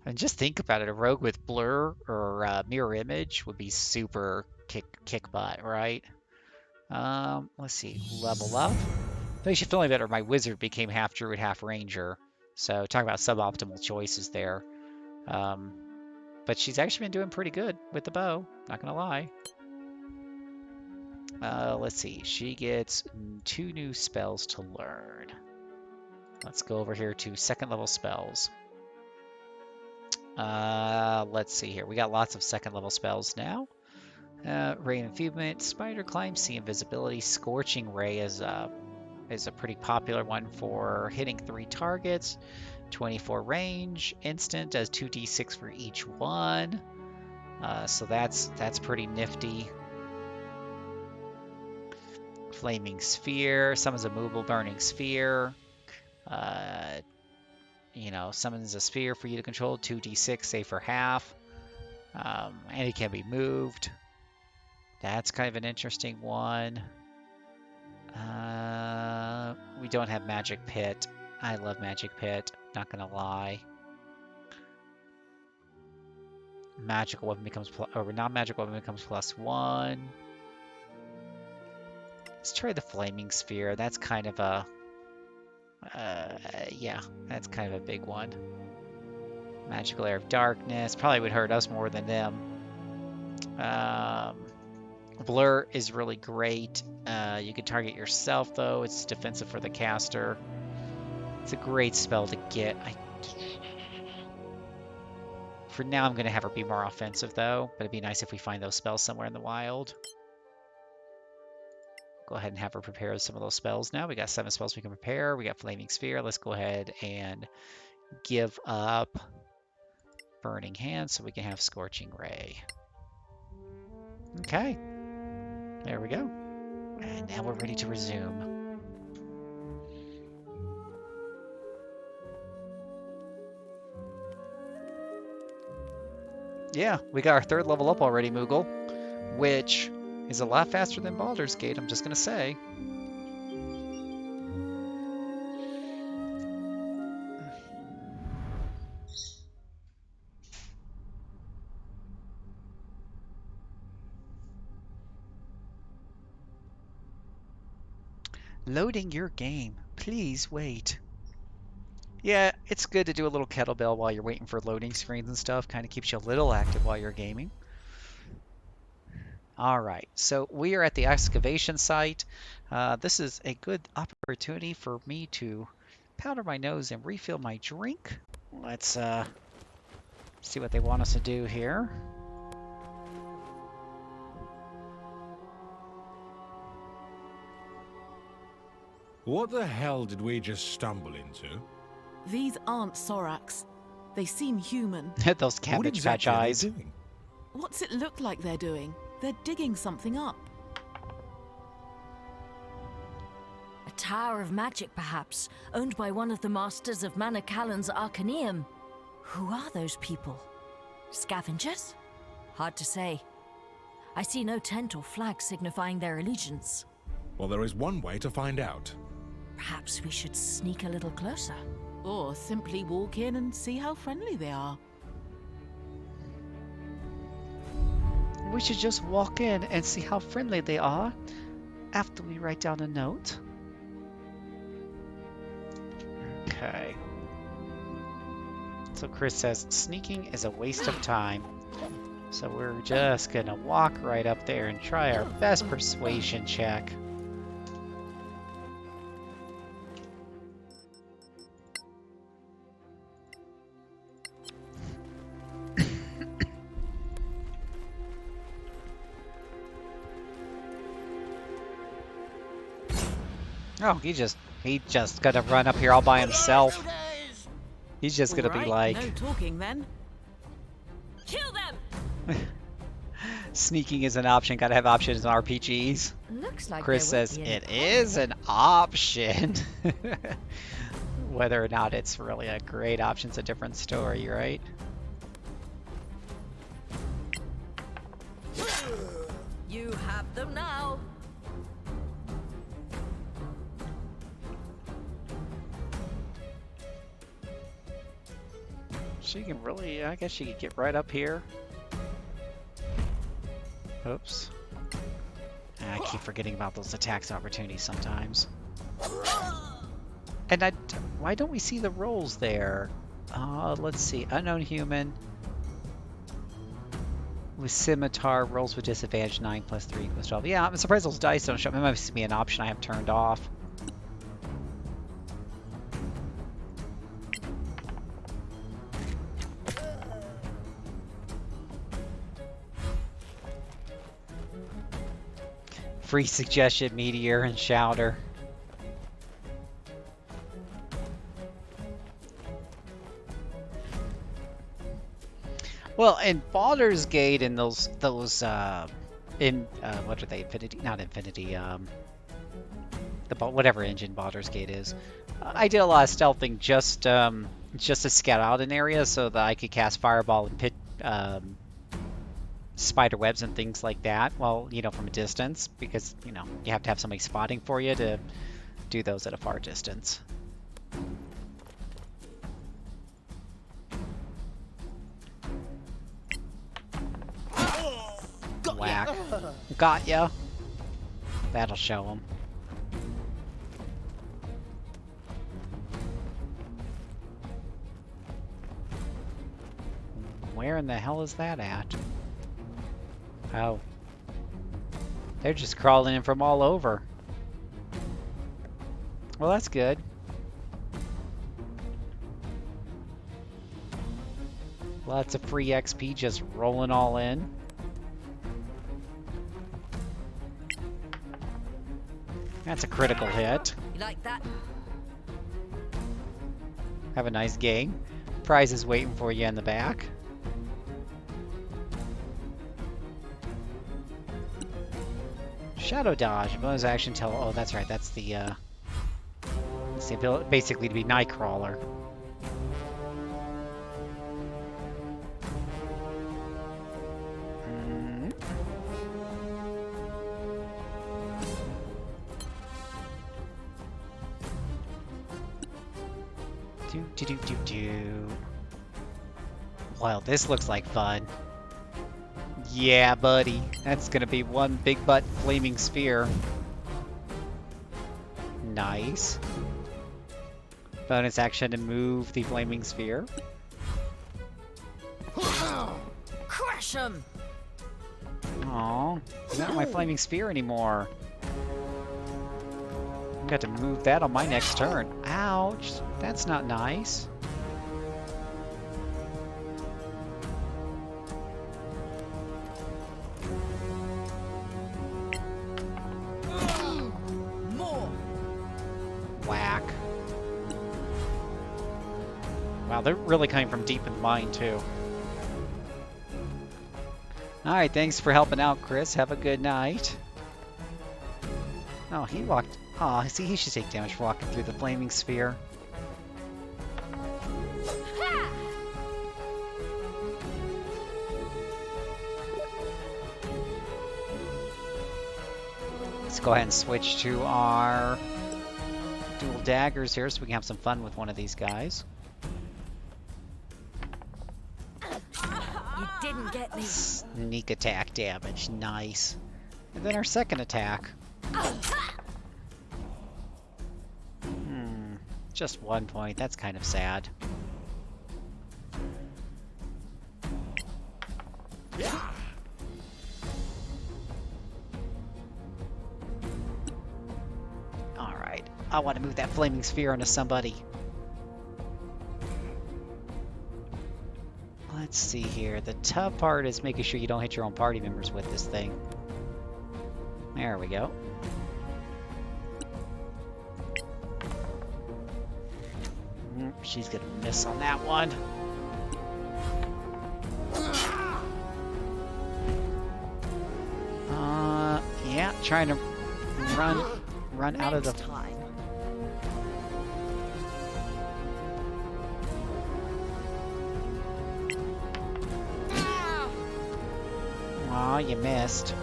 And just think about it. A rogue with blur or mirror image would be super kick butt, right? Let's see. Level up. Makes you feeling better. My wizard became half druid, half ranger. So talk about suboptimal choices there. But she's actually been doing pretty good with the bow. Not gonna lie. Let's see. She gets 2 new spells to learn. Let's go over here to 2nd level spells. Let's see here. We got lots of 2nd level spells now. Ray Enfeeblement, Spider Climb, Sea Invisibility, Scorching Ray is a pretty popular one for hitting 3 targets. 24 range, instant, does 2d6 for each one. So that's pretty nifty. Flaming Sphere, summons a movable burning sphere. Summons a sphere for you to control, 2d6, save for half. And it can be moved. That's kind of an interesting one. We don't have Magic Pit. I love Magic Pit, not gonna lie. Magical weapon becomes non-magical weapon becomes +1. Let's try the Flaming Sphere. That's kind of a yeah, that's kind of a big one. Magical Air of Darkness probably would hurt us more than them. Blur is really great. You can target yourself though. It's defensive for the caster. It's a great spell to get. For now, I'm going to have her be more offensive though, but it'd be nice if we find those spells somewhere in the wild. Go ahead and have her prepare some of those spells now. We got 7 spells we can prepare. We got Flaming Sphere. Let's go ahead and give up Burning Hand so we can have Scorching Ray. Okay. There we go. And now we're ready to resume. Yeah, we got our 3rd level up already, Moogle, which is a lot faster than Baldur's Gate, I'm just going to say. Loading your game. Please wait. Yeah, it's good to do a little kettlebell while you're waiting for loading screens and stuff. Kind of keeps you a little active while you're gaming. All right, so we are at the excavation site. This is a good opportunity for me to powder my nose and refill my drink. Let's see what they want us to do here. What the hell did we just stumble into? These aren't Soracs. They seem human. Those cabbage patch eyes. What's it look like they're doing? They're digging something up. A tower of magic, perhaps, owned by one of the masters of Manacalon's Arcaneum. Who are those people? Scavengers? Hard to say. I see no tent or flag signifying their allegiance. Well, there is one way to find out. Perhaps we should sneak a little closer. Or simply walk in and see how friendly they are. We should just walk in and see how friendly they are after we write down a note. Okay. So Chris says sneaking is a waste of time. So we're just gonna walk right up there and try our best persuasion check. Oh, he just gonna run up here all by himself. He's just gonna be like, no talking then. Kill them! Sneaking is an option. Gotta have options in RPGs. Looks like Chris says it is an option. Whether or not it's really a great option's a different story, right? You have them now. She can really, I guess she could get right up here. Oops. I keep forgetting about those attacks opportunities sometimes. And why don't we see the rolls there? Let's see. Unknown human. With scimitar, rolls with disadvantage 9 plus 3 equals 12. Yeah, I'm surprised those dice don't show up. It must be an option I have turned off. Free suggestion, Meteor and Shouter. Well, in Baldur's Gate, in those what are they? Infinity, not Infinity. Whatever engine Baldur's Gate is. I did a lot of stealthing just to scout out an area so that I could cast Fireball and pit spider webs and things like that. Well, from a distance, because you have to have somebody spotting for you to do those at a far distance. Whack. Got ya. That'll show them. Where in the hell is that at? Oh. They're just crawling in from all over. Well, that's good. Lots of free XP just rolling all in. That's a critical hit. You like that? Have a nice game. Prize is waiting for you in the back. Shadow dodge. Bonus action till. Oh, that's right. That's the ability, basically to be Nightcrawler. Well, this looks like fun. Yeah, buddy. That's gonna be one big butt flaming sphere. Nice. Bonus action to move the flaming sphere. Crush him! Aw, not my flaming sphere anymore. Got to move that on my next turn. Ouch, that's not nice. More. Whack. Wow, they're really coming from deep in the mine too. Alright, thanks for helping out, Chris. Have a good night. Oh, he walked... Aw, see, he should take damage for walking through the flaming sphere. Let's go ahead and switch to our dual daggers here so we can have some fun with one of these guys. You didn't get me. Sneak attack damage, nice. And then our second attack. Just 1 point, that's kind of sad. Alright, I want to move that flaming sphere onto somebody. Let's see here. The tough part is making sure you don't hit your own party members with this thing. There we go. She's gonna miss on that one. Yeah, trying to run out of the time. Aw, you missed.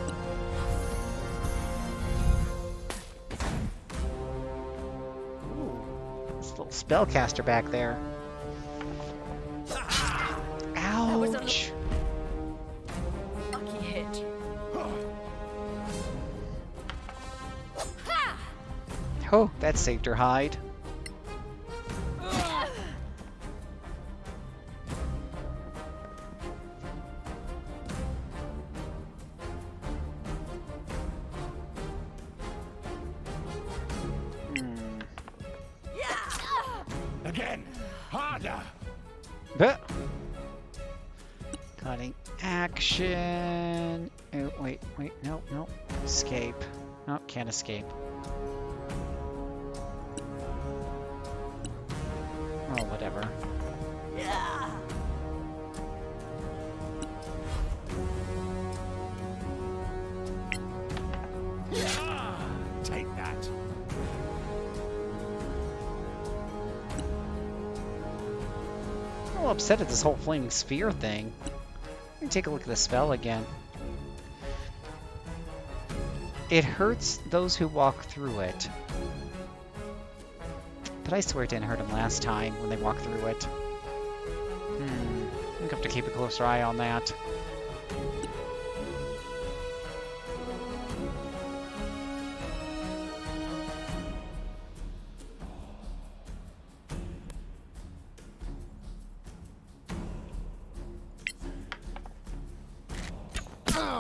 Spellcaster back there. Ouch! Lucky hit. Oh, that saved her hide. Again, harder. Cutting action. Oh, wait, no. Escape. No, can't escape. Oh, whatever. Take that. I'm a little upset at this whole flaming sphere thing. Let me take a look at the spell again. It hurts those who walk through it. But I swear it didn't hurt them last time when they walked through it. I'm gonna have to keep a closer eye on that.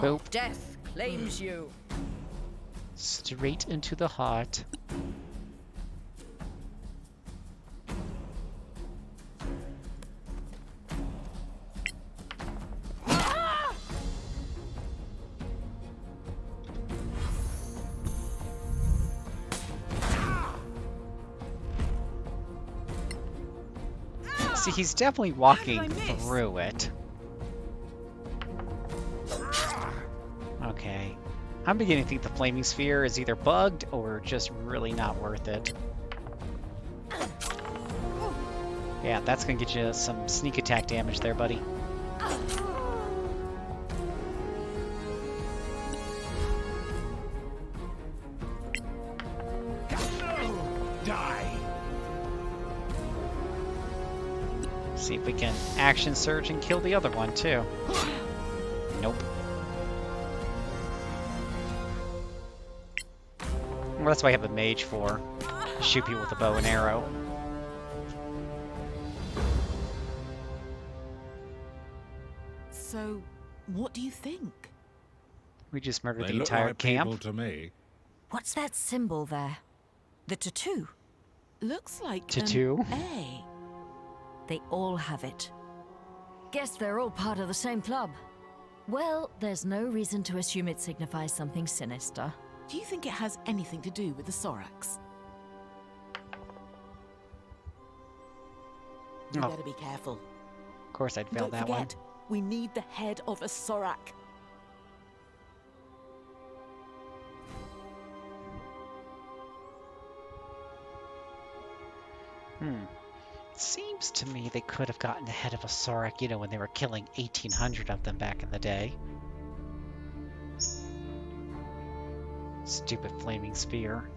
Boop. Death claims you. Straight into the heart. See, he's definitely walking through it. Okay. I'm beginning to think the flaming sphere is either bugged or just really not worth it. Yeah, that's gonna get you some sneak attack damage there, buddy. Die! See if we can action surge and kill the other one, too. Nope. Well, that's what I have a mage for. Shoot people with a bow and arrow. So, what do you think? We just murdered They the look entire like camp. people to me. What's that symbol there? The tattoo? Looks like Tattoo? an A. They all have it. Guess they're all part of the same club. Well, there's no reason to assume it signifies something sinister. Do you think it has anything to do with the Sorax? You Oh. better be careful. Of course I'd fail Don't that forget, we need the head of a Sorak. one. Seems to me they could have gotten ahead of a Sorak, you know, when they were killing 1,800 of them back in the day. Stupid flaming spear.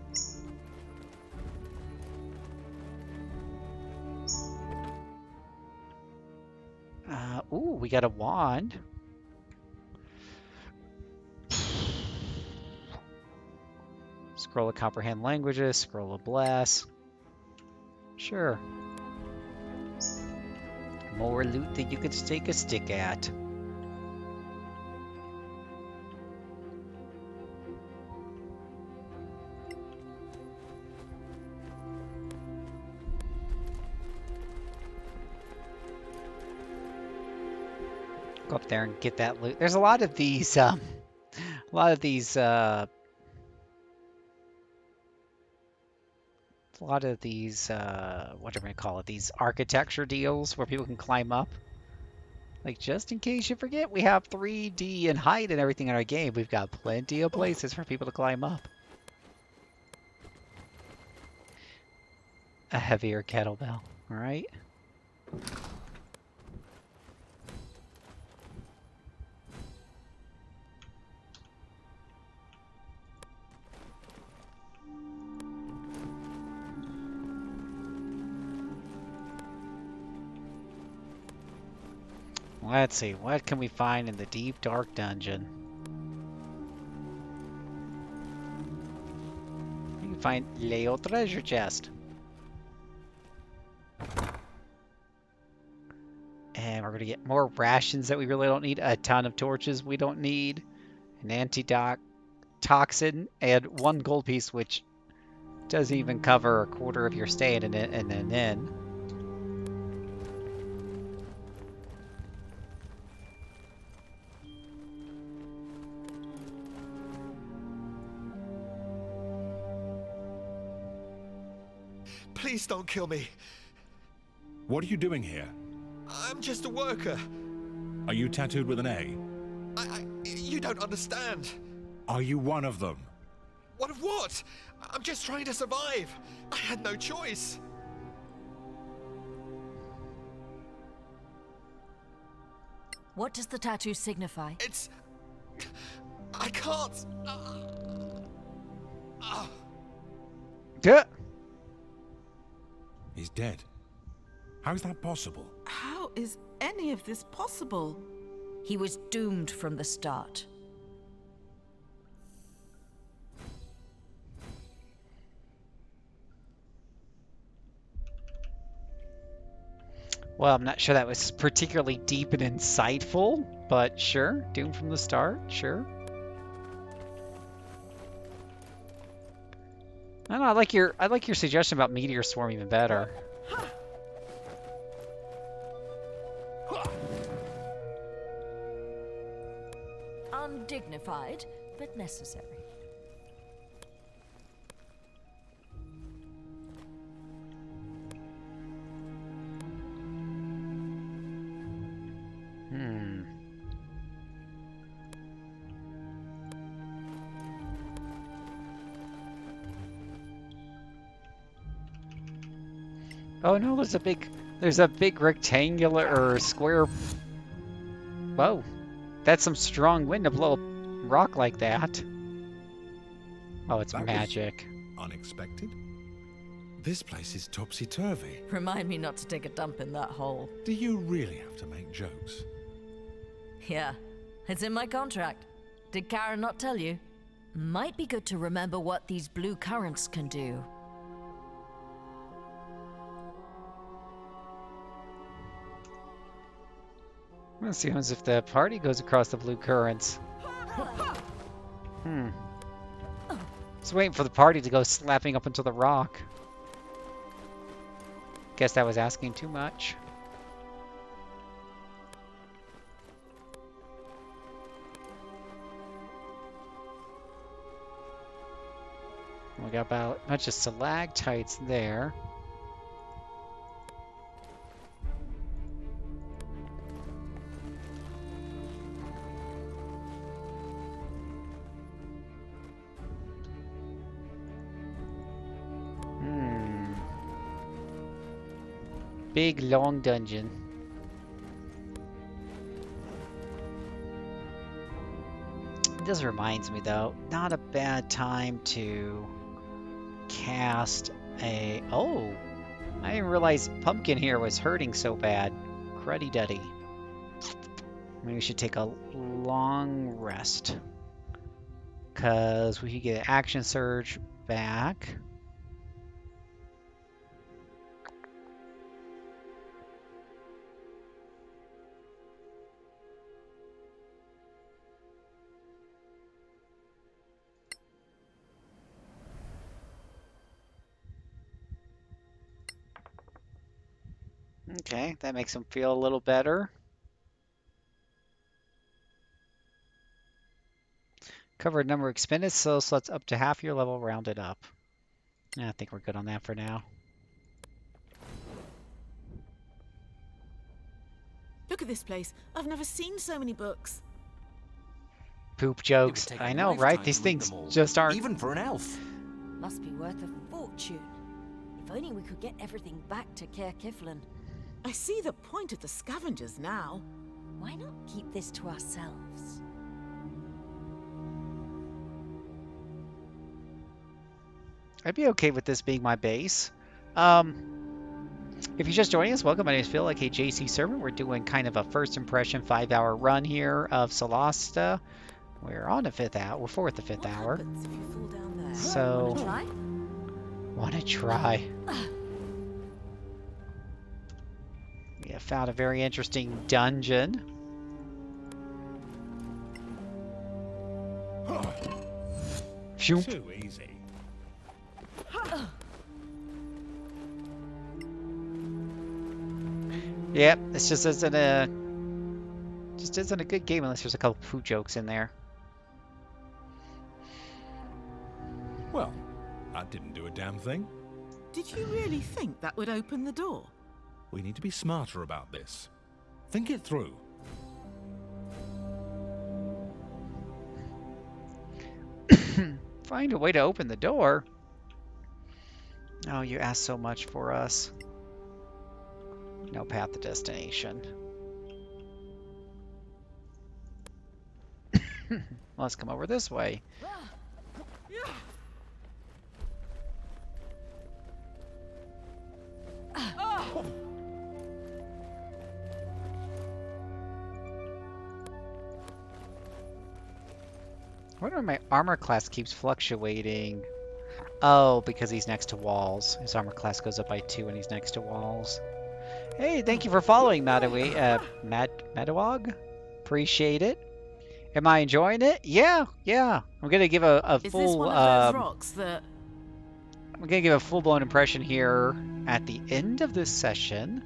Ooh, we got a wand. Scroll of comprehend languages, scroll of bless. Sure. More loot than you could stake a stick at. Go up there and get that loot. There's a lot of these, what do we call it? These architecture deals where people can climb up. Like, just in case you forget, we have 3D and height and everything in our game. We've got plenty of places for people to climb up. A heavier kettlebell, all right? Let's see, what can we find in the deep, dark dungeon? You can find Leo treasure chest. And we're gonna get more rations that we really don't need, a ton of torches we don't need, an anti-toxin, and 1 gold piece, which doesn't even cover a quarter of your stay in an inn. Please don't kill me. What are you doing here? I'm just a worker. Are you tattooed with an A? You don't understand. Are you one of them? What of what? I'm just trying to survive. I had no choice. What does the tattoo signify? It's... I can't... Yeah. He's dead. How is that possible? How is any of this possible? He was doomed from the start. Well, I'm not sure that was particularly deep and insightful, but sure, doomed from the start, sure. I don't know, I like your suggestion about Meteor Swarm even better. Undignified, but necessary. Oh no, there's a big rectangular or square. Whoa, that's some strong wind to blow a rock like that. Oh, it's That was magic. unexpected. This place is topsy-turvy. Remind me not to take a dump in that hole. Do you really have to make jokes? Yeah, it's in my contract. Did Karen not tell you? Might be good to remember what these blue currents can do. Let's see if the party goes across the blue currents. Just waiting for the party to go slapping up into the rock. Guess that was asking too much. We got about a bunch of stalactites there. Big long dungeon. This reminds me though, not a bad time to cast a... Oh! I didn't realize Pumpkin here was hurting so bad. Cruddy duddy. Maybe we should take a long rest. Because we could get an action surge back. Okay, that makes him feel a little better. Covered number expended, so that's up to half your level rounded up. I think we're good on that for now. Look at this place. I've never seen so many books. Poop jokes. I know, right? These things just aren't... Even for an elf. Must be worth a fortune. If only we could get everything back to Caer Kiflin. I see the point of the scavengers now. Why not keep this to ourselves? I'd be okay with this being my base. If you're just joining us, welcome. My name is Phil, aka JCServant. We're doing kind of a first impression 5-hour run here of Solasta. We're on the 5th hour. We're 4th to 5th hour. So, wanna try? We have found a very interesting dungeon. Shoop. Too easy. Yep, this just isn't a good game unless there's a couple food jokes in there. Well, that didn't do a damn thing. Did you really think that would open the door? We need to be smarter about this. Think it through. Find a way to open the door. Oh, you asked so much for us. No path to destination. Let's come over this way. I wonder why my armor class keeps fluctuating. Oh, because he's next to walls. His armor class goes up by 2 when he's next to walls. Hey, thank you for following, Madawag. Appreciate it. Am I enjoying it? Yeah. I'm gonna give a full. Is this one of those rocks that... I'm gonna give a full-blown impression here at the end of this session,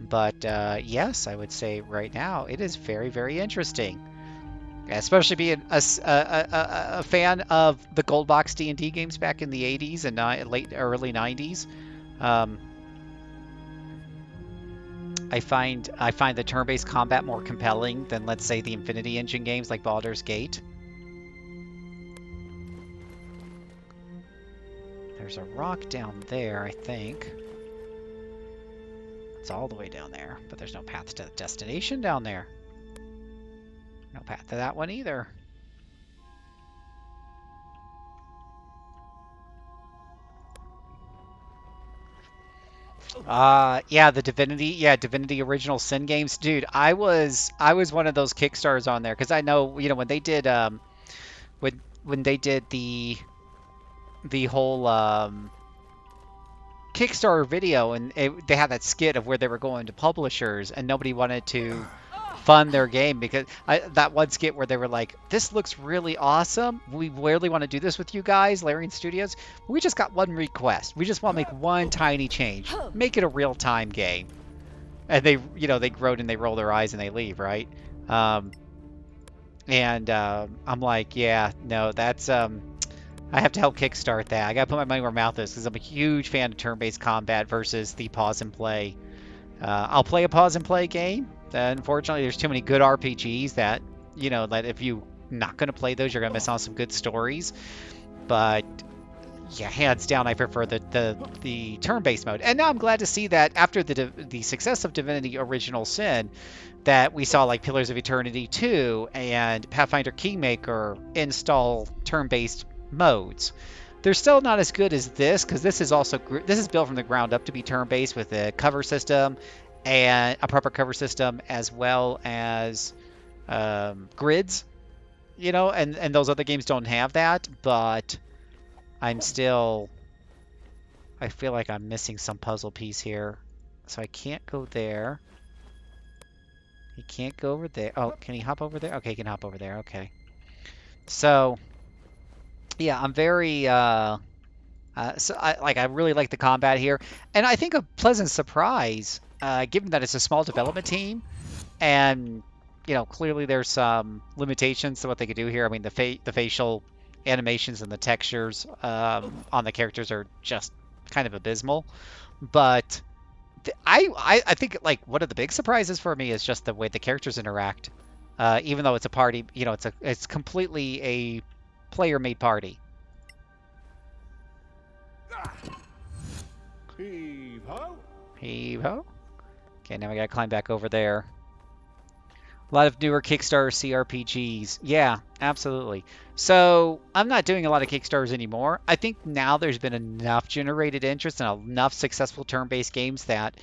but yes, I would say right now it is very, very interesting. Especially being a fan of the gold box D&D games back in the 80s and early 90s. I find the turn-based combat more compelling than, let's say, the Infinity Engine games like Baldur's Gate. There's a rock down there, I think. It's all the way down there, but there's no path to the destination down there. No path to that one either. Yeah, the Divinity Original Sin games, dude. I was one of those Kickstarters on there because I know, you know, when they did when they did the whole Kickstarter video, and they had that skit of where they were going to publishers and nobody wanted to fund their game because that one skit where they were like, this looks really awesome, we really want to do this with you guys, Larian Studios, we just got one request, we just want to make one tiny change, make it a real-time game. And they, you know, they groan and they roll their eyes and they leave, right? I'm like, yeah, no, that's I have to help kickstart that. I gotta put my money where my mouth is because I'm a huge fan of turn-based combat versus the pause and play. I'll play a pause and play game. Unfortunately, there's too many good RPGs that, you know, that if you're not going to play those, you're going to miss on some good stories. But yeah, hands down, I prefer the turn-based mode. And now I'm glad to see that after the success of Divinity Original Sin, that we saw like Pillars of Eternity 2 and Pathfinder Kingmaker install turn-based modes. They're still not as good as this because this is built from the ground up to be turn-based with a cover system and a proper cover system as well as grids, you know, and those other games don't have that, but I feel like I'm missing some puzzle piece here. So I can't go there. He can't go over there. Oh, can he hop over there? Okay, he can hop over there. Okay. So yeah, I'm very I really like the combat here, and I think a pleasant surprise, given that it's a small development team, and you know clearly there's some limitations to what they could do here. I mean, the facial animations and the textures on the characters are just kind of abysmal, but I think like one of the big surprises for me is just the way the characters interact. Even though it's a party, you know, it's completely a player-made party. Heave ho! Heave ho. Okay, now we gotta climb back over there. A lot of newer Kickstarter CRPGs. Yeah, absolutely. So I'm not doing a lot of Kickstarters anymore. I think now there's been enough generated interest and enough successful turn-based games that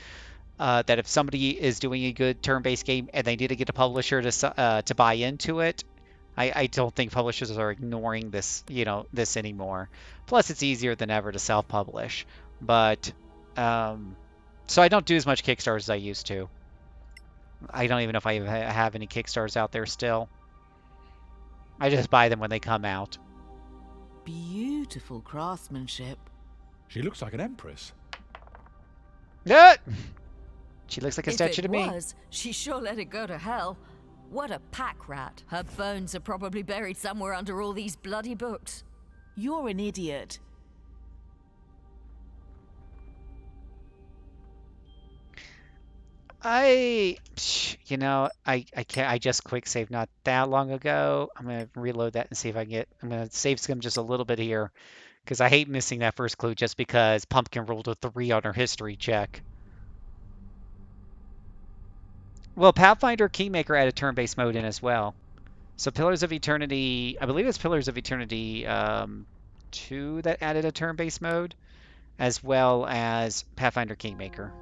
that if somebody is doing a good turn-based game and they need to get a publisher to buy into it, I don't think publishers are ignoring this, you know, this anymore. Plus, it's easier than ever to self-publish. But so I don't do as much Kickstarters as I used to. I don't even know if I have any Kickstarters out there still. I just buy them when they come out. Beautiful craftsmanship. She looks like an empress. Yeah. She looks like a statue to me. If it was, she sure let it go to hell. What a pack rat. Her bones are probably buried somewhere under all these bloody books. You're an idiot. I just quick saved not that long ago. I'm gonna reload that and see if I can I'm gonna save skim just a little bit here because I hate missing that first clue just because Pumpkin rolled a 3 on her history check. Well, Pathfinder Kingmaker added turn-based mode in as well. So Pillars of Eternity, I believe it's Pillars of Eternity 2 that added a turn-based mode, as well as Pathfinder Kingmaker.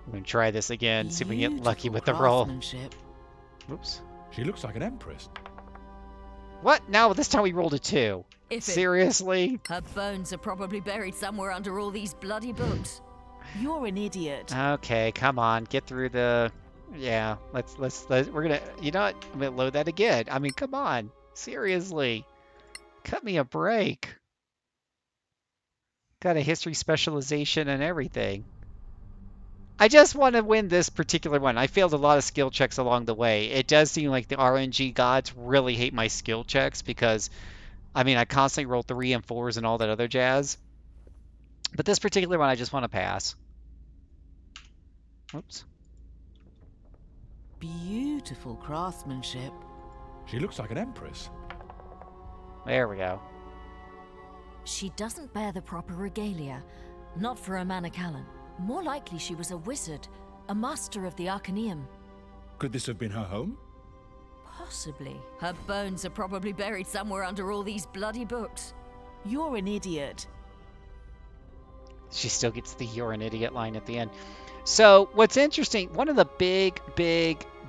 I'm going to try this again, see if we can get lucky with the roll. Oops. She looks like an empress. What? No, this time we rolled a 2. Seriously? Her bones are probably buried somewhere under all these bloody books. You're an idiot. Okay, come on, get through the... Yeah, let's we're gonna... You know what? I'm gonna load that again. I mean, come on. Seriously. Cut me a break. Got a history specialization and everything. I just want to win this particular one. I failed a lot of skill checks along the way. It does seem like the RNG gods really hate my skill checks because, I mean, I constantly roll 3 and 4s and all that other jazz. But this particular one, I just want to pass. Oops. Beautiful craftsmanship. She looks like an empress. There we go. She doesn't bear the proper regalia. Not for a Manicalan. More likely she was a wizard, a master of the Arcaneum. Could this have been her home? Possibly. Her bones are probably buried somewhere under all these bloody books. You're an idiot. She still gets the "you're an idiot" line at the end. So what's interesting, one of the big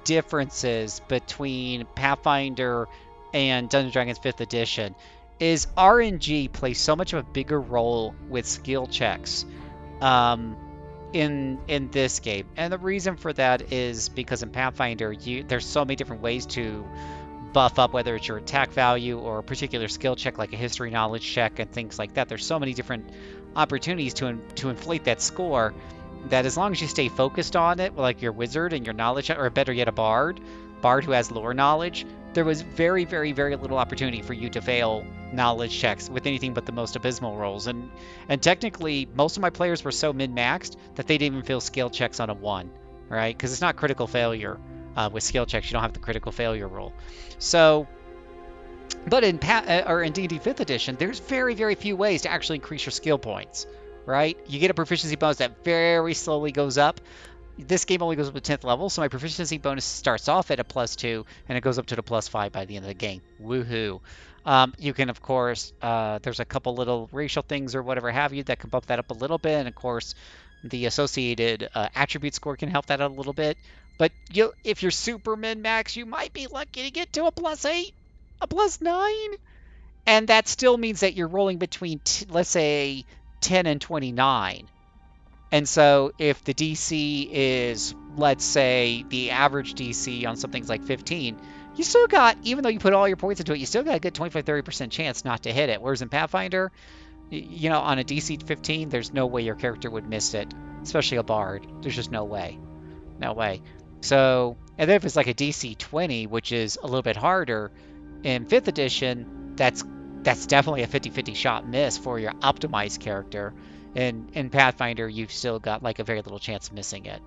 differences between Pathfinder and Dungeons & Dragons 5th edition is RNG plays so much of a bigger role with skill checks in this game. And the reason for that is because in Pathfinder, there's so many different ways to buff up, whether it's your attack value or a particular skill check like a history knowledge check and things like that. There's so many different opportunities to inflate that score that as long as you stay focused on it, like your wizard and your knowledge, or better yet, a bard who has lore knowledge, there was very little opportunity for you to fail knowledge checks with anything but the most abysmal rolls. And technically, most of my players were so min-maxed that they didn't even fail skill checks on a 1, right? Because it's not critical failure with skill checks. You don't have the critical failure roll. So, but in D&D 5th edition, there's very few ways to actually increase your skill points, right? You get a proficiency bonus that very slowly goes up. This game only goes up to 10th level, so my proficiency bonus starts off at a +2, and it goes up to the +5 by the end of the game. Woohoo! You can, of course, there's a couple little racial things or whatever have you that can bump that up a little bit, and of course, the associated attribute score can help that out a little bit. But if you're super min-max, you might be lucky to get to a +8, a +9, and that still means that you're rolling between, let's say, 10 and 29. And so if the DC is, let's say, the average DC on something like 15, you still got, even though you put all your points into it, you still got a good 25-30% chance not to hit it. Whereas in Pathfinder, on a DC 15, there's no way your character would miss it, especially a bard. There's just no way. No way. So, and then if it's like a DC 20, which is a little bit harder, in 5th edition, that's definitely a 50-50 shot miss for your optimized character. And in Pathfinder, you've still got like a very little chance of missing it.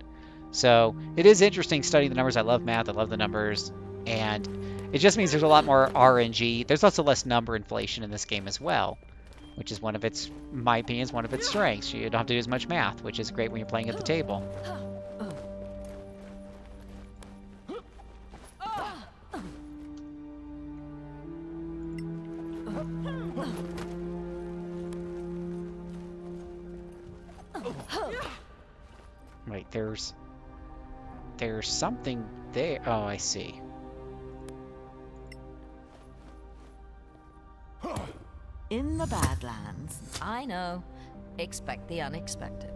So it is interesting studying the numbers. I love math. I love the numbers. And it just means there's a lot more RNG. There's also less number inflation in this game as well, which is in my opinion, is one of its strengths. You don't have to do as much math, which is great when you're playing at the table. Wait, there's something there. Oh, I see. In the Badlands. I know. Expect the unexpected.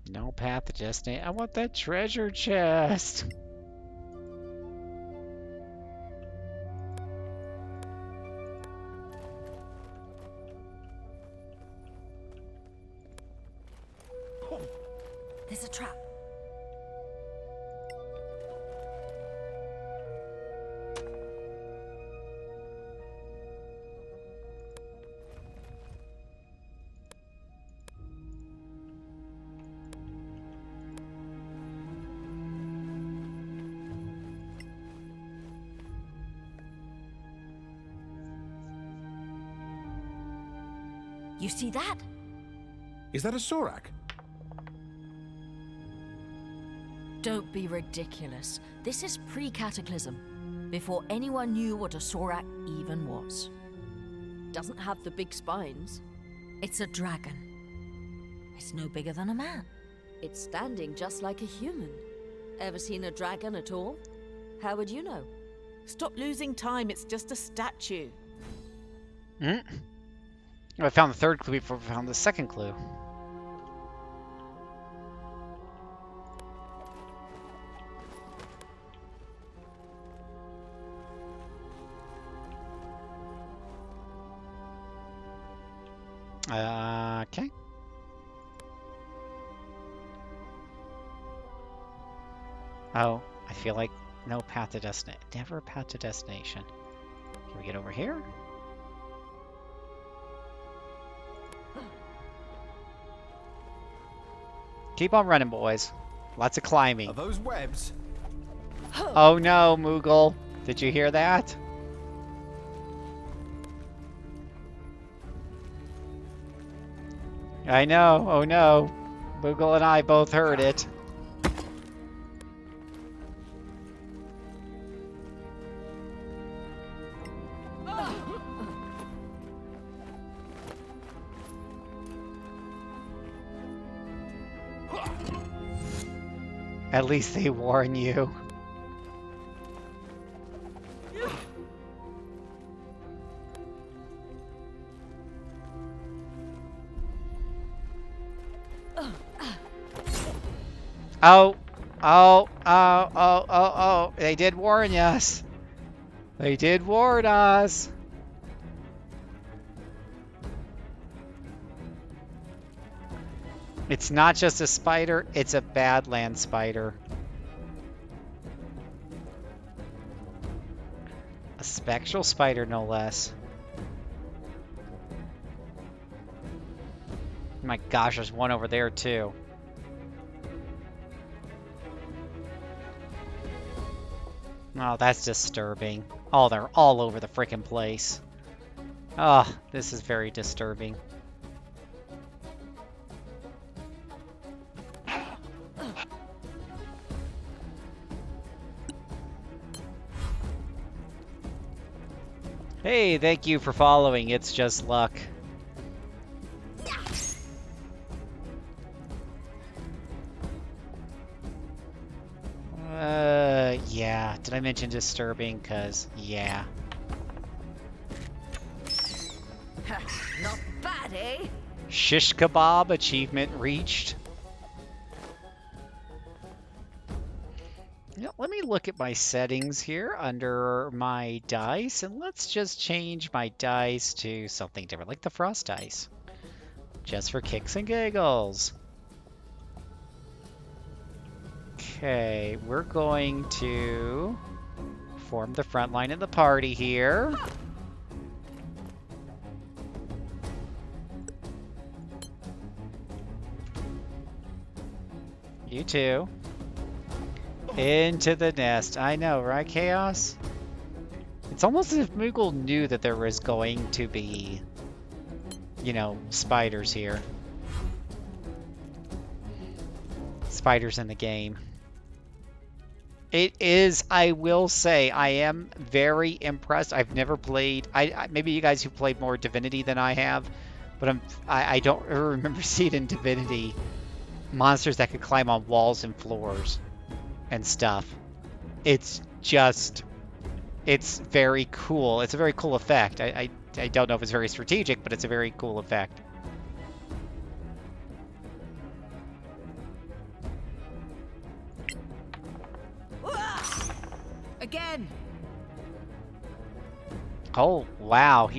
No path to destination. I want that treasure chest. There's a trap. You see that? Is that a Sorak? Don't be ridiculous. This is pre-Cataclysm, before anyone knew what a Sorak even was. Doesn't have the big spines. It's a dragon. It's no bigger than a man. It's standing just like a human. Ever seen a dragon at all? How would you know? Stop losing time, it's just a statue. I found the third clue before I found the second clue. Okay. Oh, I feel like no path to destination. Never a path to destination. Can we get over here? Keep on running, boys. Lots of climbing. Are those webs? Oh no, Moogle. Did you hear that? I know. Oh no. Moogle and I both heard it. At least they warn you. Oh, oh, oh, oh, oh, oh. They did warn us. They did warn us. It's not just a spider, it's a Badland spider. A spectral spider, no less. Oh my gosh, there's one over there too. Oh, that's disturbing. Oh, they're all over the frickin' place. Oh, this is very disturbing. Hey, thank you for following. It's just luck. Yeah. Did I mention disturbing? 'Cause, yeah. Not bad, eh? Shish kebab achievement reached. Now, let me look at my settings here under my dice, and let's just change my dice to something different, like the frost dice. Just for kicks and giggles. Okay, we're going to form the front line of the party here. You too. Into the nest. I know, right, Chaos? It's almost as if Moogle knew that there was going to be, you know, spiders here. Spiders in the game. It is, I will say, I am very impressed. I've never played, maybe you guys who played more Divinity than I have, but I don't remember seeing in Divinity monsters that could climb on walls and floors and stuff. It's just, it's very cool. It's a very cool effect. I don't know if it's very strategic, but it's a very cool effect. Again. Oh wow,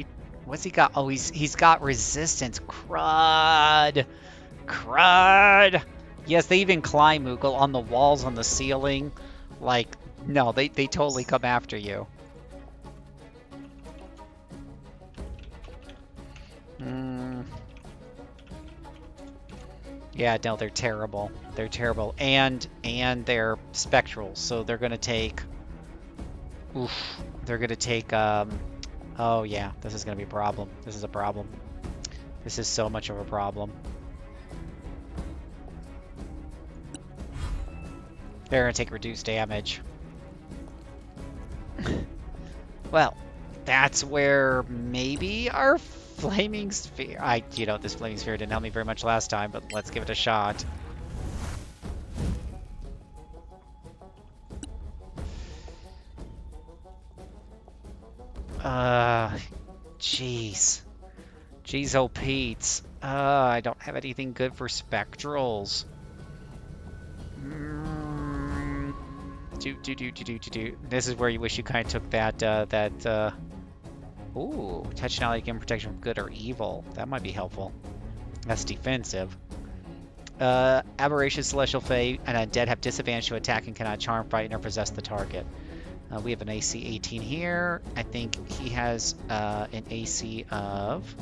what's he got? Oh, he's got resistance. Crud. Crud. Yes, they even climb, Moogle, on the walls, on the ceiling. Like, no, they totally come after you. Yeah, no, they're terrible. They're terrible. And they're spectral, so they're gonna take... Oof. They're gonna take, oh yeah, this is gonna be a problem. This is a problem. This is so much of a problem. They're gonna take reduced damage. Well, that's where maybe our flaming sphere... you know, this flaming sphere didn't help me very much last time, but let's give it a shot. Jeez. Jeez, oh Pete's. I don't have anything good for spectrals. This is where you wish you kind of took that, ooh, touch knowledge, gain protection from good or evil. That might be helpful. That's defensive. Aberration, Celestial Fae, and Undead have disadvantage to attack and cannot charm, frighten, or possess the target. We have an AC 18 here. I think he has an AC of...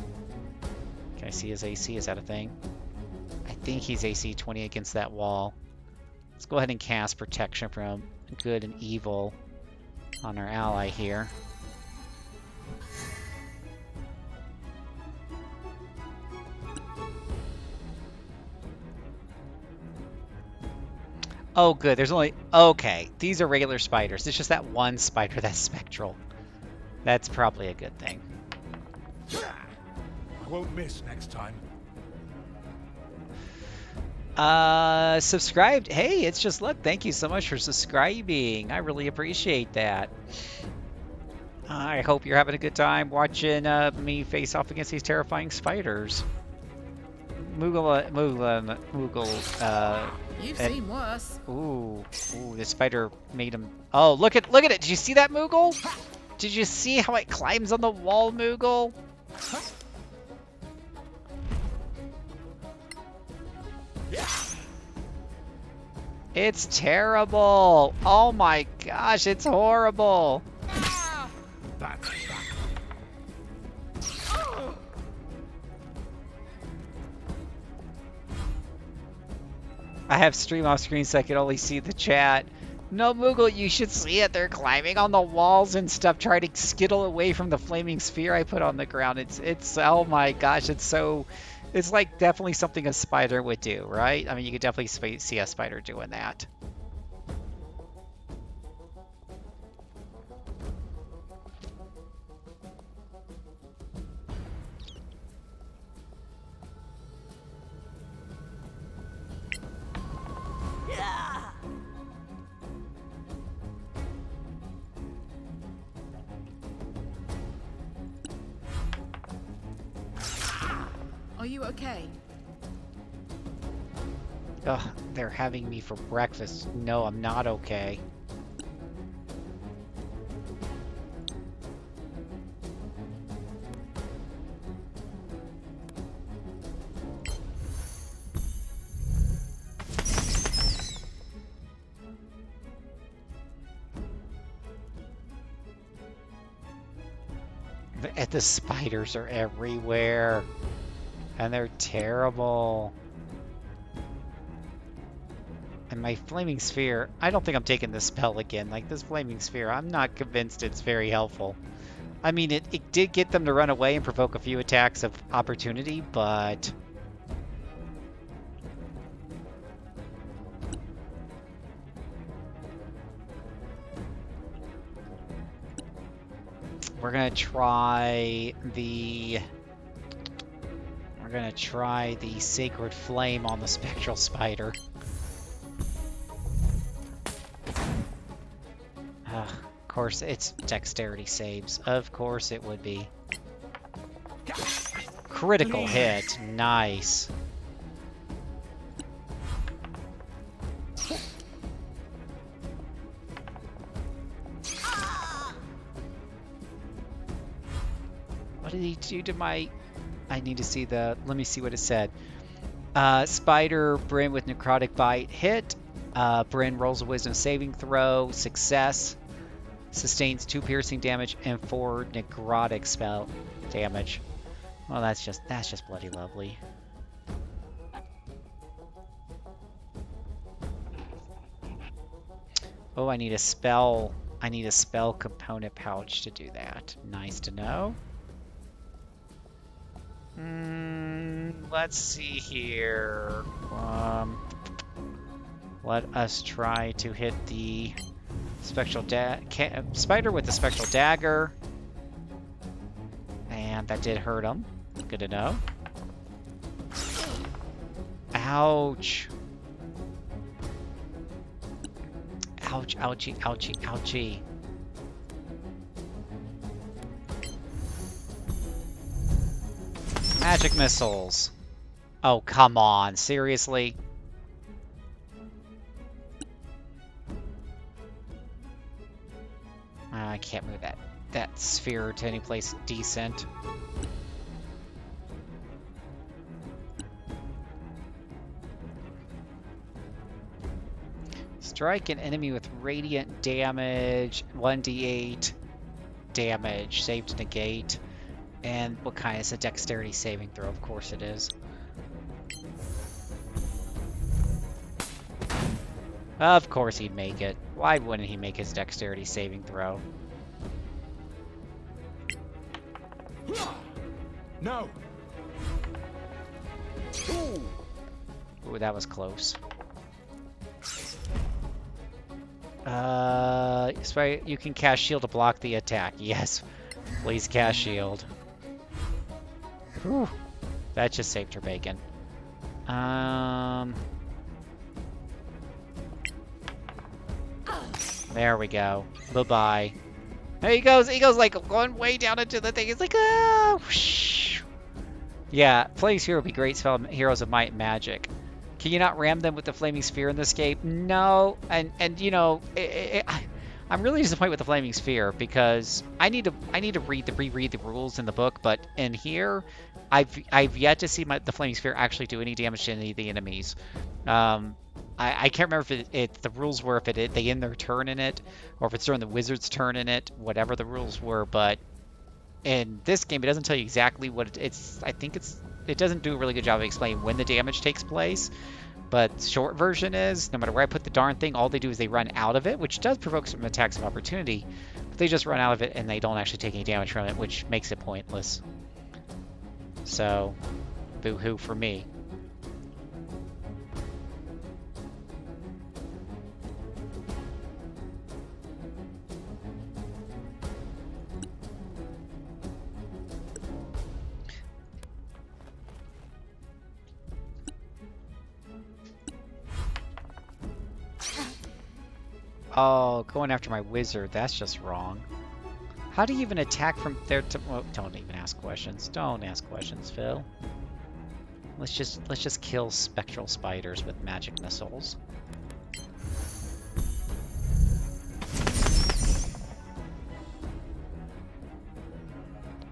Can I see his AC? Is that a thing? I think he's AC 20 against that wall. Let's go ahead and cast Protection from Good and Evil on our ally here. Oh, good. There's only... Okay, these are regular spiders. It's just that one spider that's spectral. That's probably a good thing. I won't miss next time. Subscribed. Hey, it's just luck. Thank you so much for subscribing. I really appreciate that. I hope you're having a good time watching me face off against these terrifying spiders. Moogle. You've seen worse. Ooh, the spider made him. Oh, look at it! Did you see that, Moogle? Did you see how it climbs on the wall, Moogle? It's terrible. Oh my gosh, it's horrible. That's I have stream off screen so I can only see the chat. No, Moogle, you should see it. They're climbing on the walls and stuff, trying to skittle away from the flaming sphere I put on the ground. It's oh my gosh, it's like definitely something a spider would do, right? I mean, you could definitely see a spider doing that. Are you okay? Ugh, they're having me for breakfast. No, I'm not okay. The spiders are everywhere. And they're terrible. And my flaming sphere, I don't think I'm taking this spell again. Like, this flaming sphere, I'm not convinced it's very helpful. I mean, it did get them to run away and provoke a few attacks of opportunity, but... We're gonna try the Sacred Flame on the Spectral Spider. Of course, it's dexterity saves. Of course it would be. Critical hit. Nice. What did he do to my... I need to see the... Let me see what it said. Spider, Bryn with Necrotic Bite, hit. Bryn rolls a Wisdom saving throw. Success. Sustains 2 piercing damage and 4 necrotic spell damage. Well, that's just bloody lovely. Oh, I need a spell component pouch to do that. Nice to know. Let's see here. Let us try to hit the spectral spider with the spectral dagger, and that did hurt him. Good to know. Ouch! Ouch! Ouchie! Ouchie! Ouchie! Magic missiles. Oh, come on. Seriously? I can't move that sphere to any place decent. Strike an enemy with radiant damage, 1d8 damage, save to negate. And what kind? It's a dexterity saving throw, of course it is. Of course he'd make it. Why wouldn't he make his dexterity saving throw? No. Ooh, that was close. Sorry, you can cast shield to block the attack. Yes, please cast shield. Whew. That just saved her bacon. There we go. Bye-bye. There he goes. He goes like going way down into the thing. He's like, ah, whoosh. Yeah, Flaming Sphere would be great spell Heroes of Might and Magic. Can you not ram them with the Flaming Sphere in this game? No, and you know, I'm really disappointed with the Flaming Sphere because I need to reread the rules in the book, but in here, I've yet to see the Flaming Sphere actually do any damage to any of the enemies. I can't remember if the rules were if they end their turn in it, or if it's during the wizard's turn in it, whatever the rules were, but in this game, it doesn't tell you exactly what it's. I think it doesn't do a really good job of explaining when the damage takes place. But short version is, no matter where I put the darn thing, all they do is they run out of it, which does provoke some attacks of opportunity. But they just run out of it and they don't actually take any damage from it, which makes it pointless. So, boo-hoo for me. Oh, going after my wizard, that's just wrong. How do you even attack from there to... Well, don't even ask questions. Don't ask questions, Phil. Let's just kill spectral spiders with magic missiles.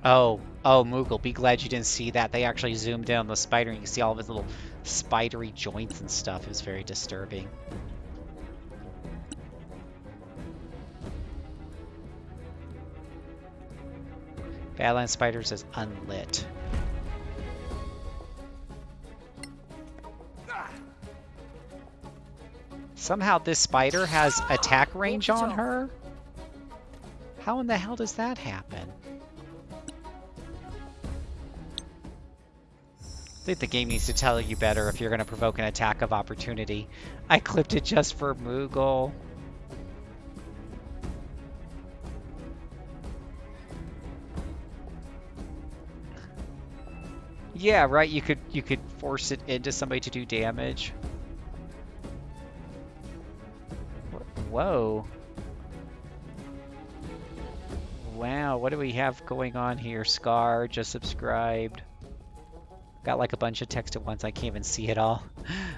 Oh, Moogle, be glad you didn't see that. They actually zoomed in on the spider and you can see all of his little spidery joints and stuff. It was very disturbing. Badlands Spiders is unlit. Somehow this spider has attack range on her? How in the hell does that happen? I think the game needs to tell you better if you're going to provoke an attack of opportunity. I clipped it just for Moogle. Yeah, right. You could force it into somebody to do damage. Whoa. Wow, what do we have going on here? Scar just subscribed. Got like a bunch of text at once. I can't even see it all.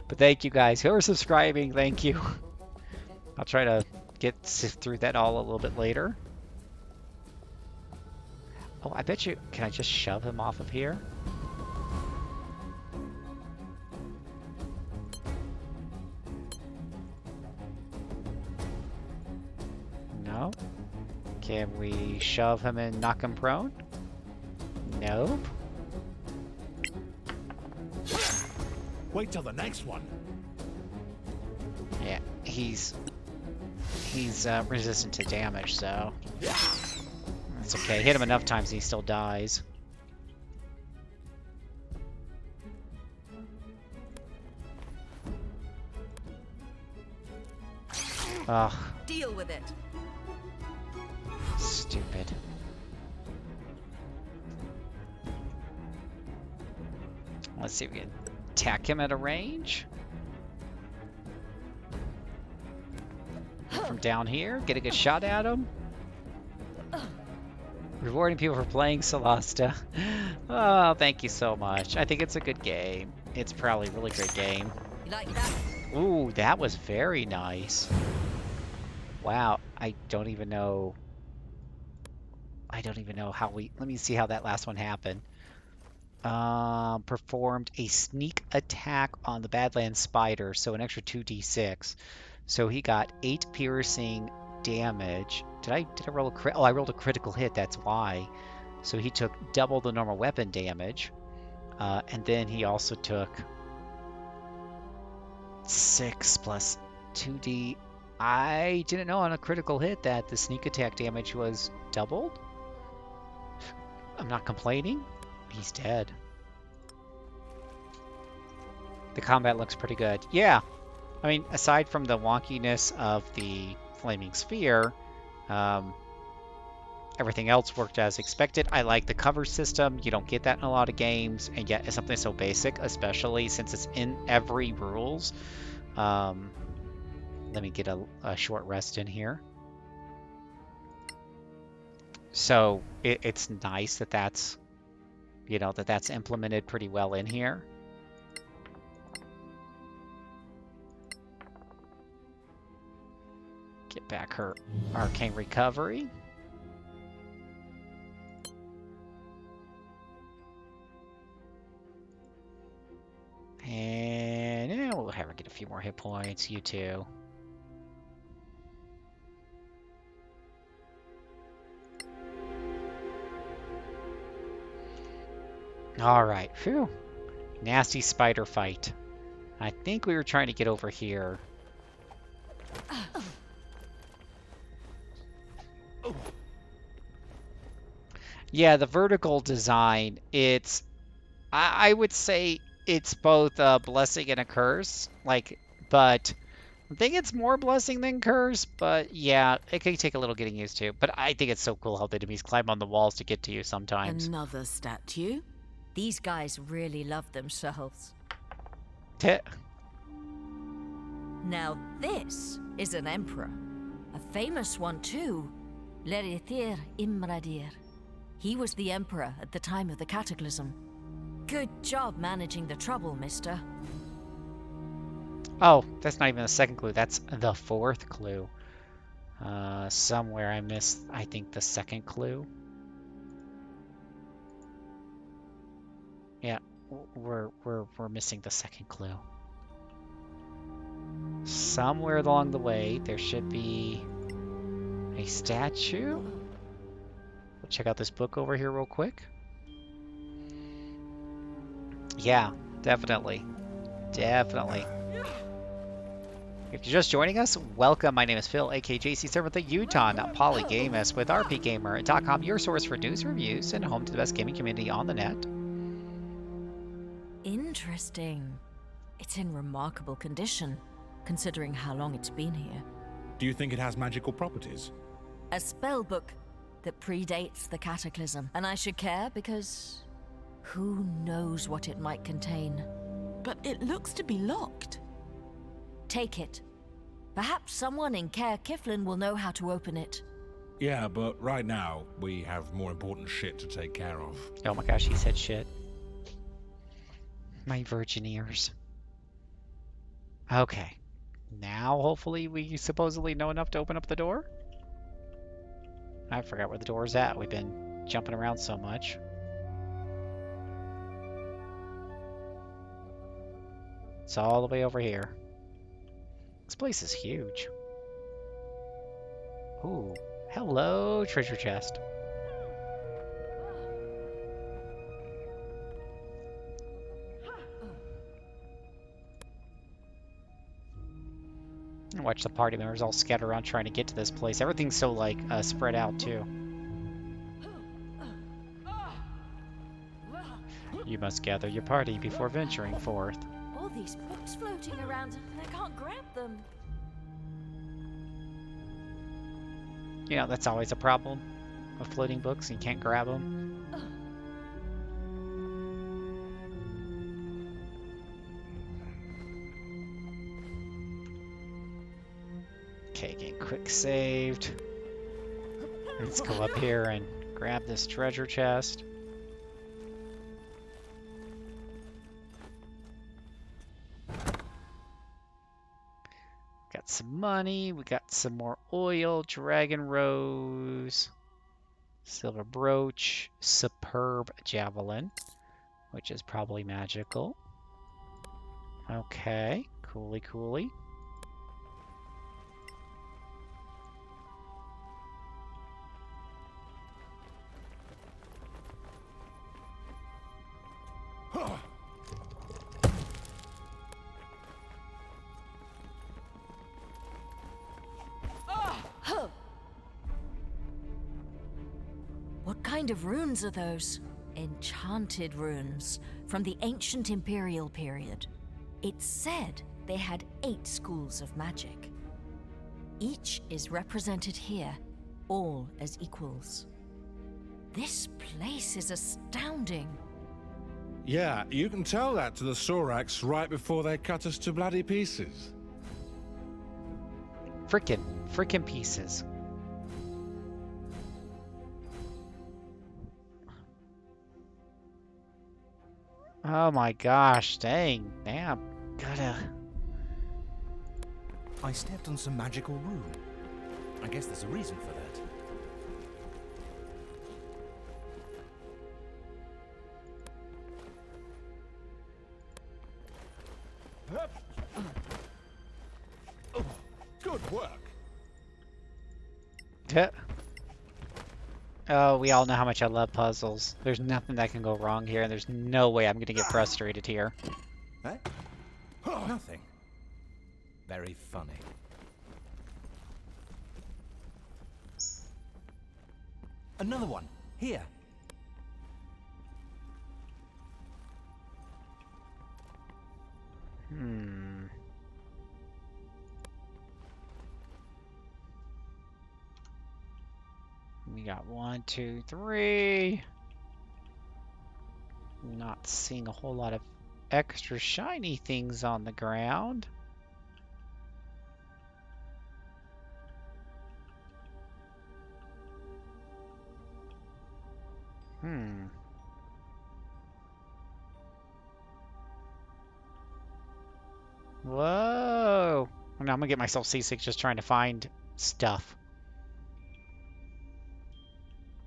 But thank you guys who are subscribing. Thank you. I'll try to sift through that all a little bit later. Oh, I bet you... Can I just shove him off of here? No. Can we shove him and knock him prone? Nope. Wait till the next one. Yeah, he's resistant to damage, so that's okay. Hit him enough times and he still dies. Ugh. Deal with it. Stupid. Let's see if we can attack him at a range. From down here, get a good shot at him. Rewarding people for playing Solasta. Oh, thank you so much. I think it's a good game. It's probably a really great game. You like that? Ooh, that was very nice. Wow, I don't even know how we... Let me see how that last one happened. Performed a sneak attack on the Badlands Spider, so an extra 2d6. So he got 8 piercing damage. Did I roll a crit? Oh, I rolled a critical hit, that's why. So he took double the normal weapon damage. And then he also took 6 plus 2d. I didn't know on a critical hit that the sneak attack damage was doubled. I'm not complaining. He's dead. The combat looks pretty good. Yeah. I mean, aside from the wonkiness of the flaming sphere, everything else worked as expected. I like the cover system. You don't get that in a lot of games, and yet it's something so basic, especially since it's in every rules. Let me get a short rest in here. So it's nice that that's, you know, that's implemented pretty well in here. Get back her arcane recovery. And yeah, we'll have her get a few more hit points, you too. Alright, phew. Nasty spider fight. I think we were trying to get over here. Yeah, the vertical design, it's... I would say it's both a blessing and a curse. Like, but... I think it's more blessing than curse, but yeah, it can take a little getting used to. But I think it's so cool how the enemies climb on the walls to get to you sometimes. Another statue? These guys really love themselves. Now this is an emperor. A famous one too. Lerithir Imradir. He was the emperor at the time of the Cataclysm. Good job managing the trouble, mister. Oh, that's not even the second clue. That's the fourth clue. Somewhere I missed, I think, the second clue. Yeah, we're missing the second clue. Somewhere along the way, there should be a statue. We'll check out this book over here real quick. Yeah, definitely. Definitely. If you're just joining us, welcome. My name is Phil, aka JCServant, the Utah Polygamist with RPGamer.com, your source for news, reviews, and home to the best gaming community on the net. Interesting. It's in remarkable condition, considering how long it's been here. Do you think it has magical properties? A spell book that predates the Cataclysm, and I should care because who knows what it might contain. But it looks to be locked. Take it. Perhaps someone in Caer Kiflin will know how to open it. Yeah, but right now, we have more important shit to take care of. Oh my gosh, he said shit. My virgin ears. Okay. Now, hopefully, we supposedly know enough to open up the door? I forgot where the door is at. We've been jumping around so much. It's all the way over here. This place is huge. Ooh, hello, treasure chest. Watch the party members all scatter around trying to get to this place. Everything's so, like, spread out, too. You must gather your party before venturing forth. All these books floating around, and I can't grab them. You know, that's always a problem with floating books, and you can't grab them. Okay, get quick saved. Let's go up here and grab this treasure chest. Got some money, we got some more oil, dragon rose, silver brooch, superb javelin, which is probably magical. Okay, cooly. kind of runes are those? Enchanted runes from the ancient Imperial period. It's said they had 8 schools of magic. Each is represented here, all as equals. This place is astounding. Yeah, you can tell that to the Sorax right before they cut us to bloody pieces. Frickin' pieces. Oh my gosh, dang, damn, gotta... I stepped on some magical rune. I guess there's a reason for that. Good work. Yeah. Oh, we all know how much I love puzzles. There's nothing that can go wrong here, and there's no way I'm gonna get frustrated here. Eh? Nothing. Very funny. Another one. Here. We got 1, 2, 3. Not seeing a whole lot of extra shiny things on the ground. Whoa! Now I'm gonna get myself seasick just trying to find stuff.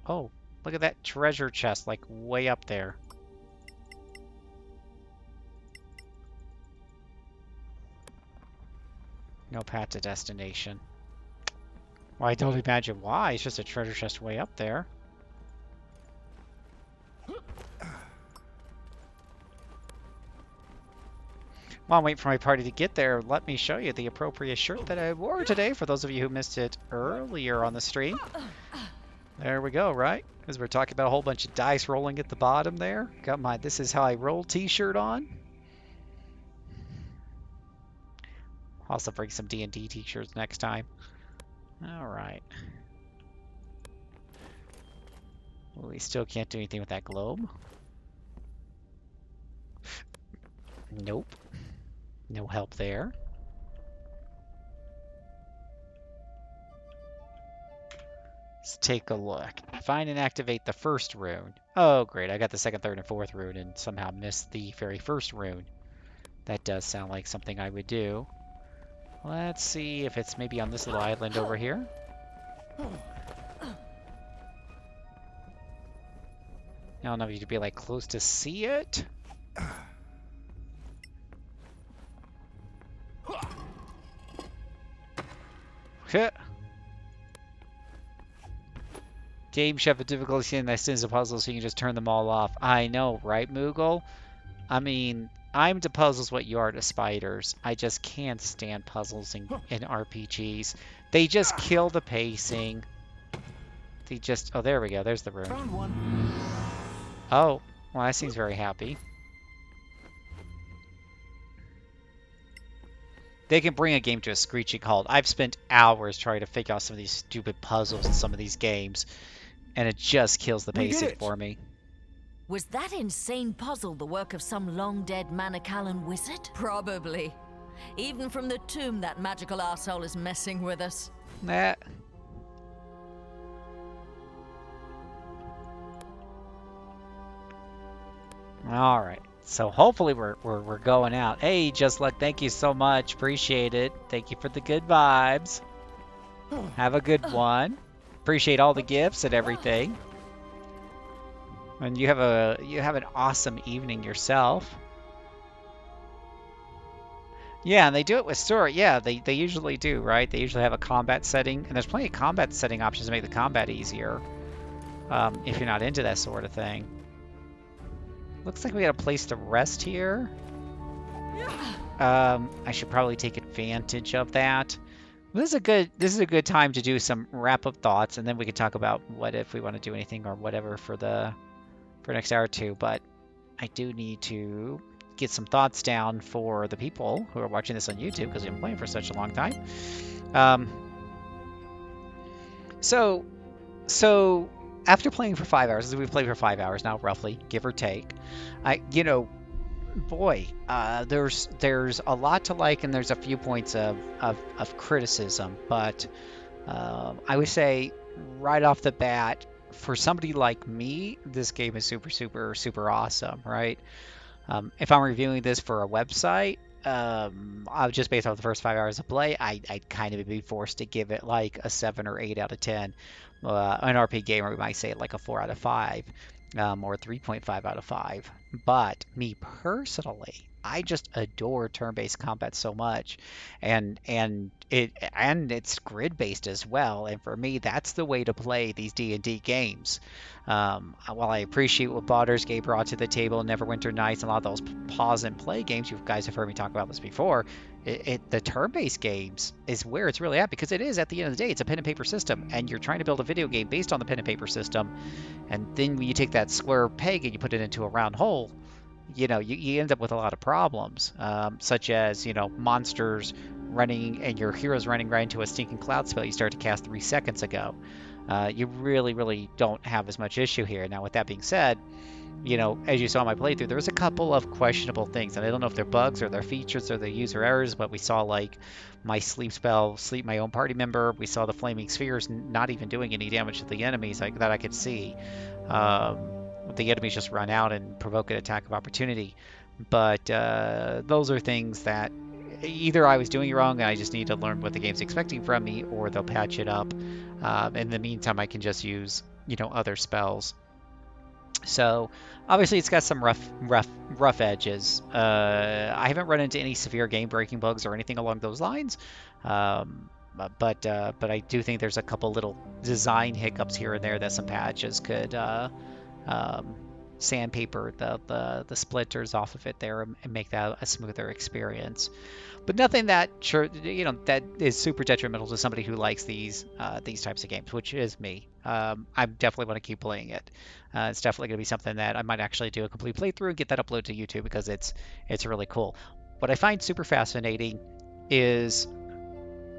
Oh, look at that treasure chest, like way up there. No path to destination. Well, I don't imagine why. It's just a treasure chest way up there. While I'm waiting for my party to get there, let me show you the appropriate shirt that I wore today for those of you who missed it earlier on the stream. There we go, right? Because we're talking about a whole bunch of dice rolling at the bottom there. Got my "This Is How I Roll" t-shirt on. Also bring some D&D t-shirts next time. All right. Well, we still can't do anything with that globe. Nope. No help there. Let's take a look. Find and activate the first rune. Oh, great. I got the second, third, and fourth rune and somehow missed the very first rune. That does sound like something I would do. Let's see if it's maybe on this little island over here. I don't know if you'd be like close to see it. Games should have a difficulty in that sins of puzzles, so you can just turn them all off. I know, right, Moogle? I mean, I'm to puzzles what you are to spiders. I just can't stand puzzles in RPGs. They just kill the pacing. They just... Oh, there we go. There's the rune. Found one. Oh, well, that seems very happy. They can bring a game to a screeching halt. I've spent hours trying to figure out some of these stupid puzzles in some of these games, and it just kills the pacing for me. Was that insane puzzle the work of some long-dead Manicalan wizard? Probably. Even from the tomb, that magical arsehole is messing with us. Nah. All right. So hopefully we're going out. Hey, Just Luck, thank you so much. Appreciate it. Thank you for the good vibes. Have a good one. Appreciate all the gifts and everything. And you have an awesome evening yourself. Yeah, and they do it with Sora. Yeah, they usually do, right? They usually have a combat setting, and there's plenty of combat setting options to make the combat easier. If you're not into that sort of thing. Looks like we got a place to rest here. I should probably take advantage of that. This is a good time to do some wrap up thoughts, and then we can talk about what if we want to do anything or whatever for the next hour or two. But I do need to get some thoughts down for the people who are watching this on YouTube because we've been playing for such a long time. So after playing for 5 hours, as we've played for 5 hours now, roughly, give or take, boy, there's a lot to like, and there's a few points of criticism. But I would say right off the bat, for somebody like me, this game is super, super, super awesome, right? If I'm reviewing this for a website, I'll just based off the first 5 hours of play, I'd kind of be forced to give it like a 7 or 8 out of 10. An RP gamer, we might say like a 4 out of 5, or 3.5 out of 5. But me personally, I just adore turn-based combat so much, and it's grid-based as well. And for me, that's the way to play these D&D games. While I appreciate what Baldur's Gate brought to the table, Neverwinter Nights, and a lot of those pause and play games, you guys have heard me talk about this before. The turn-based games is where it's really at, because it is, at the end of the day, it's a pen and paper system, and you're trying to build a video game based on the pen and paper system. And then when you take that square peg and you put it into a round hole, you end up with a lot of problems, such as, monsters running and your heroes running right into a stinking cloud spell you started to cast 3 seconds ago. You really, really don't have as much issue here. Now, with that being said, as you saw in my playthrough, there was a couple of questionable things, and I don't know if they're bugs or they're features or they're user errors, but we saw like my sleep spell, sleep my own party member. We saw the flaming spheres not even doing any damage to the enemies that I could see. The enemies just run out and provoke an attack of opportunity. But those are things that either I was doing wrong and I just need to learn what the game's expecting from me, or they'll patch it up. In the meantime, I can just use, other spells. So obviously it's got some rough edges. I haven't run into any severe game-breaking bugs or anything along those lines. But I do think there's a couple little design hiccups here and there that some patches could sandpaper the splinters off of it there and make that a smoother experience. But nothing that that is super detrimental to somebody who likes these types of games, which is me. I definitely want to keep playing it. It's definitely going to be something that I might actually do a complete playthrough and get that uploaded to YouTube, because it's really cool. What I find super fascinating is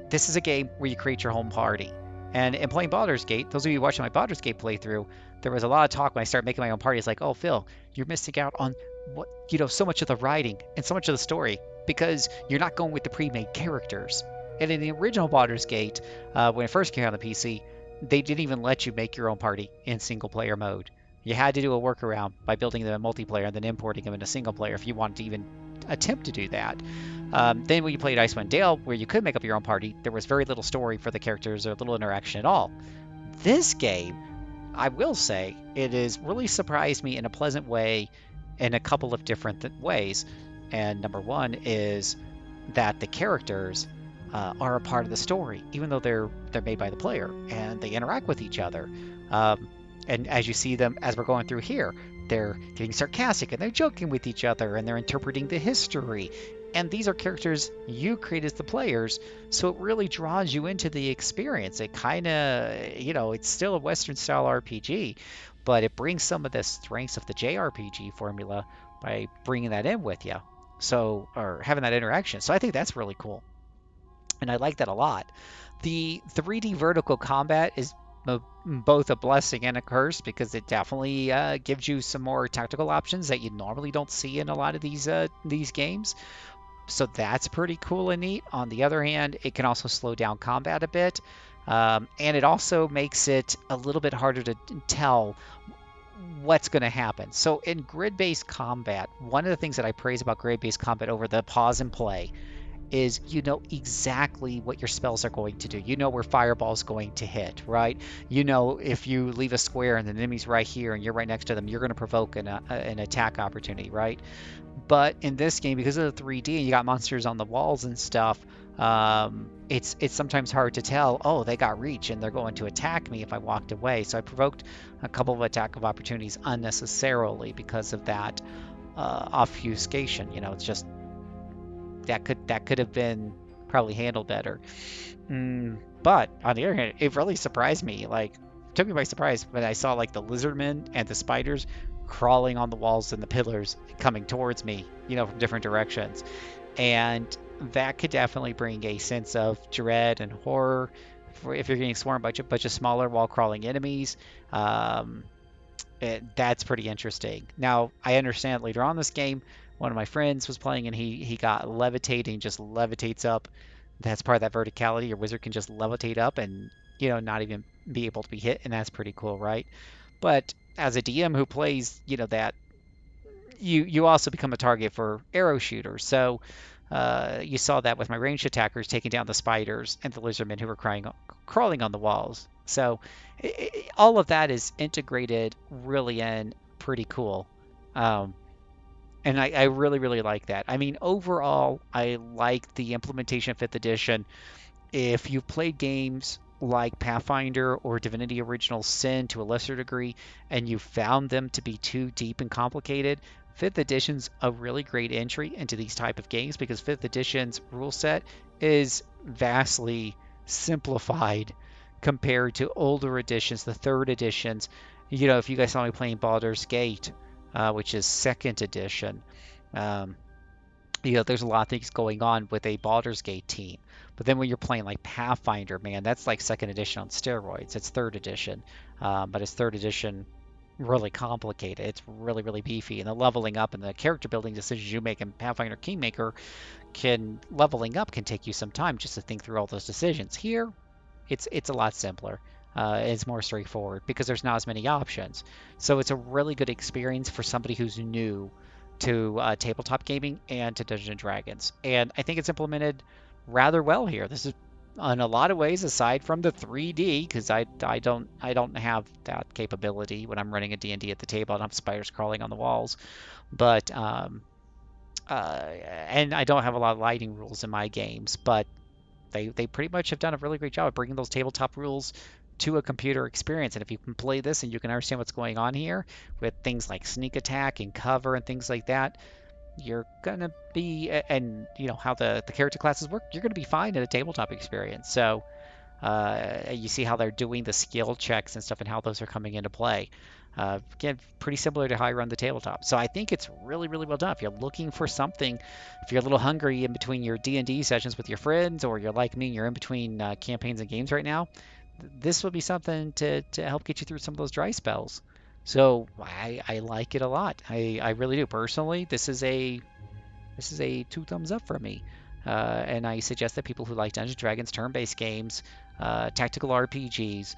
this is a game where you create your home party. And in playing Baldur's Gate, those of you watching my Baldur's Gate playthrough, there was a lot of talk when I started making my own party. It's like, oh, Phil, you're missing out on what so much of the writing and so much of the story, because you're not going with the pre-made characters. And in the original Baldur's Gate, when it first came out on the PC, they didn't even let you make your own party in single-player mode. You had to do a workaround by building them in multiplayer and then importing them into single player if you wanted to even attempt to do that. Then when you played Icewind Dale, where you could make up your own party, there was very little story for the characters or little interaction at all. This game, I will say, it has really surprised me in a pleasant way in a couple of different ways. And number one is that the characters are a part of the story, even though they're made by the player, and they interact with each other. And as you see them as we're going through here, they're getting sarcastic and they're joking with each other and they're interpreting the history. And these are characters you create as the players, so it really draws you into the experience. It kind of, it's still a Western-style RPG, but it brings some of the strengths of the JRPG formula by bringing that in with you, or having that interaction. So I think that's really cool, and I like that a lot. The 3D vertical combat is both a blessing and a curse, because it definitely gives you some more tactical options that you normally don't see in a lot of these games. So that's pretty cool and neat. On the other hand, it can also slow down combat a bit, and it also makes it a little bit harder to tell what's going to happen. So in grid-based combat, one of the things that I praise about grid-based combat over the pause and play is you know exactly what your spells are going to do. You know where Fireball's going to hit, right? You know if you leave a square and the enemy's right here and you're right next to them, you're going to provoke an attack opportunity, right? But in this game, because of the 3D and you got monsters on the walls and stuff, it's sometimes hard to tell, oh, they got reach and they're going to attack me if I walked away. So I provoked a couple of attack of opportunities unnecessarily because of that obfuscation. It's just that could have been probably handle better. But on the other hand, it really surprised me. Like, took me by surprise when I saw like the lizardmen and the spiders crawling on the walls and the pillars coming towards me, you know, from different directions. And that could definitely bring a sense of dread and horror if you're getting swarmed by a bunch of smaller wall crawling enemies. That's pretty interesting. Now, I understand later on this game, one of my friends was playing and he got levitating, just levitates up. That's part of that verticality. Your wizard can just levitate up and, you know, not even be able to be hit, and that's pretty cool, right? But as a DM who plays, you know, that you also become a target for arrow shooters. So you saw that with my ranged attackers taking down the spiders and the lizardmen who were crawling on the walls. So all of that is integrated really in pretty cool. And I really, really like that. I mean, overall, I like the implementation of 5th edition. If you've played games like Pathfinder or Divinity Original Sin to a lesser degree, and you found them to be too deep and complicated, 5th edition's a really great entry into these type of games because 5th edition's rule set is vastly simplified compared to older editions, the 3rd editions. You know, if you guys saw me playing Baldur's Gate, which is 2nd edition, you know, there's a lot of things going on with a Baldur's Gate team. But then when you're playing like Pathfinder, man, that's like 2nd edition on steroids. It's 3rd edition, but it's 3rd edition really complicated. It's really, really beefy. And the leveling up and the character building decisions you make in Pathfinder Kingmaker leveling up can take you some time just to think through all those decisions. Here, it's a lot simpler. It's more straightforward because there's not as many options. So it's a really good experience for somebody who's new to tabletop gaming and to Dungeons and Dragons. And I think it's implemented rather well here. This is in a lot of ways, aside from the 3D, because I don't have that capability when I'm running a D&D at the table. I don't have spiders crawling on the walls, but and I don't have a lot of lighting rules in my games, but they pretty much have done a really great job of bringing those tabletop rules to a computer experience. And if you can play this and you can understand what's going on here with things like sneak attack and cover and things like that, you're gonna be, and you know how the character classes work, you're gonna be fine in a tabletop experience. So you see how they're doing the skill checks and stuff and how those are coming into play. Again, pretty similar to how I run the tabletop. So I think it's really, really well done. If you're looking for something, if you're a little hungry in between your D&D sessions with your friends, or you're like me and you're in between campaigns and games right now, this will be something to help get you through some of those dry spells. So I like it a lot. I really do. Personally, this is a 2 thumbs up for me. And I suggest that people who like Dungeons & Dragons turn-based games, tactical RPGs,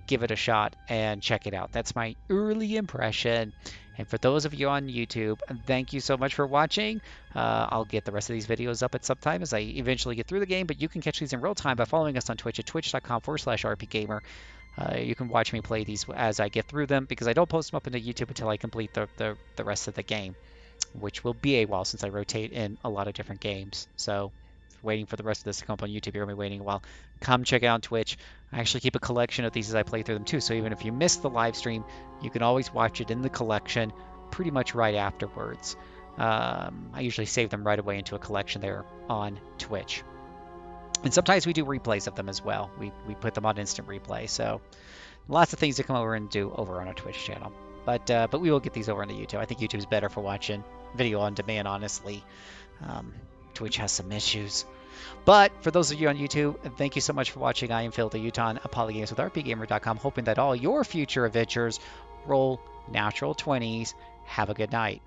give it a shot and check it out. That's my early impression. And for those of you on YouTube, thank you so much for watching. I'll get the rest of these videos up at some time as I eventually get through the game, but you can catch these in real time by following us on Twitch at twitch.com/rpgamer. You can watch me play these as I get through them, because I don't post them up into YouTube until I complete the rest of the game, which will be a while since I rotate in a lot of different games. So waiting for the rest of this to come up on YouTube, you're going to be waiting a while. Come check out on Twitch. I actually keep a collection of these as I play through them too, so even if you miss the live stream, you can always watch it in the collection pretty much right afterwards. I usually save them right away into a collection there on Twitch. And sometimes we do replays of them as well. We put them on instant replay, so lots of things to come over and do over on our Twitch channel. But we will get these over on the YouTube. I think YouTube's better for watching video on demand, honestly. Twitch has some issues. But for those of you on YouTube, thank you so much for watching. I am Phil the Uton, a Polygames with RPGamer.com, hoping that all your future adventures roll natural 20s. Have a good night.